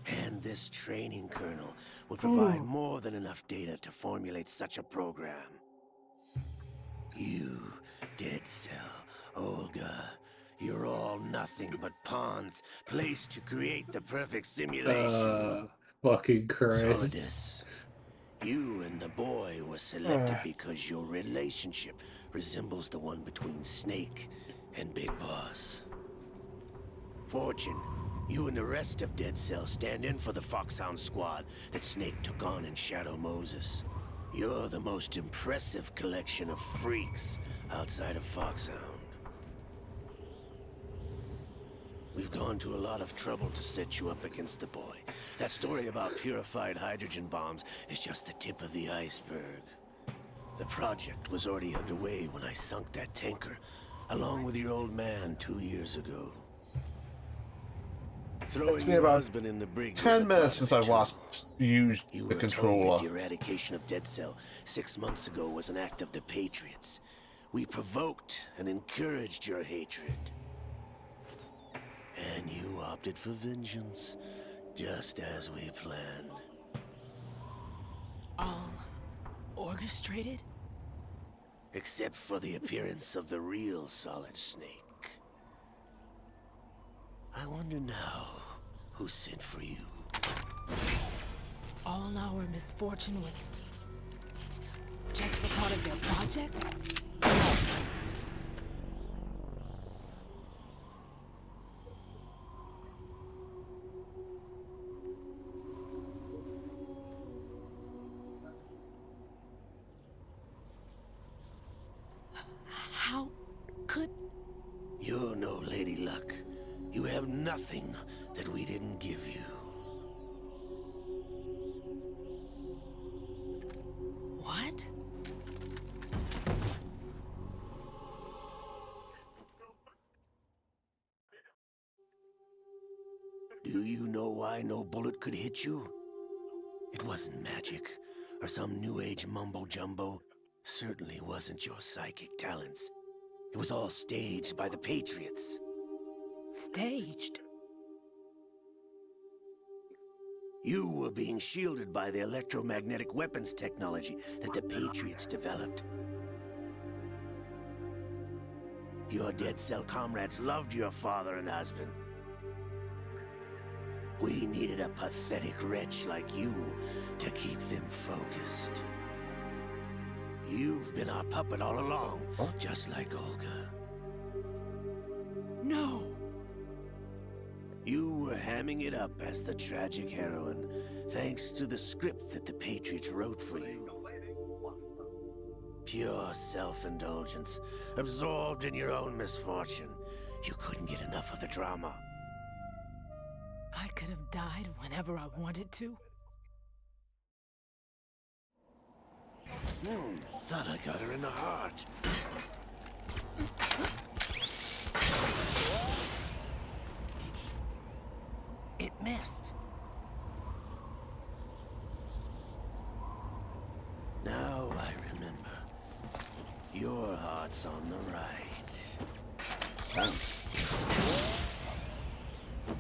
And this training kernel would provide more than enough data to formulate such a program. You, Dead Cell, Olga, you're all nothing but pawns placed to create the perfect simulation. Fucking Christ. Solidus, you and the boy were selected because your relationship resembles the one between Snake and Big Boss. Fortune, you and the rest of Dead Cell stand in for the Foxhound squad that Snake took on in Shadow Moses. You're the most impressive collection of freaks outside of Foxhound. We've gone to a lot of trouble to set you up against the boy. That story about purified hydrogen bombs is just the tip of the iceberg. The project was already underway when I sunk that tanker, along with your old man 2 years ago. It's been about 10 minutes since I've last used the controller. The eradication of Dead Cell 6 months ago was an act of the Patriots. We provoked and encouraged your hatred. And you opted for vengeance, just as we planned. All orchestrated? Except for the appearance of the real Solid Snake. I wonder now who sent for you. All our misfortune was just a part of their project? How could... You're no Lady Luck. You have nothing that we didn't give you. What? Do you know why no bullet could hit you? It wasn't magic, or some new age mumbo-jumbo. Certainly wasn't your psychic talents. It was all staged by the Patriots. Staged? You were being shielded by the electromagnetic weapons technology that the Patriots developed. Your Dead Cell comrades loved your father and husband. We needed a pathetic wretch like you to keep them focused. You've been our puppet all along, just like Olga. No! You were hamming it up as the tragic heroine, thanks to the script that the Patriots wrote for you. Pure self-indulgence, absorbed in your own misfortune. You couldn't get enough of the drama. I could have died whenever I wanted to. Thought I got her in the heart. It missed. Now I remember. Your heart's on the right.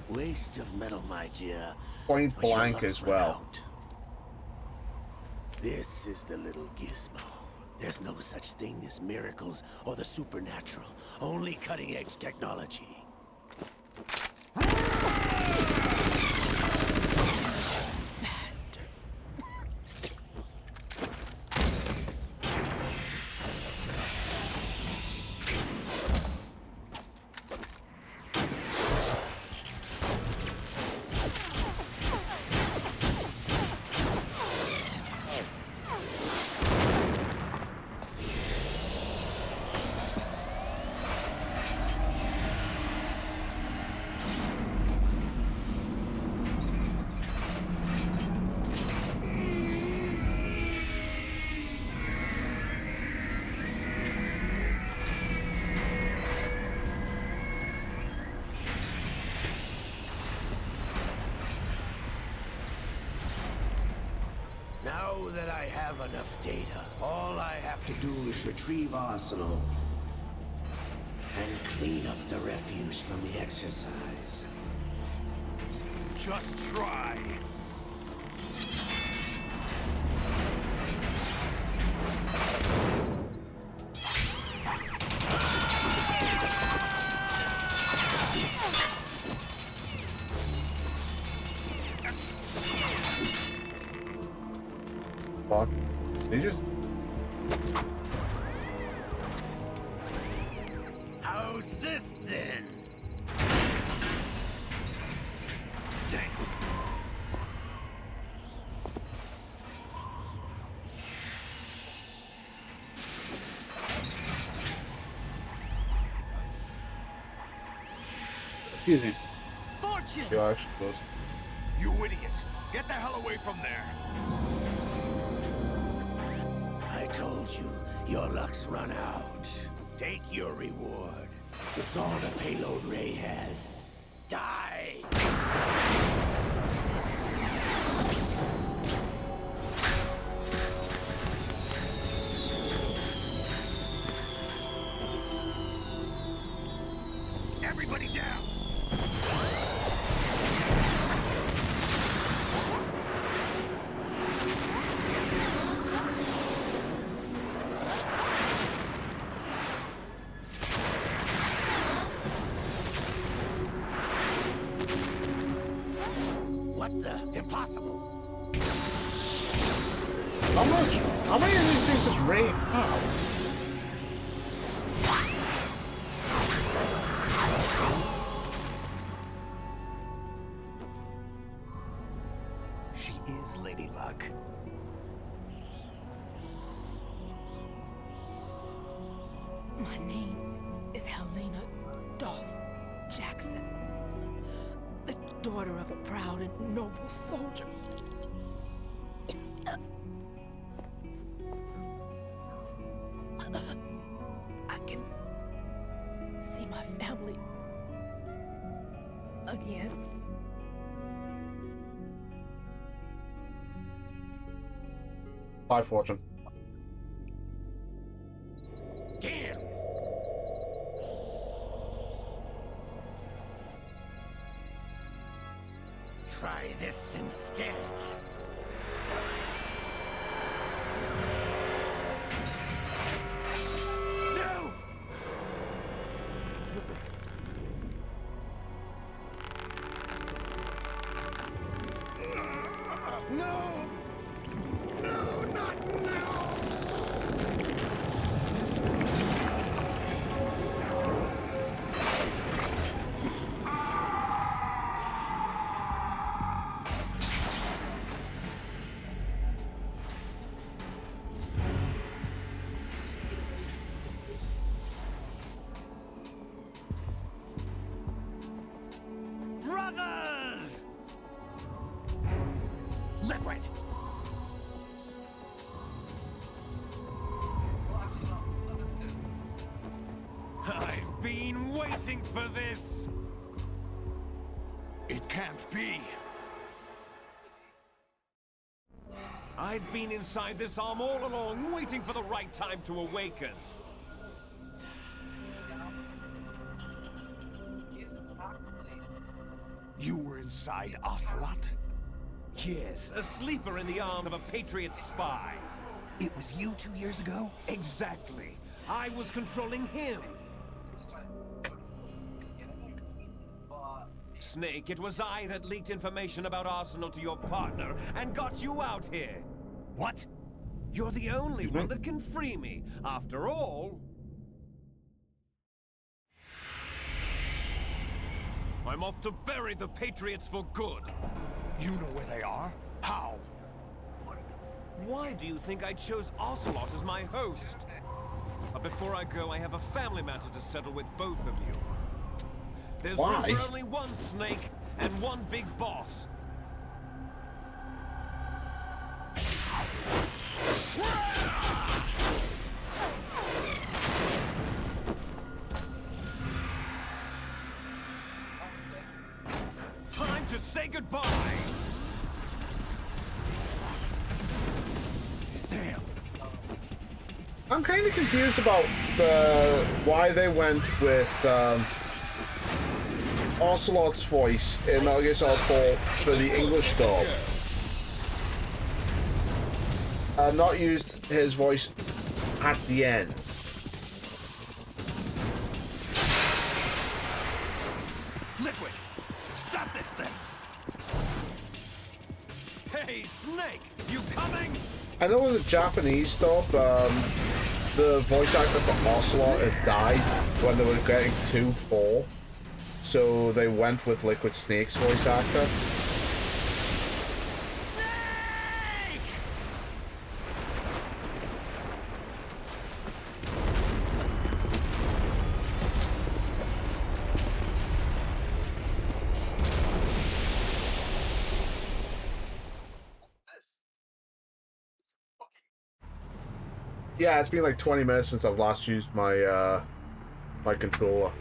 Waste of metal, my dear. Point blank as well. This is the little gizmo. There's no such thing as miracles or the supernatural. Only cutting-edge technology. know that I have enough data. All I have to do is retrieve Arsenal and clean up the refuse from the exercise. Just try. Fuck. They just... How's this then? Damn. Excuse me. Fortune! You're actually close. You idiots! Get the hell away from there! I told you, your luck's run out. Take your reward. It's all the payload Ray has. Die! Everybody down! What the? Impossible! How many of these things does Ray have? She is Lady Luck. My name is Helena Dolph Jackson, the daughter of a proud and noble soldier. I can see my family again. Bye, Fortune. Damn! Try this instead. No! No! No, not now! Brothers! Liquid! I've been waiting for this! It can't be. I've been inside this arm all along, waiting for the right time to awaken. You were inside Ocelot? Yes, a sleeper in the arm of a Patriot spy. It was you 2 years ago? Exactly. I was controlling him. Snake, it was I that leaked information about Arsenal to your partner and got you out here. What? You're the only one that can free me. After all... I'm off to bury the Patriots for good. You know where they are? How? Why do you think I chose Ocelot as my host? But before I go, I have a family matter to settle with both of you. There's room for only one Snake and one big boss. Time to say goodbye! I'm kind of confused about why they went with Ocelot's voice in Metal Gear Solid 4 for the English dub. Not used his voice at the end. Liquid, stop this thing! Hey, Snake, you coming? I know in the Japanese dub, the voice actor for Ocelot had died when they were getting 2-4, so they went with Liquid Snake's voice actor. Yeah, it's been like 20 minutes since I've last used my my controller.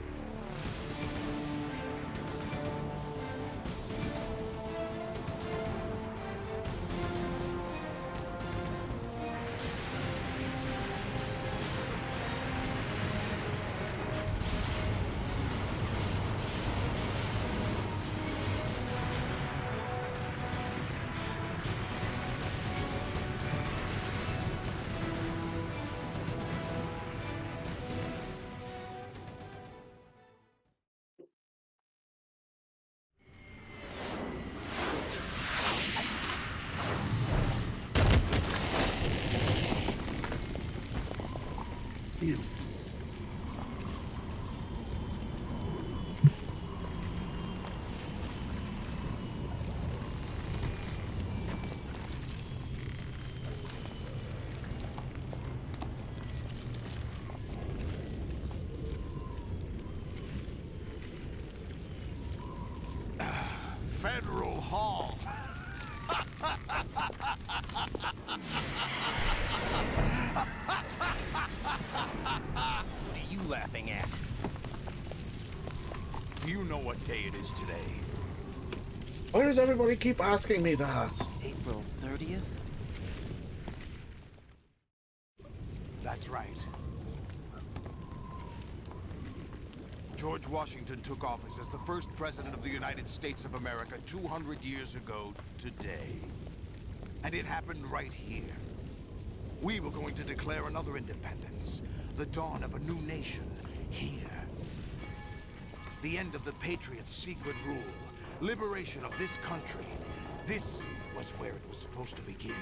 Federal Hall. What are you laughing at? Do you know what day it is today? Why does everybody keep asking me that? April 30th? That's right. George Washington took office as the first president of the United States of America 200 years ago today. And it happened right here. We were going to declare another independence, the dawn of a new nation, here. The end of the Patriots' secret rule, liberation of this country. This was where it was supposed to begin.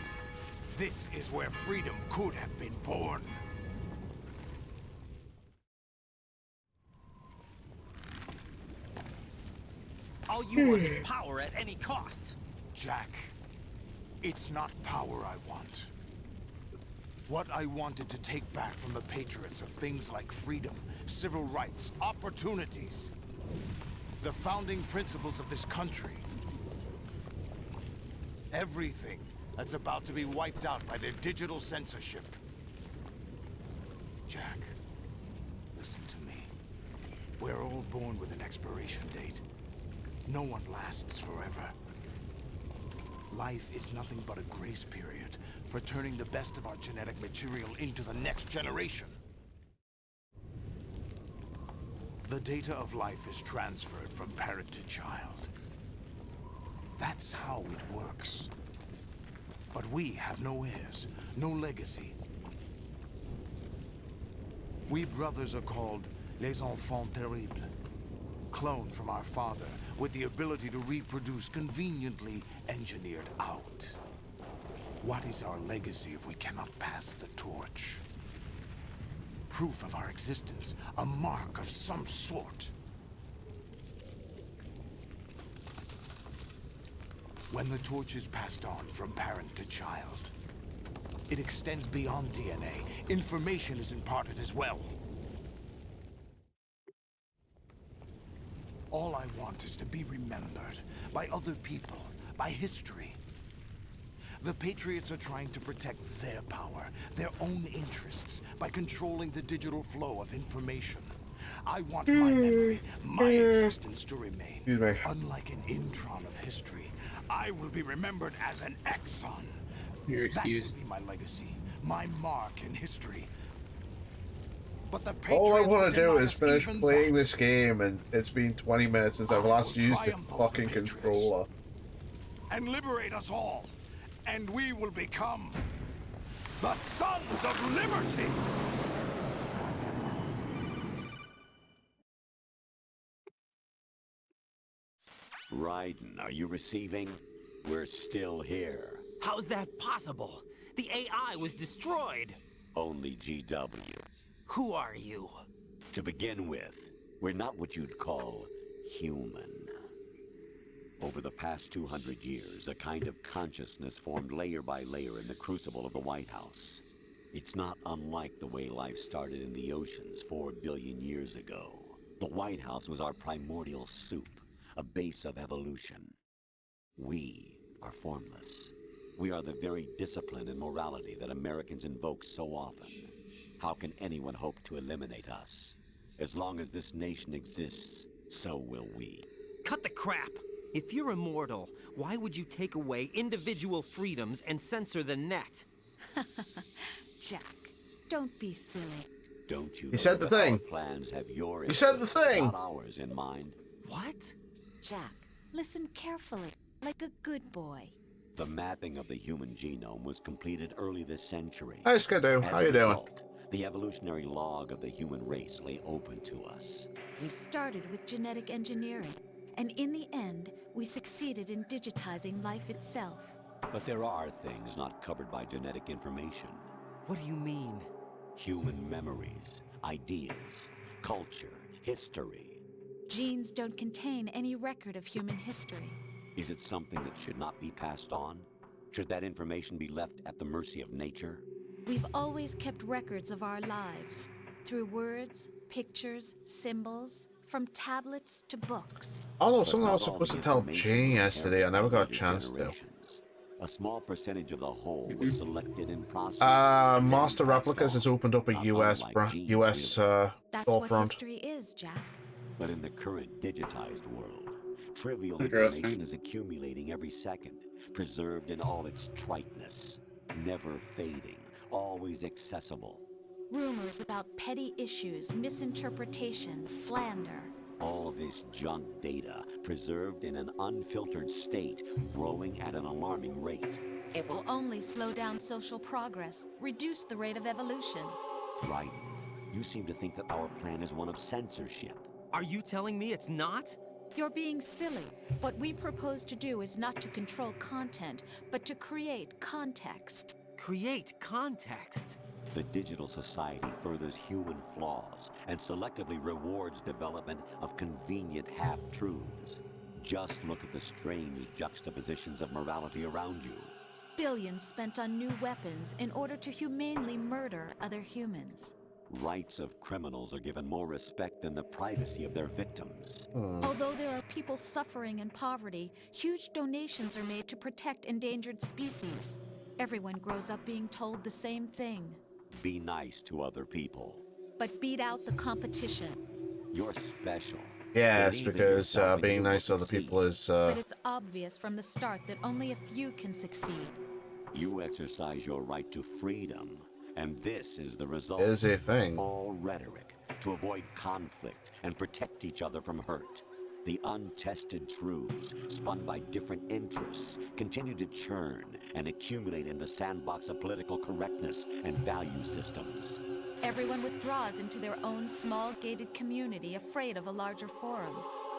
This is where freedom could have been born. All you want is power at any cost. Jack, it's not power I want. What I wanted to take back from the Patriots are things like freedom, civil rights, opportunities. The founding principles of this country. Everything that's about to be wiped out by their digital censorship. Jack, listen to me. We're all born with an expiration date. No one lasts forever. Life is nothing but a grace period for turning the best of our genetic material into the next generation. The data of life is transferred from parent to child. That's how it works. But we have no heirs, no legacy. We brothers are called les enfants terribles, cloned from our father, with the ability to reproduce conveniently engineered out. What is our legacy if we cannot pass the torch? Proof of our existence, a mark of some sort. When the torch is passed on from parent to child, it extends beyond DNA. Information is imparted as well. All I want is to be remembered by other people, by history. The Patriots are trying to protect their power, their own interests, by controlling the digital flow of information. I want my memory, my existence to remain. Unlike an intron of history, I will be remembered as an exon. You're excused. That will be my legacy, my mark in history. but the All I Patriots want would to do deny is us finish even playing that. this game, and it's been 20 minutes since I've I last will used the triumph over fucking the Patriots controller. and liberate us all, and we will become the Sons of Liberty! Raiden, are you receiving? We're still here. How's that possible? The AI was destroyed. Only GW. Who are you? To begin with, we're not what you'd call human. Over the past 200 years, a kind of consciousness formed layer by layer in the crucible of the White House. It's not unlike the way life started in the oceans 4 billion years ago. The White House was our primordial soup, a base of evolution. We are formless. We are the very discipline and morality that Americans invoke so often. How can anyone hope to eliminate us? As long as this nation exists, so will we. Cut the crap! If you're immortal, why would you take away individual freedoms and censor the net? Jack, don't be silly. Don't you He know said the that thing. our plans have your He said the thing. not ours in mind? What? Jack, listen carefully, like a good boy. The mapping of the human genome was completed early this century. Hi, Skidoo. How you doing? The evolutionary log of the human race lay open to us. We started with genetic engineering, and in the end, we succeeded in digitizing life itself. But there are things not covered by genetic information. What do you mean? Human memories, ideas, culture, history. Genes don't contain any record of human history. Is it something that should not be passed on? Should that information be left at the mercy of nature? We've always kept records of our lives, through words, pictures, symbols, from tablets to books. Although something I was supposed to tell Jane yesterday, I never got a chance to. A small percentage of the whole was selected in process. Master Replicas has opened up a US That's what storefront. history is, Jack. But in the current digitized world, trivial information is accumulating every second, preserved in all its triteness, never fading, always accessible. Rumors about petty issues, misinterpretations, slander. All this junk data, preserved in an unfiltered state, growing at an alarming rate. It will only slow down social progress, reduce the rate of evolution. Right. You seem to think that our plan is one of censorship. Are you telling me it's not? You're being silly. What we propose to do is not to control content, but to create context. Create context? The digital society furthers human flaws and selectively rewards development of convenient half-truths. Just look at the strange juxtapositions of morality around you. Billions spent on new weapons in order to humanely murder other humans. Rights of criminals are given more respect than the privacy of their victims. Although there are people suffering in poverty, huge donations are made to protect endangered species. Everyone grows up being told the same thing. Be nice to other people. But beat out the competition. You're special. Yes, because being nice to other people is... But it's obvious from the start that only a few can succeed. You exercise your right to freedom, and this is the result. Is a thing. All rhetoric to avoid conflict and protect each other from hurt. The untested truths, spun by different interests, continue to churn and accumulate in the sandbox of political correctness and value systems. Everyone withdraws into their own small gated community, afraid of a larger forum.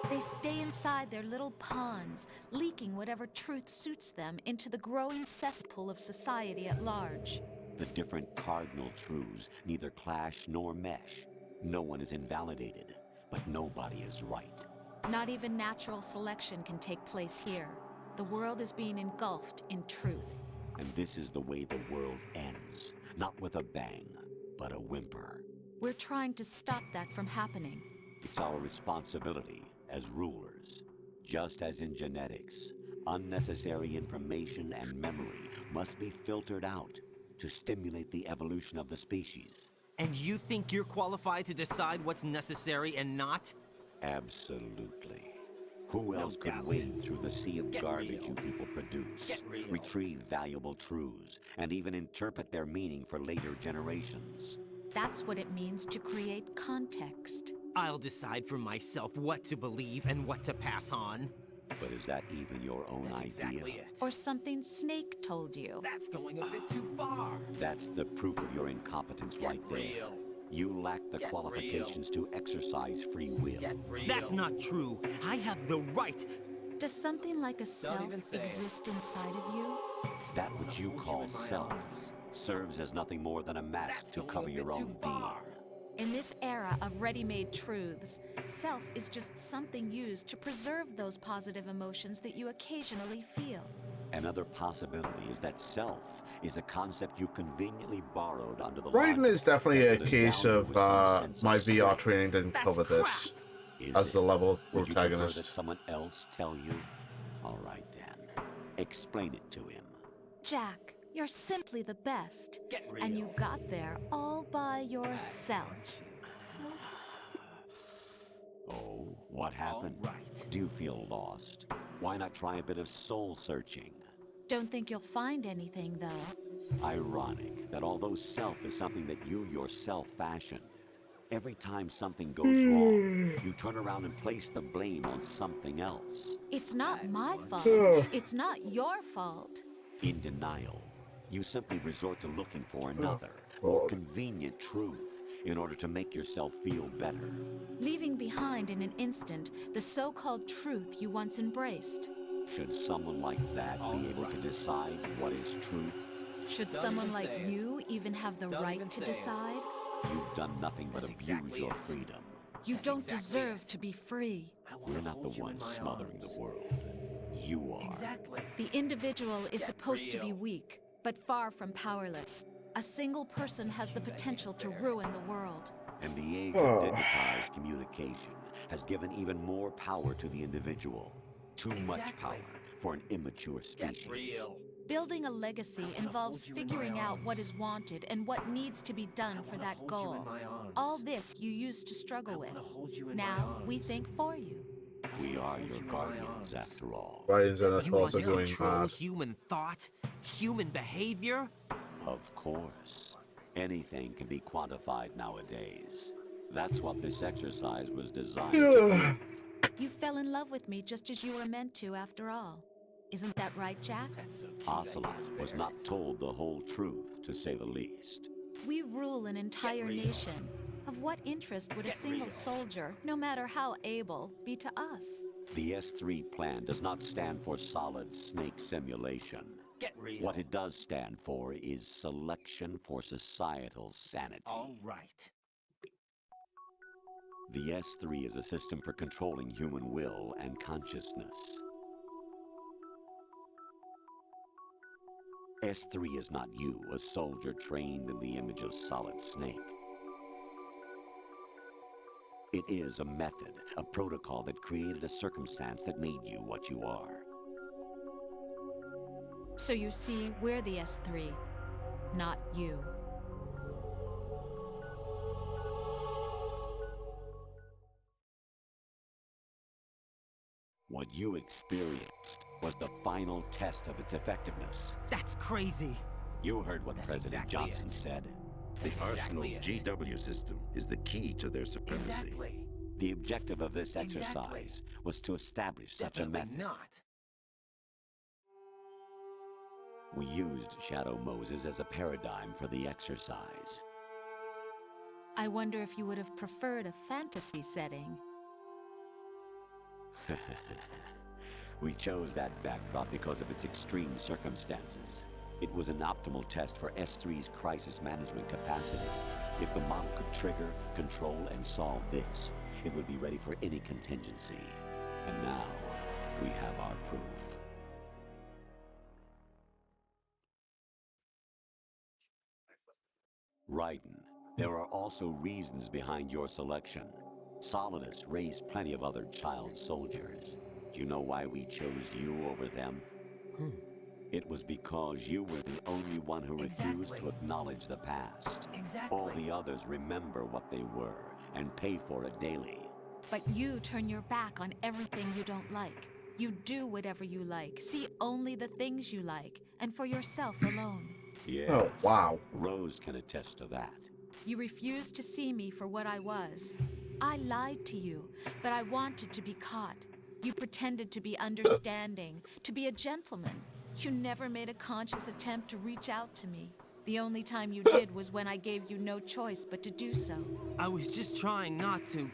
They stay inside their little ponds, leaking whatever truth suits them into the growing cesspool of society at large. The different cardinal truths neither clash nor mesh. No one is invalidated, but nobody is right. Not even natural selection can take place here. The world is being engulfed in truth. And this is the way the world ends. Not with a bang, but a whimper. We're trying to stop that from happening. It's our responsibility as rulers. Just as in genetics, unnecessary information and memory must be filtered out to stimulate the evolution of the species. And you think you're qualified to decide what's necessary and not? Absolutely. Who else could wade through the sea of garbage you people produce, retrieve valuable truths, and even interpret their meaning for later generations? That's what it means to create context. I'll decide for myself what to believe and what to pass on. But is that even your own idea? Exactly it. Or something Snake told you. That's going a bit too far. That's the proof of your incompetence right there. You lack the qualifications to exercise free will. That's not true. I have the right. Does something like a self exist inside of you? That which you call self serves as nothing more than a mask to cover your own being. In this era of ready-made truths, self is just something used to preserve those positive emotions that you occasionally feel. Another possibility is that self is a concept you conveniently borrowed under the Raiden is definitely a case of my VR strength. training didn't cover this as the level Would you prefer that protagonist. someone else tell you? All right then, explain it to him. Jack, you're simply the best. And you got there all by yourself. Oh, what happened? Do you feel lost? Why not try a bit of soul searching? Don't think you'll find anything, though. Ironic that although self is something that you yourself fashioned, every time something goes wrong, you turn around and place the blame on something else. It's not my fault. It's not your fault. In denial, you simply resort to looking for another, more convenient truth in order to make yourself feel better. Leaving behind in an instant the so-called truth you once embraced. Should someone like that be able to decide what is truth? Should someone like you even have the right to decide? You've done nothing but abuse your freedom. You don't deserve to be free. We're not the ones smothering the world. You are. The individual is supposed to be weak, but far from powerless. A single person has the potential to ruin the world. And the age of digitized communication has given even more power to the individual. Too much power for an immature species. Building a legacy involves figuring out what is wanted and what needs to be done for that goal. All this you used to struggle with. Now we think for you. We are your guardians, after all. Raiden's in a You want also to going control mad. human thought, human behavior? Of course. Anything can be quantified nowadays. That's what this exercise was designed to do. You fell in love with me just as you were meant to, after all. Isn't that right, Jack? Ocelot was not told the whole truth, to say the least. We rule an entire nation. Of what interest would a single soldier, no matter how able, be to us? The S3 plan does not stand for solid snake simulation. What it does stand for is selection for societal sanity. All right. The S3 is a system for controlling human will and consciousness. S3 is not you, a soldier trained in the image of Solid Snake. It is a method, a protocol that created a circumstance that made you what you are. So you see, we're the S3, not you. What you experienced was the final test of its effectiveness. That's crazy. You heard what President Johnson said. The Arsenal's GW system is the key to their supremacy. The objective of this exercise was to establish such a method. Not. We used Shadow Moses as a paradigm for the exercise. I wonder if you would have preferred a fantasy setting. We chose that backdrop because of its extreme circumstances. It was an optimal test for S3's crisis management capacity. If the model could trigger, control, and solve this, it would be ready for any contingency. And now, we have our proof. Raiden, there are also reasons behind your selection. Solidus raised plenty of other child soldiers. Do you know why we chose you over them? It was because you were the only one who refused to acknowledge the past. All the others remember what they were and pay for it daily. But you turn your back on everything you don't like. You do whatever you like, see only the things you like, and for yourself alone. Yes. Oh, wow. Rose can attest to that. You refused to see me for what I was. I lied to you, but I wanted to be caught. You pretended to be understanding, to be a gentleman. You never made a conscious attempt to reach out to me. The only time you did was when I gave you no choice but to do so. I was just trying not to...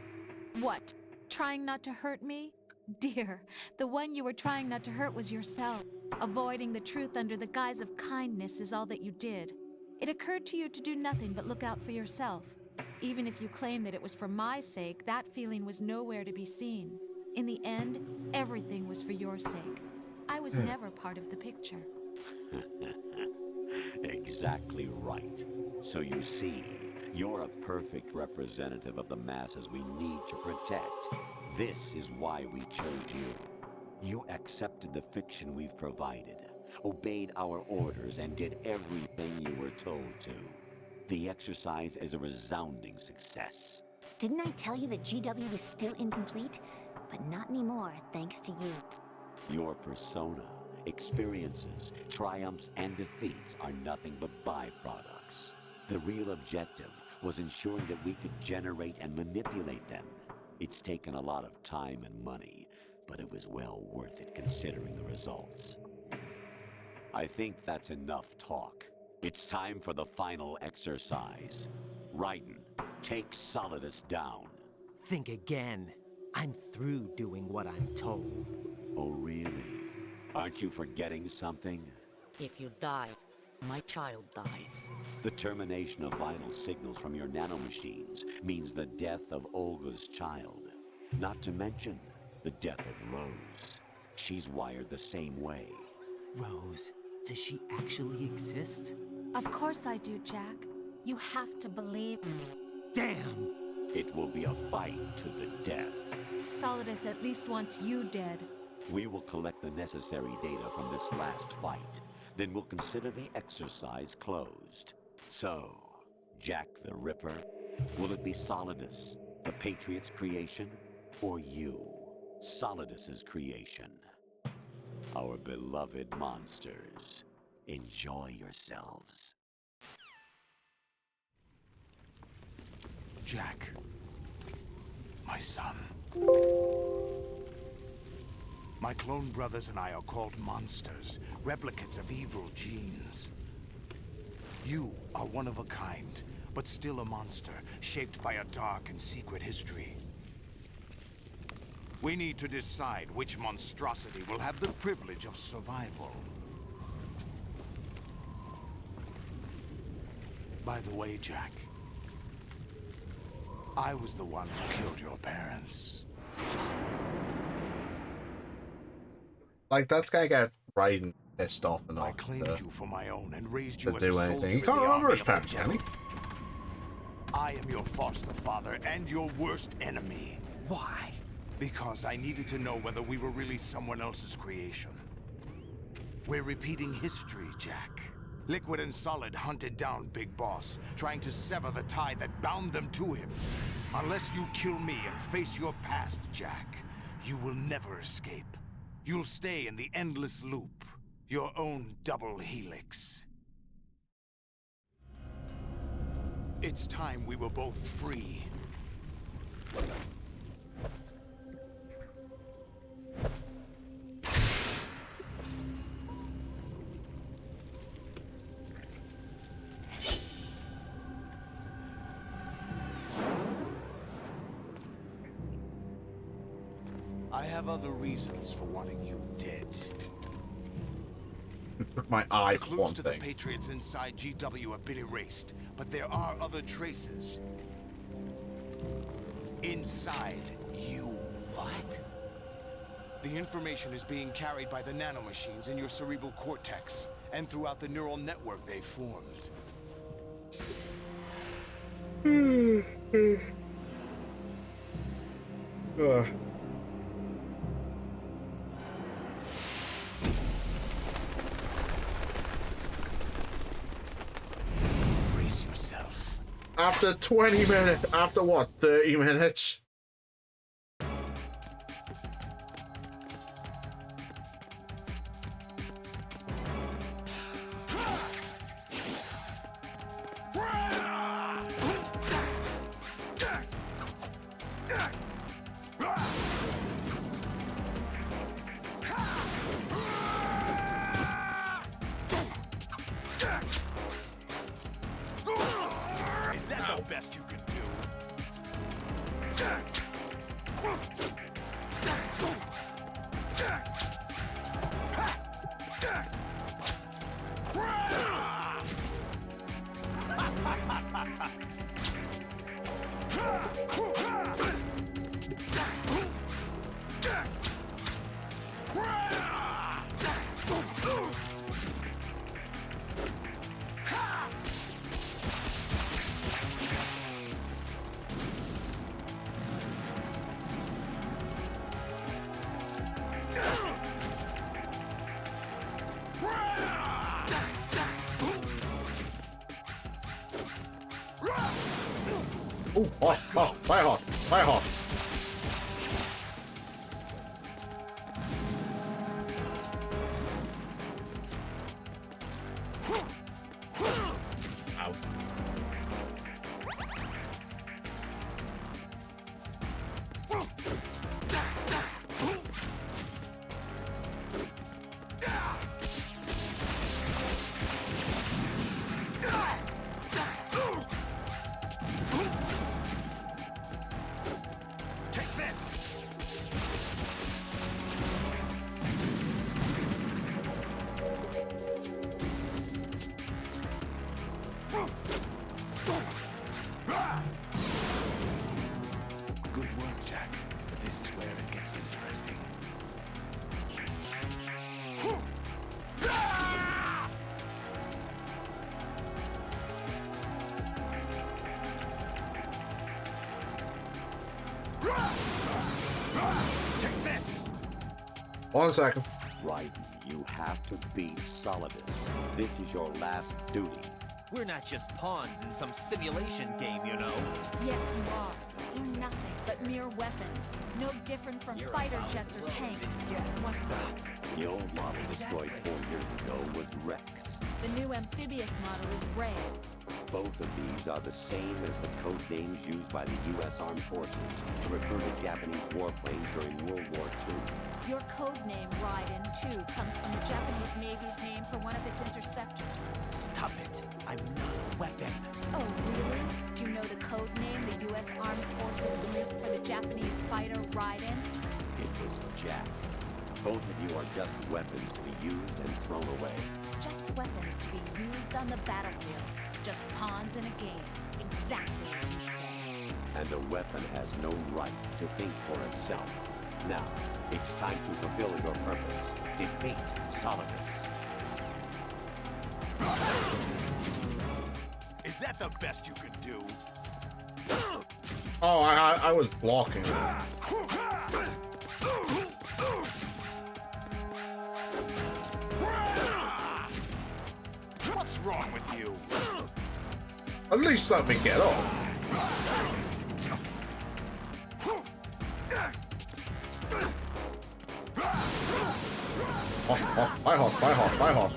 What? Trying not to hurt me? Dear, the one you were trying not to hurt was yourself. Avoiding the truth under the guise of kindness is all that you did. It occurred to you to do nothing but look out for yourself. Even if you claim that it was for my sake, that feeling was nowhere to be seen. In the end, everything was for your sake. I was never part of the picture. Exactly right. So you see, you're a perfect representative of the masses we need to protect. This is why we chose you. You accepted the fiction we've provided, obeyed our orders, and did everything you were told to. The exercise is a resounding success. Didn't I tell you that GW was still incomplete? But not anymore, thanks to you. Your persona, experiences, triumphs, and defeats are nothing but byproducts. The real objective was ensuring that we could generate and manipulate them. It's taken a lot of time and money, but it was well worth it considering the results. I think that's enough talk. It's time for the final exercise. Raiden, take Solidus down. Think again. I'm through doing what I'm told. Oh, really? Aren't you forgetting something? If you die, my child dies. The termination of vital signals from your nanomachines means the death of Olga's child. Not to mention the death of Rose. She's wired the same way. Rose, does she actually exist? Of course I do, Jack. You have to believe me. Damn! It will be a fight to the death. Solidus at least wants you dead. We will collect the necessary data from this last fight. Then we'll consider the exercise closed. So, Jack the Ripper, will it be Solidus, the Patriot's creation, or you, Solidus's creation? Our beloved monsters, enjoy yourselves. Jack, my son. My clone brothers and I are called monsters, replicates of evil genes. You are one of a kind, but still a monster, shaped by a dark and secret history. We need to decide which monstrosity will have the privilege of survival. By the way, Jack, I was the one who killed your parents. Like, that's gonna get Raiden pissed off enough. I claimed you for my own and raised you to as do a anything. soldier He in can't the remember army his of the parents, can he? devil. I am your foster father and your worst enemy. Why? Because I needed to know whether we were really someone else's creation. We're repeating history, Jack. Liquid and Solid hunted down Big Boss, trying to sever the tie that bound them to him. Unless you kill me and face your past, Jack, you will never escape. You'll stay in the endless loop, your own double helix. It's time we were both free. I have other reasons for wanting you dead. My eye The for clues one to the thing. Patriots inside GW have been erased, but there are other traces. Inside you. What? The information is being carried by the nanomachines in your cerebral cortex, and throughout the neural network they formed. Brace yourself. After 20 minutes, after what, 30 minutes? Is that the best you can do? Ooh, hot, hot, fire hot, fire hot. Ow. Take this! Good work, Jack. But this is where it gets interesting. Take this! 1 second. Right, you have to beat Solidus. This is your last duty. We're not just pawns in some simulation game, you know. Yes, you are. You're nothing but mere weapons. No different from fighter jets or tanks. What the? The old model destroyed 4 years ago was Rex. The new amphibious model is Ray. Both of these are the same as the code names used by the U.S. Armed Forces to refer to Japanese warplanes during World War II. Your code name, Raiden, too, comes from the Japanese Navy's name for one of its interceptors. Stop it. I'm not a weapon. Oh, really? Do you know the code name the U.S. Armed Forces used for the Japanese fighter Raiden? It was Jack. Both of you are just weapons to be used and thrown away. Just weapons to be used on the battlefield. Just pawns in a game. Exactly as you say. And a weapon has no right to think for itself. Now, it's time to fulfill your purpose. Defeat Solidus. Is that the best you can do? Oh, I was blocking. What's wrong with you? At least let me get off. Oh, fire horse, fire horse, fire horse.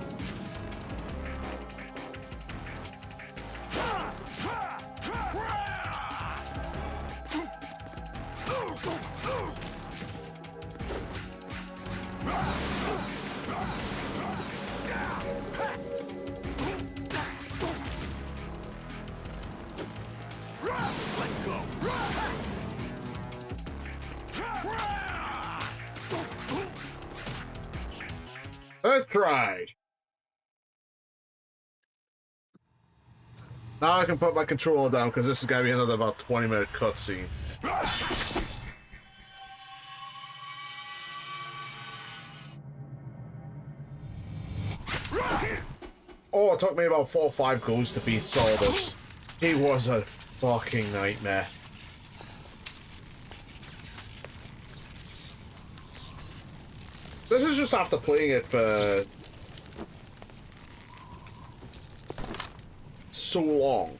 Let's go. Let's try. Now I can put my controller down because this is gonna be another about 20-minute cutscene. Oh, it took me about 4 or 5 goes to beat Solidus. He was a fucking nightmare. This is just after playing it for so long.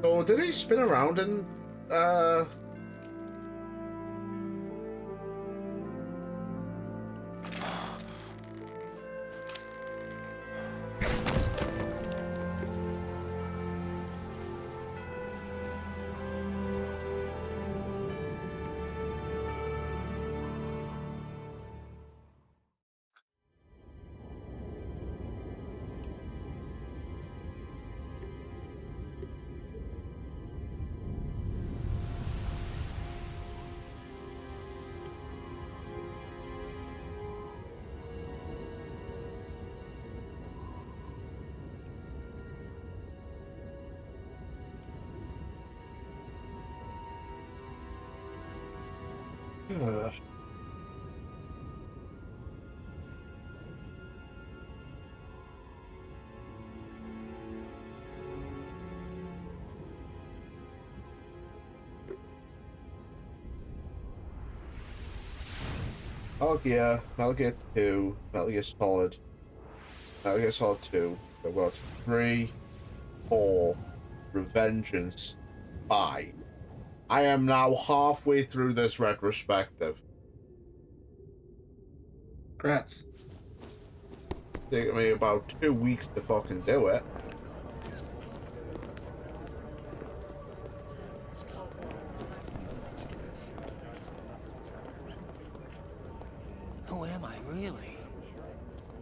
So did he spin around and Metal Gear, Metal Gear 2, Metal Gear Solid, Metal Gear Solid 2. I've got 3, 4, Revengeance, 5. I am now halfway through this retrospective. Congrats. Taking me about 2 weeks to fucking do it. Who am I, really?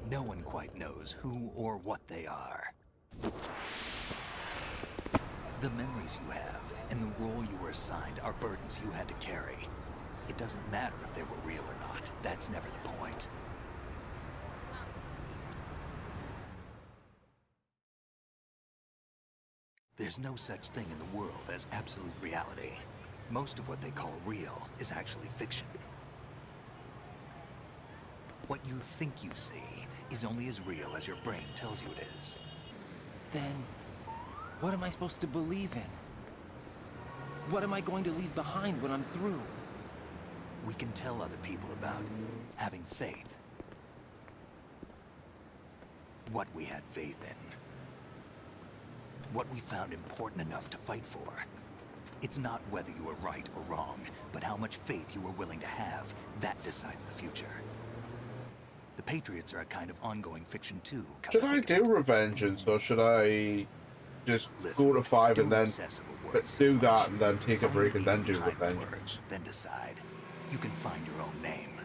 No one quite knows who or what they are. The memories you have and the role you were assigned are burdens you had to carry. It doesn't matter if they were real or not. That's never the point. There's no such thing in the world as absolute reality. Most of what they call real is actually fiction. What you think you see is only as real as your brain tells you it is. Then, what am I supposed to believe in? What am I going to leave behind when I'm through? We can tell other people about having faith. What we had faith in. What we found important enough to fight for. It's not whether you were right or wrong, but how much faith you were willing to have. That decides the future. The Patriots are a kind of ongoing fiction too. Should I do Revengeance, or should I just go to 5 and then do that and then take a break and then do Revengeance? Then decide. You can find your own name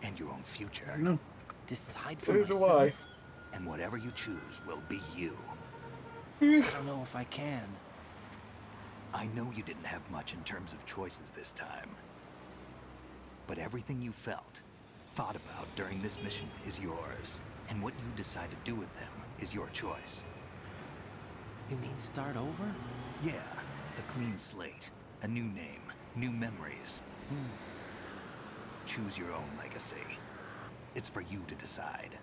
and your own future. No. Decide for Neither do myself. And whatever you choose will be you. I don't know if I can. I know you didn't have much in terms of choices this time. But everything you felt, thought about during this mission is yours. And what you decide to do with them is your choice. You mean start over? Yeah, a clean slate, a new name, new memories. Choose your own legacy. It's for you to decide.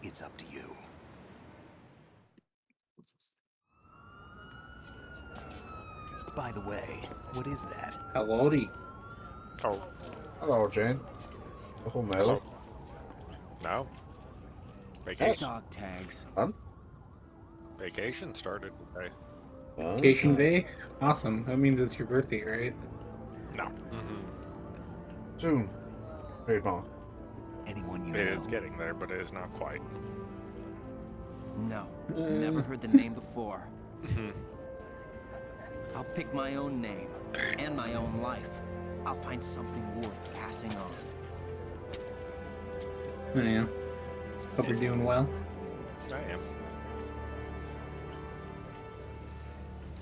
It's up to you. By the way, what is that? Howdy. Oh. Hello, Jane. Oh, Mel. No. Vacation. Dog tags. Huh? Vacation started today. Vacation day? Awesome. That means it's your birthday, right? No. Soon. Trademark. Anyone you It know? is getting there, but it is not quite. No. Never heard the name before. I'll pick my own name and my own life. I'll find something worth passing on. Yeah. Hope you're doing well. I am.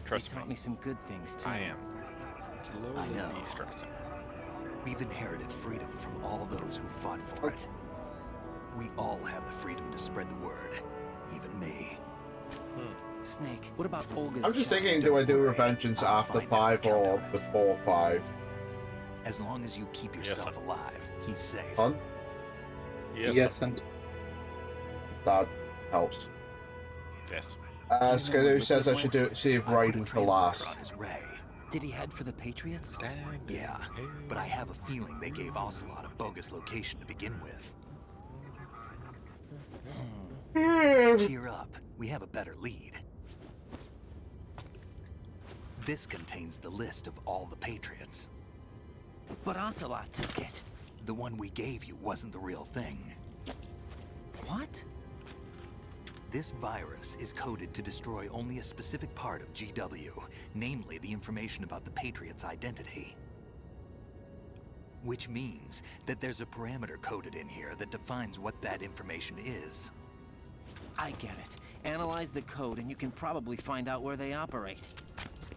Trust They taught me some good things too. I am. Slowly I know. de-stressing. We've inherited freedom from all those who fought for it. We all have the freedom to spread the word. Even me. Snake, what about Olga's I'm just child? thinking, do I do Revengeance after 5 or before 5? As long as you keep yourself alive, he's safe. Fun? Yes, and That helps. Yes. Skidoo says I should save Raiden for last. Did he head for the Patriots? Yeah, but I have a feeling they gave Ocelot a bogus location to begin with. Cheer up, we have a better lead. This contains the list of all the Patriots. But Ocelot took it. The one we gave you wasn't the real thing. What? This virus is coded to destroy only a specific part of GW, namely the information about the Patriot's identity. Which means that there's a parameter coded in here that defines what that information is. I get it. Analyze the code and you can probably find out where they operate.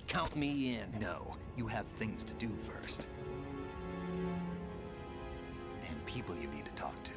Count me in. No, you have things to do first. And people you need to talk to.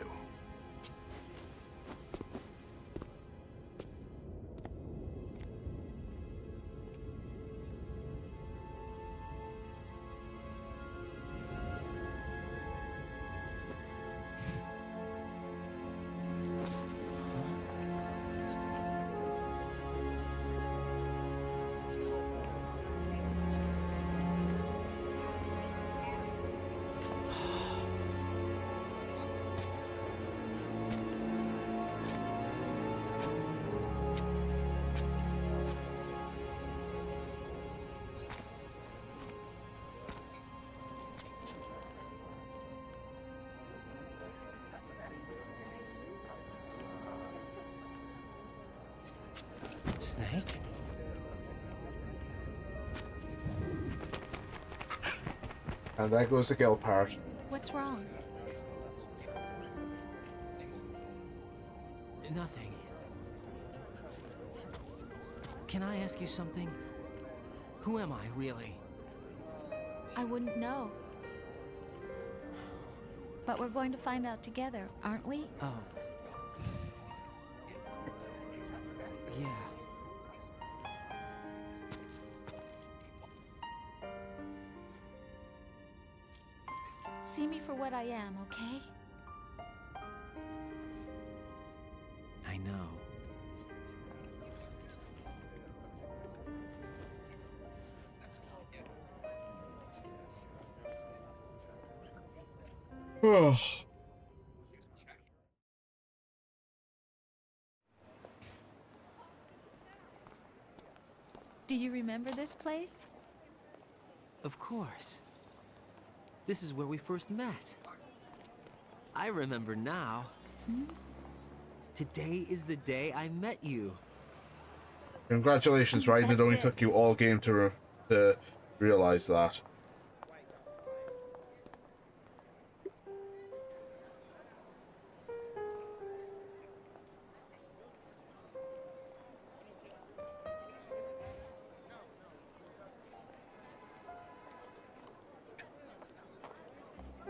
Snake? And there goes the gill part. What's wrong? Nothing. Can I ask you something? Who am I, really? I wouldn't know. But we're going to find out together, aren't we? Oh. Yeah. See me for what I am, okay? I know. Ugh. Do you remember this place? Of course. This is where we first met. I remember now. Hmm? Today is the day I met you. Congratulations, right? It only took you all game to realize that.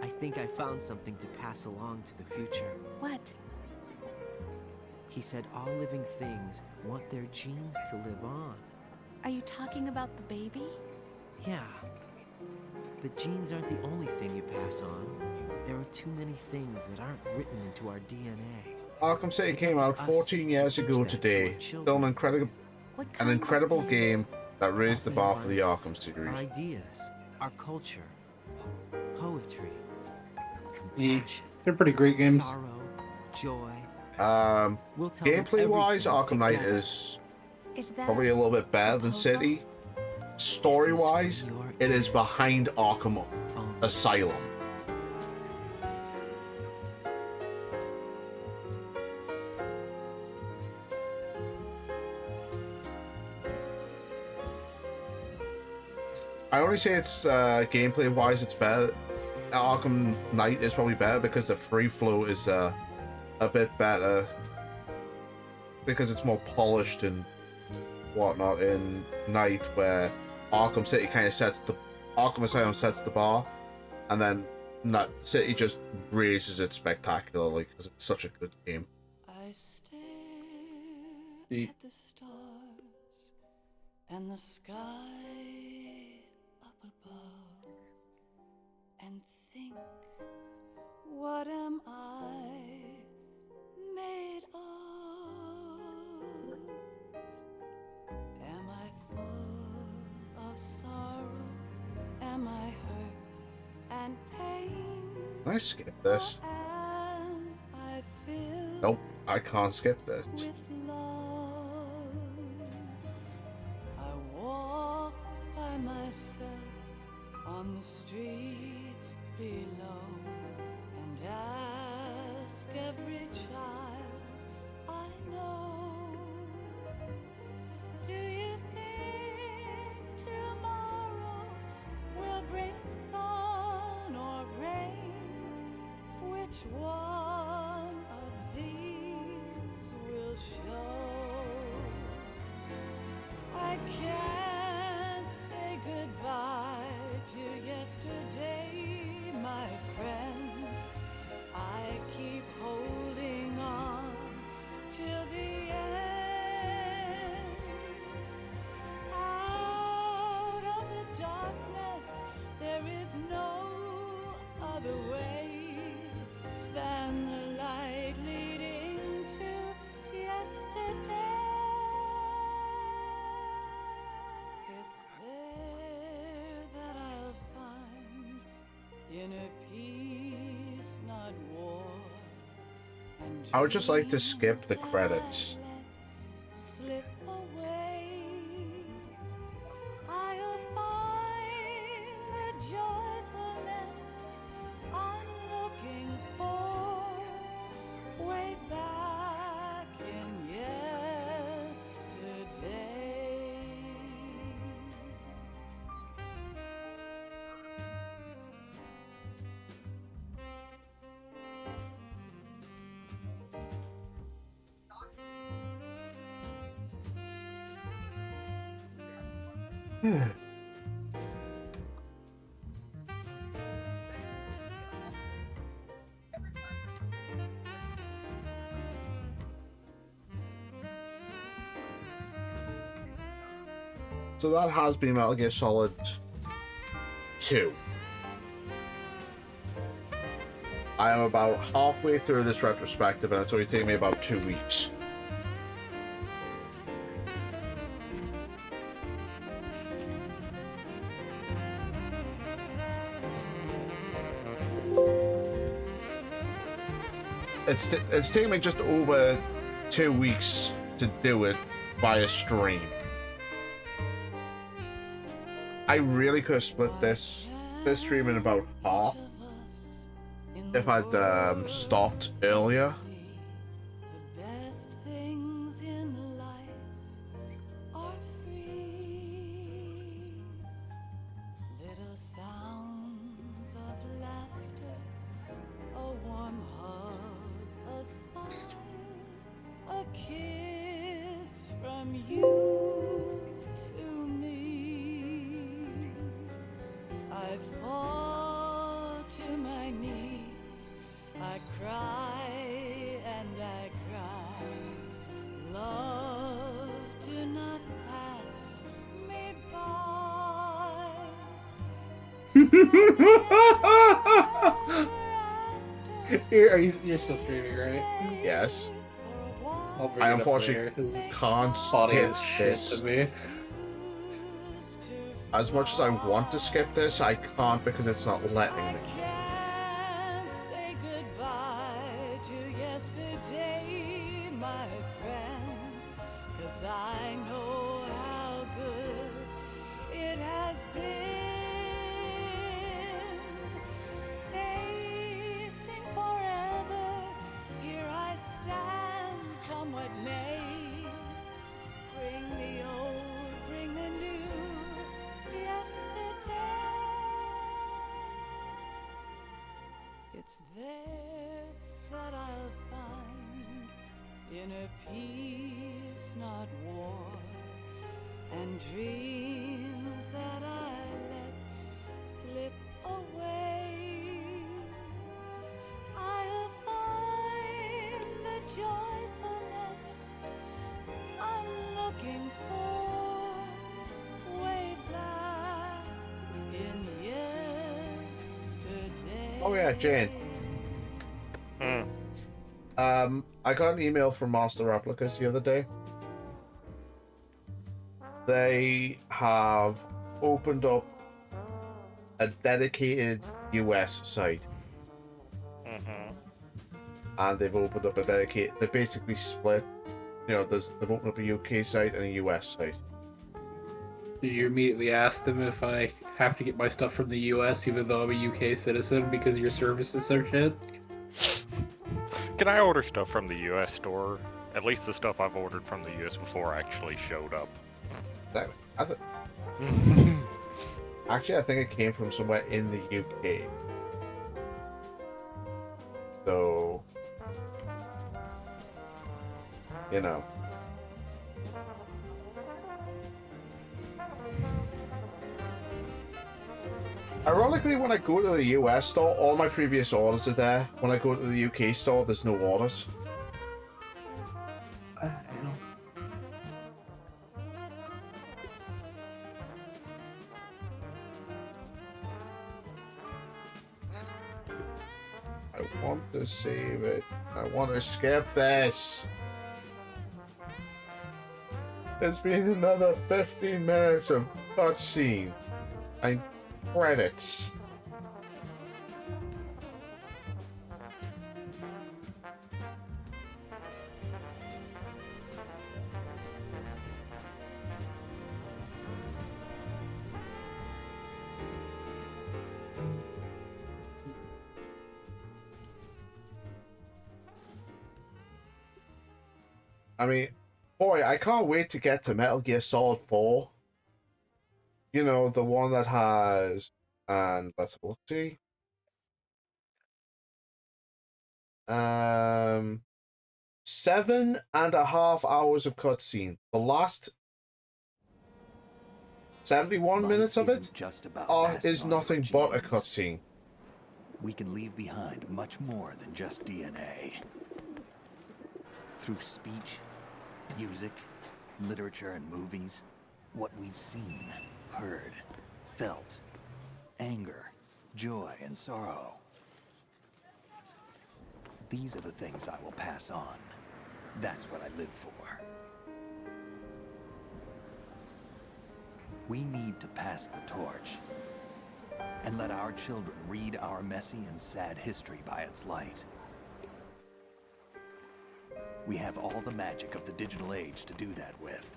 I think I found something to pass along to the future. What? He said all living things want their genes to live on. Are you talking about the baby? Yeah. But genes aren't the only thing you pass on. There are too many things that aren't written into our DNA. Arkham City came out 14 years ago today. Still an incredible game that raised the bar for the Arkham series. Our ideas, our culture, poetry, compassion, they're pretty great games. sorrow, joy. Gameplay-wise, Arkham Knight is probably a little bit better than City. Story-wise, it is behind Arkham Asylum. I only say it's gameplay-wise it's better. Arkham Knight is probably better because the free flow is a bit better because it's more polished and whatnot in Knight, where Arkham City kind of Arkham Asylum sets the bar, and then that City just raises it spectacularly because it's such a good game. I stare at the stars and the sky up above and think, what am I made of? Am I full of sorrow? Am I hurt and pain? Can I skip this? Am I filled Nope, I can't skip this. with love? I walk by on the streets below and ask every child I know. Do you think tomorrow will bring sun or rain? Which one of these will show? I can't say goodbye to yesterday, my friend. I keep holding on till the end. Out of the darkness, there is no other way than the light leading to yesterday. It's there that I'll find inner peace, not war. And I would just like to skip the credits. slip away. I'll find the joyfulness I'm looking for way back in yesterday. So that has been Metal Gear Solid 2. I am about halfway through this retrospective and it's only taken me about 2 weeks. It's taken me just over 2 weeks to do it via stream. I really could have split this stream in about half if I'd stopped earlier. The best things in life are free. Little sounds of laughter, a warm hug, a smile, a kiss from you to me. I fall to my knees, I cry and I cry. Love, do not pass me by. You're still streaming, right? Yes. I'll bring I it up unfortunately later. can't Funny skip as shit this. to me. As much as I want to skip this, I can't because it's not letting me. Can't say goodbye to yesterday, my friend, 'cause I know how good it has been. Facing forever, here I stand, come what may. Bring the old, bring the new, yesterday. It's there that I'll find inner peace, not war, and dreams that I let slip away. I'll find the joyfulness I'm looking for way back in yesterday. Oh yeah, Jane. I got an email from Master Replicas the other day. They have opened up a dedicated US site. And they've opened up a dedicated... They basically split... You know, they've opened up a UK site and a US site. Did you immediately ask them if I have to get my stuff from the US even though I'm a UK citizen because your services are shit? Can I order stuff from the US store? At least the stuff I've ordered from the US before actually showed up. Actually, I think it came from somewhere in the UK. So, you know. Ironically, when I go to the US store, all my previous orders are there. When I go to the UK store, there's no orders. I want to save it. I want to skip this. It's been another 15 minutes of cutscene and credits. I mean, boy, I can't wait to get to Metal Gear Solid 4. You know, the one that has, and let's see. 7.5 hours of cutscene. The last 71 minutes of it is nothing but a cutscene. We can leave behind much more than just DNA. Through speech, music, literature, and movies, what we've seen, heard, felt, anger, joy, and sorrow. These are the things I will pass on. That's what I live for. We need to pass the torch and let our children read our messy and sad history by its light. We have all the magic of the digital age to do that with.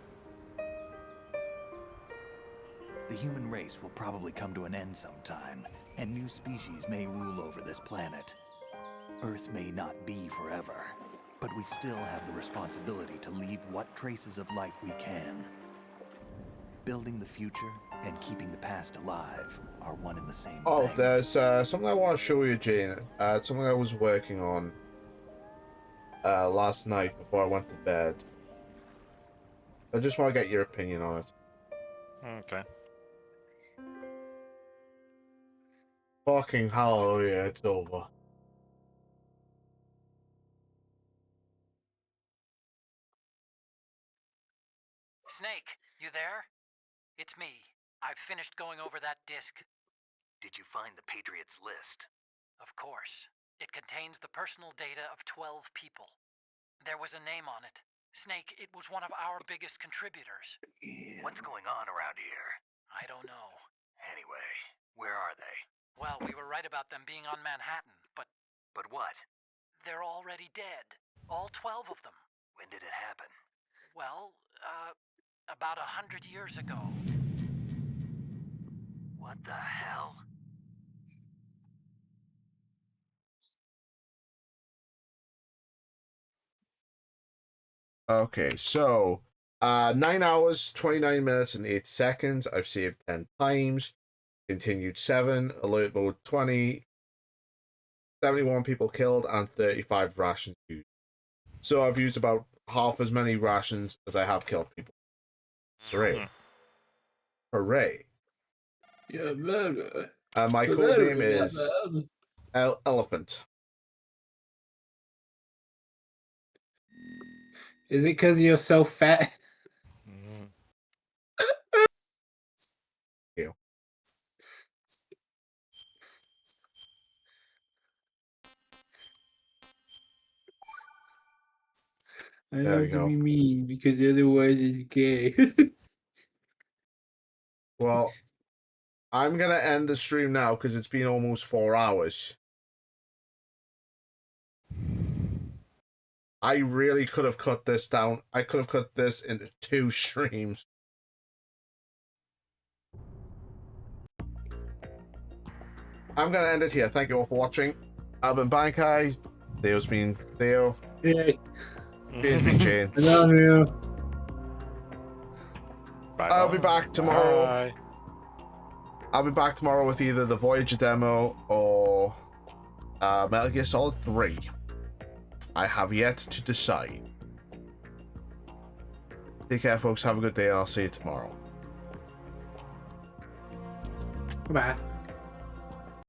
The human race will probably come to an end sometime, and new species may rule over this planet. Earth may not be forever, but we still have the responsibility to leave what traces of life we can. Building the future and keeping the past alive are one and the same thing. There's something I want to show you, Jane. It's something I was working on last night before I went to bed. I just want to get your opinion on it. Okay. Fucking hallelujah, it's over. Snake, you there? It's me. I've finished going over that disc. Did you find the Patriots list? Of course. It contains the personal data of 12 people. There was a name on it. Snake, it was one of our biggest contributors. What's going on around here? I don't know. Anyway, where are they? Well, we were right about them being on Manhattan, but... But what? They're already dead. All 12 of them. When did it happen? Well, about 100 years ago. What the hell? Okay, so 9 hours, 29 minutes, and 8 seconds. I've saved 10 times. Continued 7. Alert mode 20. 71 people killed and 35 rations used. So I've used about half as many rations as I have killed people. Hooray. Hooray. Yeah, man. My code name is Elephant. Is it because you're so fat? You. I have to be mean because otherwise it's gay. Well, I'm going to end the stream now because it's been almost 4 hours. I really could have cut this down. I could have cut this into 2 streams. I'm going to end it here. Thank you all for watching. I've been Bankai. Theo's been Theo. Yay. Jane's been Jane. I love you. Bye. I'll be back tomorrow. Bye. I'll be back tomorrow with either the Voyager demo or Metal Gear Solid 3. I have yet to decide. Take care, folks. Have a good day. I'll see you tomorrow. Bye.